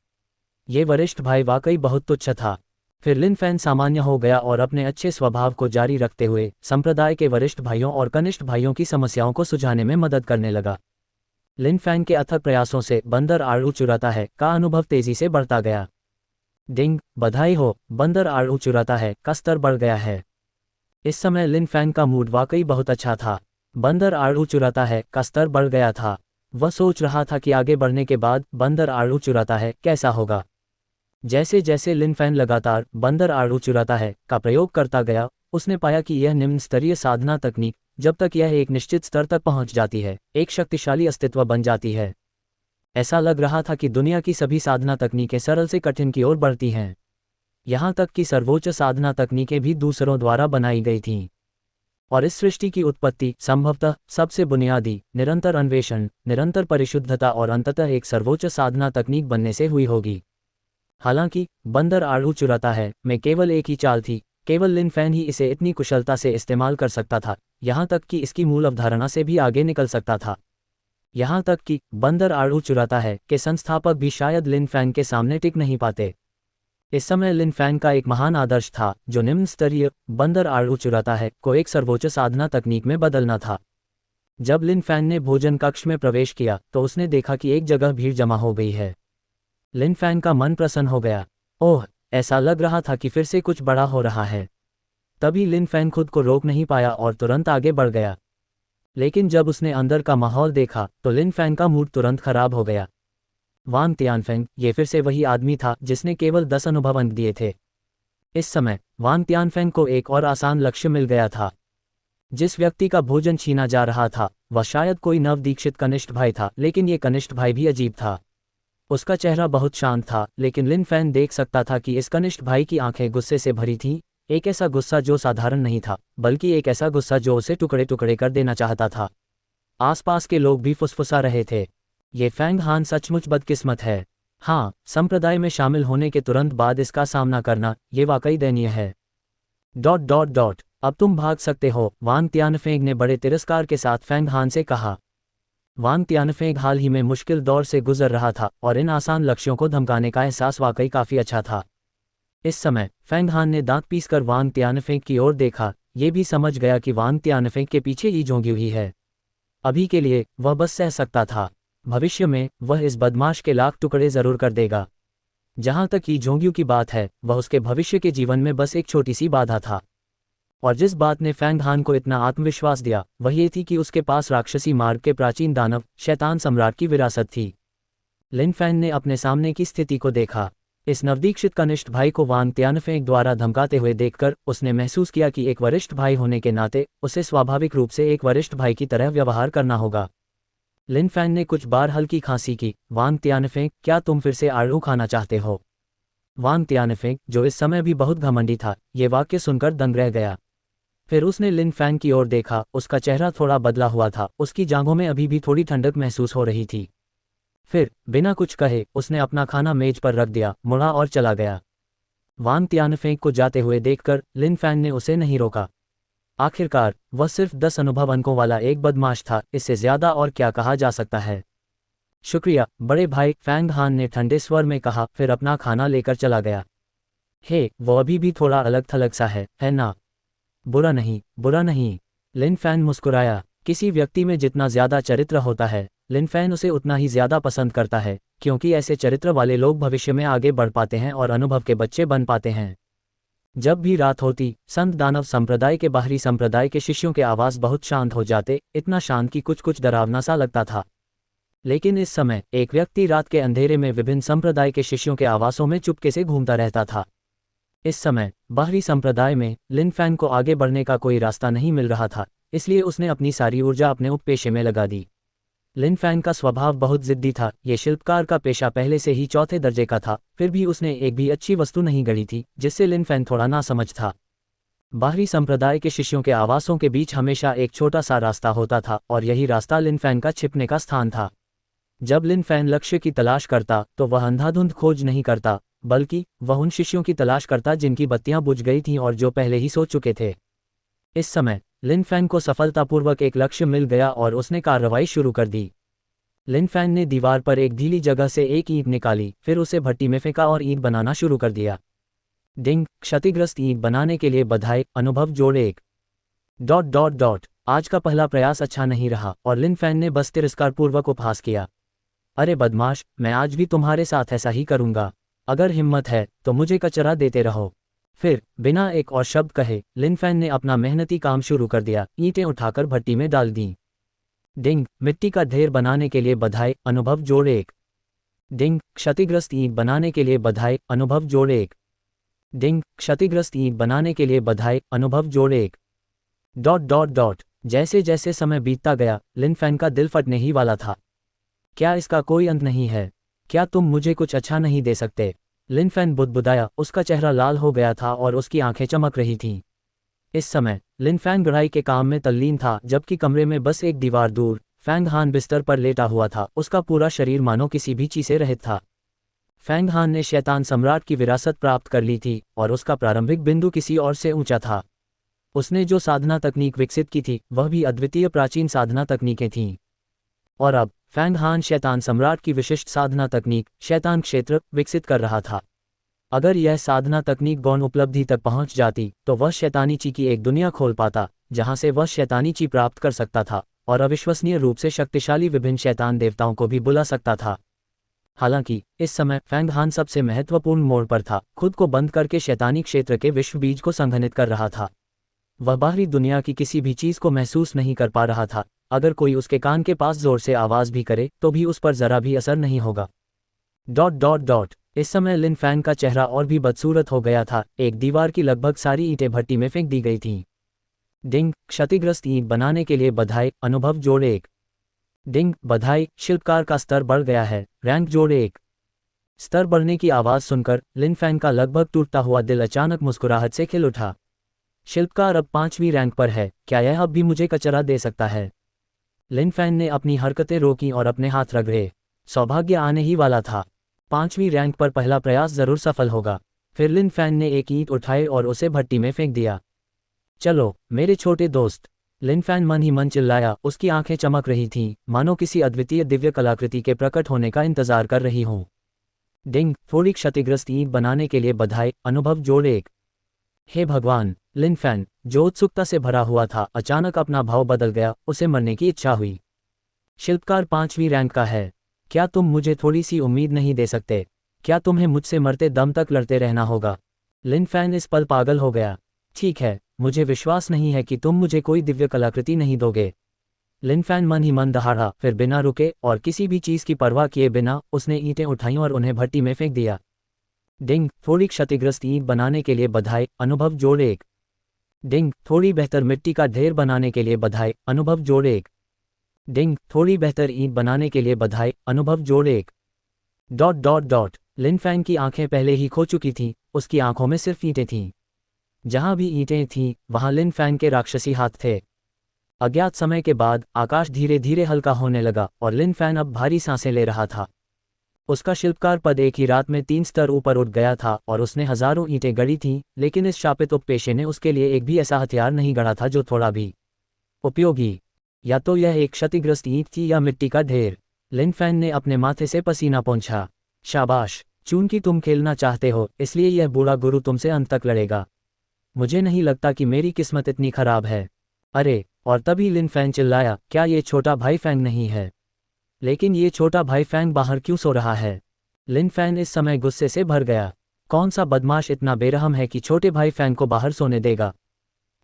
ये वरिष्ठ भाई वाकई बहुत तुच्छ था। फिर लिन फैन सामान्य हो गया और अपने अच्छे स्वभाव को जारी रखते हुए संप्रदाय के वरिष्ठ भाइयों और कनिष्ठ भाइयों की समस्याओं को सुलझाने में मदद करने लगा। लिन फैन के अथक प्रयासों से बंदर आड़ू चुराता है का अनुभव तेजी से बढ़ता गया। डिंग, बधाई हो, बंदर आड़ू चुराता है का स्तर बढ़ गया है। इस समय लिन फैन का मूड वाकई बहुत अच्छा था। बंदर आड़ू चुराता है का स्तर बढ़ गया था। वह सोच रहा था कि आगे बढ़ने के बाद बंदर आड़ू चुराता है कैसा होगा। जैसे जैसे लिन फैन लगातार बंदर आड़ू चुराता है का प्रयोग करता गया, उसने पाया कि यह निम्न स्तरीय साधना तकनीक, जब तक यह एक निश्चित स्तर तक पहुंच जाती है, एक शक्तिशाली अस्तित्व बन जाती है। ऐसा लग रहा था कि दुनिया की सभी साधना तकनीकें सरल से कठिन की ओर बढ़ती हैं। यहाँ तक कि सर्वोच्च साधना तकनीकें भी दूसरों द्वारा बनाई गई थीं। और इस सृष्टि की उत्पत्ति संभवतः सबसे बुनियादी, निरंतर अन्वेषण, निरंतर परिशुद्धता और अंततः एक सर्वोच्च साधना तकनीक बनने से हुई होगी। हालांकि बंदर आड़ू चुराता है में केवल एक ही चाल थी, केवल लिन फैन ही इसे इतनी कुशलता से इस्तेमाल कर सकता था, यहाँ तक कि इसकी मूल अवधारणा से भी आगे निकल सकता था। यहाँ तक कि बंदर आड़ू चुराता है के संस्थापक भी शायद लिन फैन के सामने टिक नहीं पाते। इस समय लिन फैन का एक महान आदर्श था जो निम्न स्तरीय बंदर आड़ू चुराता है को एक सर्वोच्च साधना तकनीक में बदलना था। जब लिन फैन ने भोजन कक्ष में प्रवेश किया तो उसने देखा कि एक जगह भीड़ जमा हो गई है। लिन फैन का मन प्रसन्न हो गया। ओह, ऐसा लग रहा था कि फिर से कुछ बड़ा हो रहा है। तभी लिन फैन खुद को रोक नहीं पाया और तुरंत आगे बढ़ गया। लेकिन जब उसने अंदर का माहौल देखा तो लिन फैन का मूड तुरंत खराब हो गया। वांग तियानफेंग, ये फिर से वही आदमी था जिसने केवल 10 अनुभव अंक दिए थे। इस समय वांग तियानफेंग को एक और आसान लक्ष्य मिल गया था। जिस व्यक्ति का भोजन छीना जा रहा था वह शायद कोई नवदीक्षित कनिष्ठ भाई था, लेकिन ये कनिष्ठ भाई भी अजीब था। उसका चेहरा बहुत शांत था, लेकिन लिन फैन देख सकता था कि इस कनिष्ठ भाई की आंखें गुस्से से भरी थीं, एक ऐसा गुस्सा जो साधारण नहीं था, बल्कि एक ऐसा गुस्सा जो उसे टुकड़े टुकड़े कर देना चाहता था। आसपास के लोग भी फुसफुसा रहे थे, ये फैंग हान सचमुच बदकिस्मत है। हाँ, संप्रदाय में शामिल होने के तुरंत बाद इसका सामना करना, ये वाकई दयनीय है। अब तुम भाग सकते हो, वांग तियानफेंग ने बड़े तिरस्कार के साथ फेंग हान से कहा। वांग तियानफेंग हाल ही में मुश्किल दौर से गुजर रहा था और इन आसान लक्ष्यों को धमकाने का एहसास वाकई काफ़ी अच्छा था। इस समय फेंग हान ने दांत पीसकर वांग तियानफेंग की ओर देखा, ये भी समझ गया कि वांग तियानफेंग के पीछे ही जोंगी हुई है। अभी के लिए वह बस सह सकता था, भविष्य में वह इस बदमाश के लाख टुकड़े जरूर कर देगा। जहां तक कि जोंग्यू की बात है, वह उसके भविष्य के जीवन में बस एक छोटी सी बाधा था। और जिस बात ने फेंग हान को इतना आत्मविश्वास दिया वह ये थी कि उसके पास राक्षसी मार्ग के प्राचीन दानव शैतान सम्राट की विरासत थी। लिन फैन ने अपने सामने की स्थिति को देखा। इस नवदीक्षित कनिष्ठ भाई को वांग तियानफेंग द्वारा धमकाते हुए देखकर उसने महसूस किया कि एक वरिष्ठ भाई होने के नाते उसे स्वाभाविक रूप से एक वरिष्ठ भाई की तरह व्यवहार करना होगा। लिन फैन ने कुछ बार हल्की खांसी की। वांग तियानफेंग, क्या तुम फिर से आड़ू खाना चाहते हो? वांग तियानफेंग, जो इस समय भी बहुत घमंडी था, ये वाक्य सुनकर दंग रह गया। फिर उसने लिन फैन की ओर देखा, उसका चेहरा थोड़ा बदला हुआ था, उसकी जांघों में अभी भी थोड़ी ठंडक महसूस हो रही थी। फिर बिना कुछ कहे उसने अपना खाना मेज पर रख दिया, मुड़ा और चला गया। वांग तियानफेंग को जाते हुए देखकर लिन फैन ने उसे नहीं रोका। आखिरकार वह सिर्फ 10 अनुभव अंकों वाला एक बदमाश था, इससे ज्यादा और क्या कहा जा सकता है। शुक्रिया बड़े भाई, फेंग हान ने ठंडे स्वर में कहा, फिर अपना खाना लेकर चला गया। हे, वो अभी भी थोड़ा अलग थलग सा है ना? बुरा नहीं, बुरा नहीं। लिन फैन मुस्कुराया। किसी व्यक्ति में जितना ज्यादा चरित्र होता है, लिन फैन उसे उतना ही ज्यादा पसंद करता है, क्योंकि ऐसे चरित्र वाले लोग भविष्य में आगे बढ़ पाते हैं और अनुभव के बच्चे बन पाते हैं। जब भी रात होती, संत दानव संप्रदाय के बाहरी संप्रदाय के शिष्यों के आवाज बहुत शांत हो जाते, इतना शांत कि कुछ कुछ डरावना सा लगता था। लेकिन इस समय एक व्यक्ति रात के अंधेरे में विभिन्न संप्रदाय के शिष्यों के आवासों में चुपके से घूमता रहता था। इस समय बाहरी संप्रदाय में लिन फैन को आगे बढ़ने का कोई रास्ता नहीं मिल रहा था, इसलिए उसने अपनी सारी ऊर्जा अपने उपपेशे में लगा दी। लिन फैन का स्वभाव बहुत जिद्दी था, ये शिल्पकार का पेशा पहले से ही चौथे दर्जे का था, फिर भी उसने एक भी अच्छी वस्तु नहीं गढ़ी थी, जिससे लिन फैन थोड़ा नासमझ था। बाहरी संप्रदाय के शिष्यों के आवासों के बीच हमेशा एक छोटा सा रास्ता होता था और यही रास्ता लिन फैन का छिपने का स्थान था। जब लिन फैन लक्ष्य की तलाश करता तो वह अंधाधुंध खोज नहीं करता, बल्कि वह उन शिष्यों की तलाश करता जिनकी बत्तियां बुझ गई थीं और जो पहले ही सो चुके थे। इस समय लिन फैन को सफलतापूर्वक एक लक्ष्य मिल गया और उसने कार्रवाई शुरू कर दी। लिन फैन ने दीवार पर एक ढीली जगह से एक ईंट निकाली, फिर उसे भट्टी में फेंका और ईंट बनाना शुरू कर दिया। डिंग, क्षतिग्रस्त ईंट बनाने के लिए बधाई, अनुभव जोड़े 1। आज का पहला प्रयास अच्छा नहीं रहा और लिन फैन ने बस तिरस्कारपूर्वक उपहास किया। अरे बदमाश, मैं आज भी तुम्हारे साथ ऐसा ही करूंगा। अगर हिम्मत है तो मुझे कचरा देते रहो। फिर बिना एक और शब्द कहे लिन फैन ने अपना मेहनती काम शुरू कर दिया, ईंटें उठाकर भट्टी में डाल दी। डिंग, मिट्टी का ढेर बनाने के लिए बधाई, अनुभव जोड़े 1। डिंग, क्षतिग्रस्त ईंट बनाने के लिए बधाई, अनुभव जोड़े 1। डिंग, क्षतिग्रस्त ईंट बनाने के लिए बधाई, अनुभव जोड़े 1। जैसे जैसे समय बीतता गया, लिन फैन का दिल फटने ही वाला था। क्या इसका कोई अंत नहीं है? क्या तुम मुझे कुछ अच्छा नहीं दे सकते? लिन फैन बुदबुदाया, उसका चेहरा लाल हो गया था और उसकी आंखें चमक रही थीं। इस समय लिन फैन गढ़ाई के काम में तल्लीन था, जबकि कमरे में बस एक दीवार दूर फेंग हान बिस्तर पर लेटा हुआ था, उसका पूरा शरीर मानो किसी भी चीज से रहित था। फेंग हान ने शैतान सम्राट की विरासत प्राप्त कर ली थी और उसका प्रारंभिक बिंदु किसी और से ऊंचा था। उसने जो साधना तकनीक विकसित की थी वह भी अद्वितीय प्राचीन साधना तकनीकें थीं। और अब फेंग हान शैतान सम्राट की विशिष्ट साधना तकनीक शैतान क्षेत्र विकसित कर रहा था। अगर यह साधना तकनीक गौण उपलब्धि तक पहुंच जाती तो वह शैतानी ची की एक दुनिया खोल पाता, जहां से वह शैतानी ची प्राप्त कर सकता था और अविश्वसनीय रूप से शक्तिशाली विभिन्न शैतान देवताओं को भी बुला सकता था। हालांकि इस समय फेंग हान सबसे महत्वपूर्ण मोड़ पर था, खुद को बंद करके शैतानी क्षेत्र के विश्व बीज को संघनित कर रहा था। वह बाहरी दुनिया की किसी भी चीज को महसूस नहीं कर पा रहा था। अगर कोई उसके कान के पास जोर से आवाज भी करे तो भी उस पर जरा भी असर नहीं होगा। इस समय लिन फैन का चेहरा और भी बदसूरत हो गया था। एक दीवार की लगभग सारी ईंटें भट्टी में फेंक दी गई थीं। डिंग, क्षतिग्रस्त ईंट बनाने के लिए बधाई, अनुभव जोड़े 1। डिंग, बधाई, शिल्पकार का स्तर बढ़ गया है, रैंक जोड़े 1। स्तर बढ़ने की आवाज सुनकर लिन फैन का लगभग टूटता हुआ दिल अचानक मुस्कुराहट से खिल उठा। शिल्पकार अब 5वीं रैंक पर है, क्या यह अब भी मुझे कचरा दे सकता है? लिन फैन ने अपनी हरकतें रोकी और अपने हाथ रगड़े। सौभाग्य आने ही वाला था। 5वीं रैंक पर पहला प्रयास जरूर सफल होगा। फिर लिन फैन ने एक ईंट उठाई और उसे भट्टी में फेंक दिया। चलो मेरे छोटे दोस्त, लिन फैन मन ही मन चिल्लाया। उसकी आंखें चमक रही थीं, मानो किसी अद्वितीय दिव्य कलाकृति के प्रकट होने का इंतजार कर रही हों। डिंग, थोड़ी क्षतिग्रस्त ईंट बनाने के लिए बधाई, अनुभव जोड़ 1। हे भगवान, लिन फैन, जो उत्सुकता से भरा हुआ था, अचानक अपना भाव बदल गया। उसे मरने की इच्छा हुई। शिल्पकार 5वीं रैंक का है। क्या तुम मुझे थोड़ी सी उम्मीद नहीं दे सकते? क्या तुम्हें मुझसे मरते दम तक लड़ते रहना होगा? लिन फैन इस पल पागल हो गया। ठीक है, मुझे विश्वास नहीं है कि तुम मुझे कोई दिव्य कलाकृति नहीं दोगे। लिन फैन मन ही मन दहाड़ा। फिर बिना रुके और किसी भी चीज़ की परवाह किए बिना उसने ईंटें उठाईं और उन्हें भट्टी में फेंक दिया। डिंग, थोड़ी क्षतिग्रस्त ईंट बनाने के लिए बधाई, अनुभव जोड़ 1। डिंग, थोड़ी बेहतर मिट्टी का ढेर बनाने के लिए बधाई, अनुभव जोड़ 1। डिंग, थोड़ी बेहतर ईंट बनाने के लिए बधाई, अनुभव जोड़ 1। ... लिन फैन की आंखें पहले ही खो चुकी थीं, उसकी आंखों में सिर्फ ईंटें थीं। जहां भी ईंटें थीं, वहां लिन फैन के राक्षसी हाथ थे। अज्ञात समय के बाद आकाश धीरे धीरे हल्का होने लगा और लिन फैन अब भारी सांसें ले रहा था। उसका शिल्पकार पद एक ही रात में 3 स्तर ऊपर उठ गया था और उसने हजारों ईंटें गढ़ी थीं, लेकिन इस शापित उपपेशे ने उसके लिए एक भी ऐसा हथियार नहीं गढ़ा था जो थोड़ा भी उपयोगी। या तो यह एक क्षतिग्रस्त ईंट थी या मिट्टी का ढेर। लिन फैन ने अपने माथे से पसीना पोंछा। शाबाश, चूंकि तुम खेलना चाहते हो, इसलिए यह बूढ़ा गुरु तुमसे अंत तक लड़ेगा। मुझे नहीं लगता कि मेरी किस्मत इतनी खराब है। अरे, और तभी लिन फैन चिल्लाया, क्या ये छोटा भाई फैंग नहीं है? लेकिन ये छोटा भाई फैंग बाहर क्यों सो रहा है? लिन फैन इस समय गुस्से से भर गया। कौन सा बदमाश इतना बेरहम है कि छोटे भाई फैंग को बाहर सोने देगा?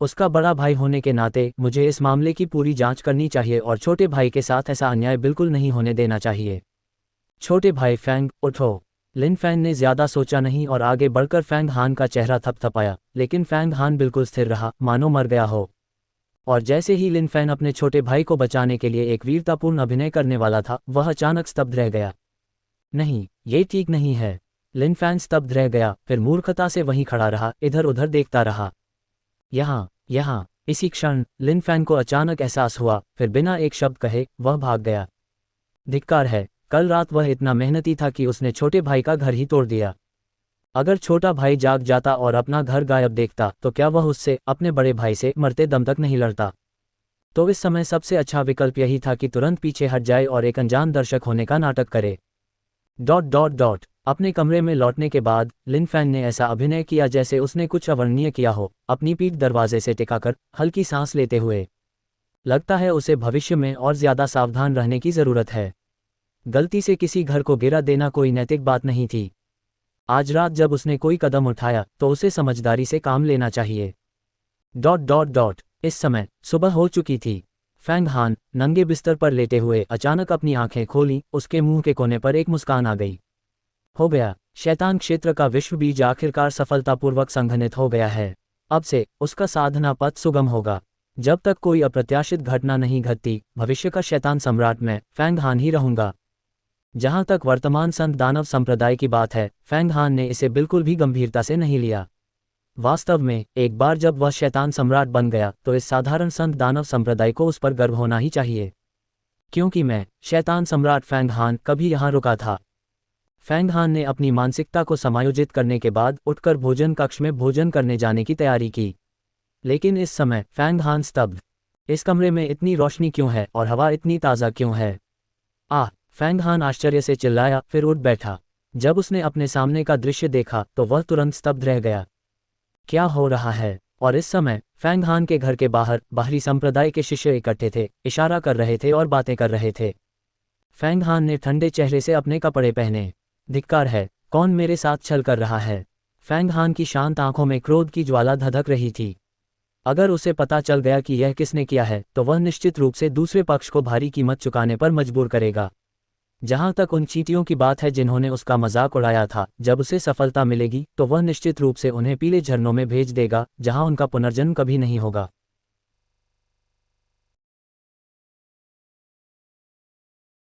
उसका बड़ा भाई होने के नाते मुझे इस मामले की पूरी जांच करनी चाहिए और छोटे भाई के साथ ऐसा अन्याय बिल्कुल नहीं होने देना चाहिए। छोटे भाई फैंग, उठो। लिन फैन ने ज्यादा सोचा नहीं और आगे बढ़कर फैंग हान का चेहरा थपथपाया, लेकिन फैंग हान बिल्कुल स्थिर रहा, मानो मर गया हो। और जैसे ही लिन फैन अपने छोटे भाई को बचाने के लिए एक वीरतापूर्ण अभिनय करने वाला था, वह अचानक स्तब्ध रह गया। नहीं, ये ठीक नहीं है। लिन फैन स्तब्ध रह गया, फिर मूर्खता से वहीं खड़ा रहा, इधर उधर देखता रहा। यहाँ इसी क्षण लिन फैन को अचानक एहसास हुआ, फिर बिना एक शब्द कहे वह भाग गया। धिक्कार है, कल रात वह इतना मेहनती था कि उसने छोटे भाई का घर ही तोड़ दिया। अगर छोटा भाई जाग जाता और अपना घर गायब देखता, तो क्या वह उससे, अपने बड़े भाई से, मरते दम तक नहीं लड़ता? तो इस समय सबसे अच्छा विकल्प यही था कि तुरंत पीछे हट जाए और एक अनजान दर्शक होने का नाटक करे। ... अपने कमरे में लौटने के बाद लिन फैन ने ऐसा अभिनय किया जैसे उसने कुछ अवर्णनीय किया हो, अपनी पीठ दरवाजे से टिकाकर, हल्की सांस लेते हुए। लगता है उसे भविष्य में और ज्यादा सावधान रहने की जरूरत है। गलती से किसी घर को गिरा देना कोई नैतिक बात नहीं थी। आज रात जब उसने कोई कदम उठाया तो उसे समझदारी से काम लेना चाहिए। ... इस समय सुबह हो चुकी थी। फैंग हान नंगे बिस्तर पर लेटे हुए अचानक अपनी आंखें खोली। उसके मुंह के कोने पर एक मुस्कान आ गई। हो गया, शैतान क्षेत्र का विश्व बीज आखिरकार सफलतापूर्वक संघनित हो गया है। अब से उसका साधना पथ सुगम होगा। जब तक कोई अप्रत्याशित घटना नहीं घटती, भविष्य का शैतान सम्राट मैं, फैंग हान ही रहूंगा। जहां तक वर्तमान संत दानव संप्रदाय की बात है, फैंग हान ने इसे बिल्कुल भी गंभीरता से नहीं लिया। वास्तव में एक बार जब वह शैतान सम्राट बन गया, तो इस साधारण संत दानव संप्रदाय को उस पर गर्व होना ही चाहिए, क्योंकि मैं, शैतान सम्राट फैंग हान, कभी यहाँ रुका था। फैंग हान ने अपनी मानसिकता को समायोजित करने के बाद उठकर भोजन कक्ष में भोजन करने जाने की तैयारी की। लेकिन इस समय फैंग हान स्तब्ध। इस कमरे में इतनी रोशनी क्यों है और हवा इतनी ताज़ा क्यों है? फैंग हान आश्चर्य से चिल्लाया, फिर उठ बैठा। जब उसने अपने सामने का दृश्य देखा तो वह तुरंत स्तब्ध रह गया। क्या हो रहा है? और इस समय फैंग हान के घर के बाहर बाहरी संप्रदाय के शिष्य इकट्ठे थे, इशारा कर रहे थे और बातें कर रहे थे। फैंग हान ने ठंडे चेहरे से अपने कपड़े पहने। धिक्कार है, कौन मेरे साथ छल कर रहा है? फैंग हान की शांत आंखों में क्रोध की ज्वाला धधक रही थी। अगर उसे पता चल गया कि यह किसने किया है, तो वह निश्चित रूप से दूसरे पक्ष को भारी कीमत चुकाने पर मजबूर करेगा। जहां तक उन चींटियों की बात है जिन्होंने उसका मजाक उड़ाया था, जब उसे सफलता मिलेगी तो वह निश्चित रूप से उन्हें पीले झरनों में भेज देगा, जहां उनका पुनर्जन्म कभी नहीं होगा।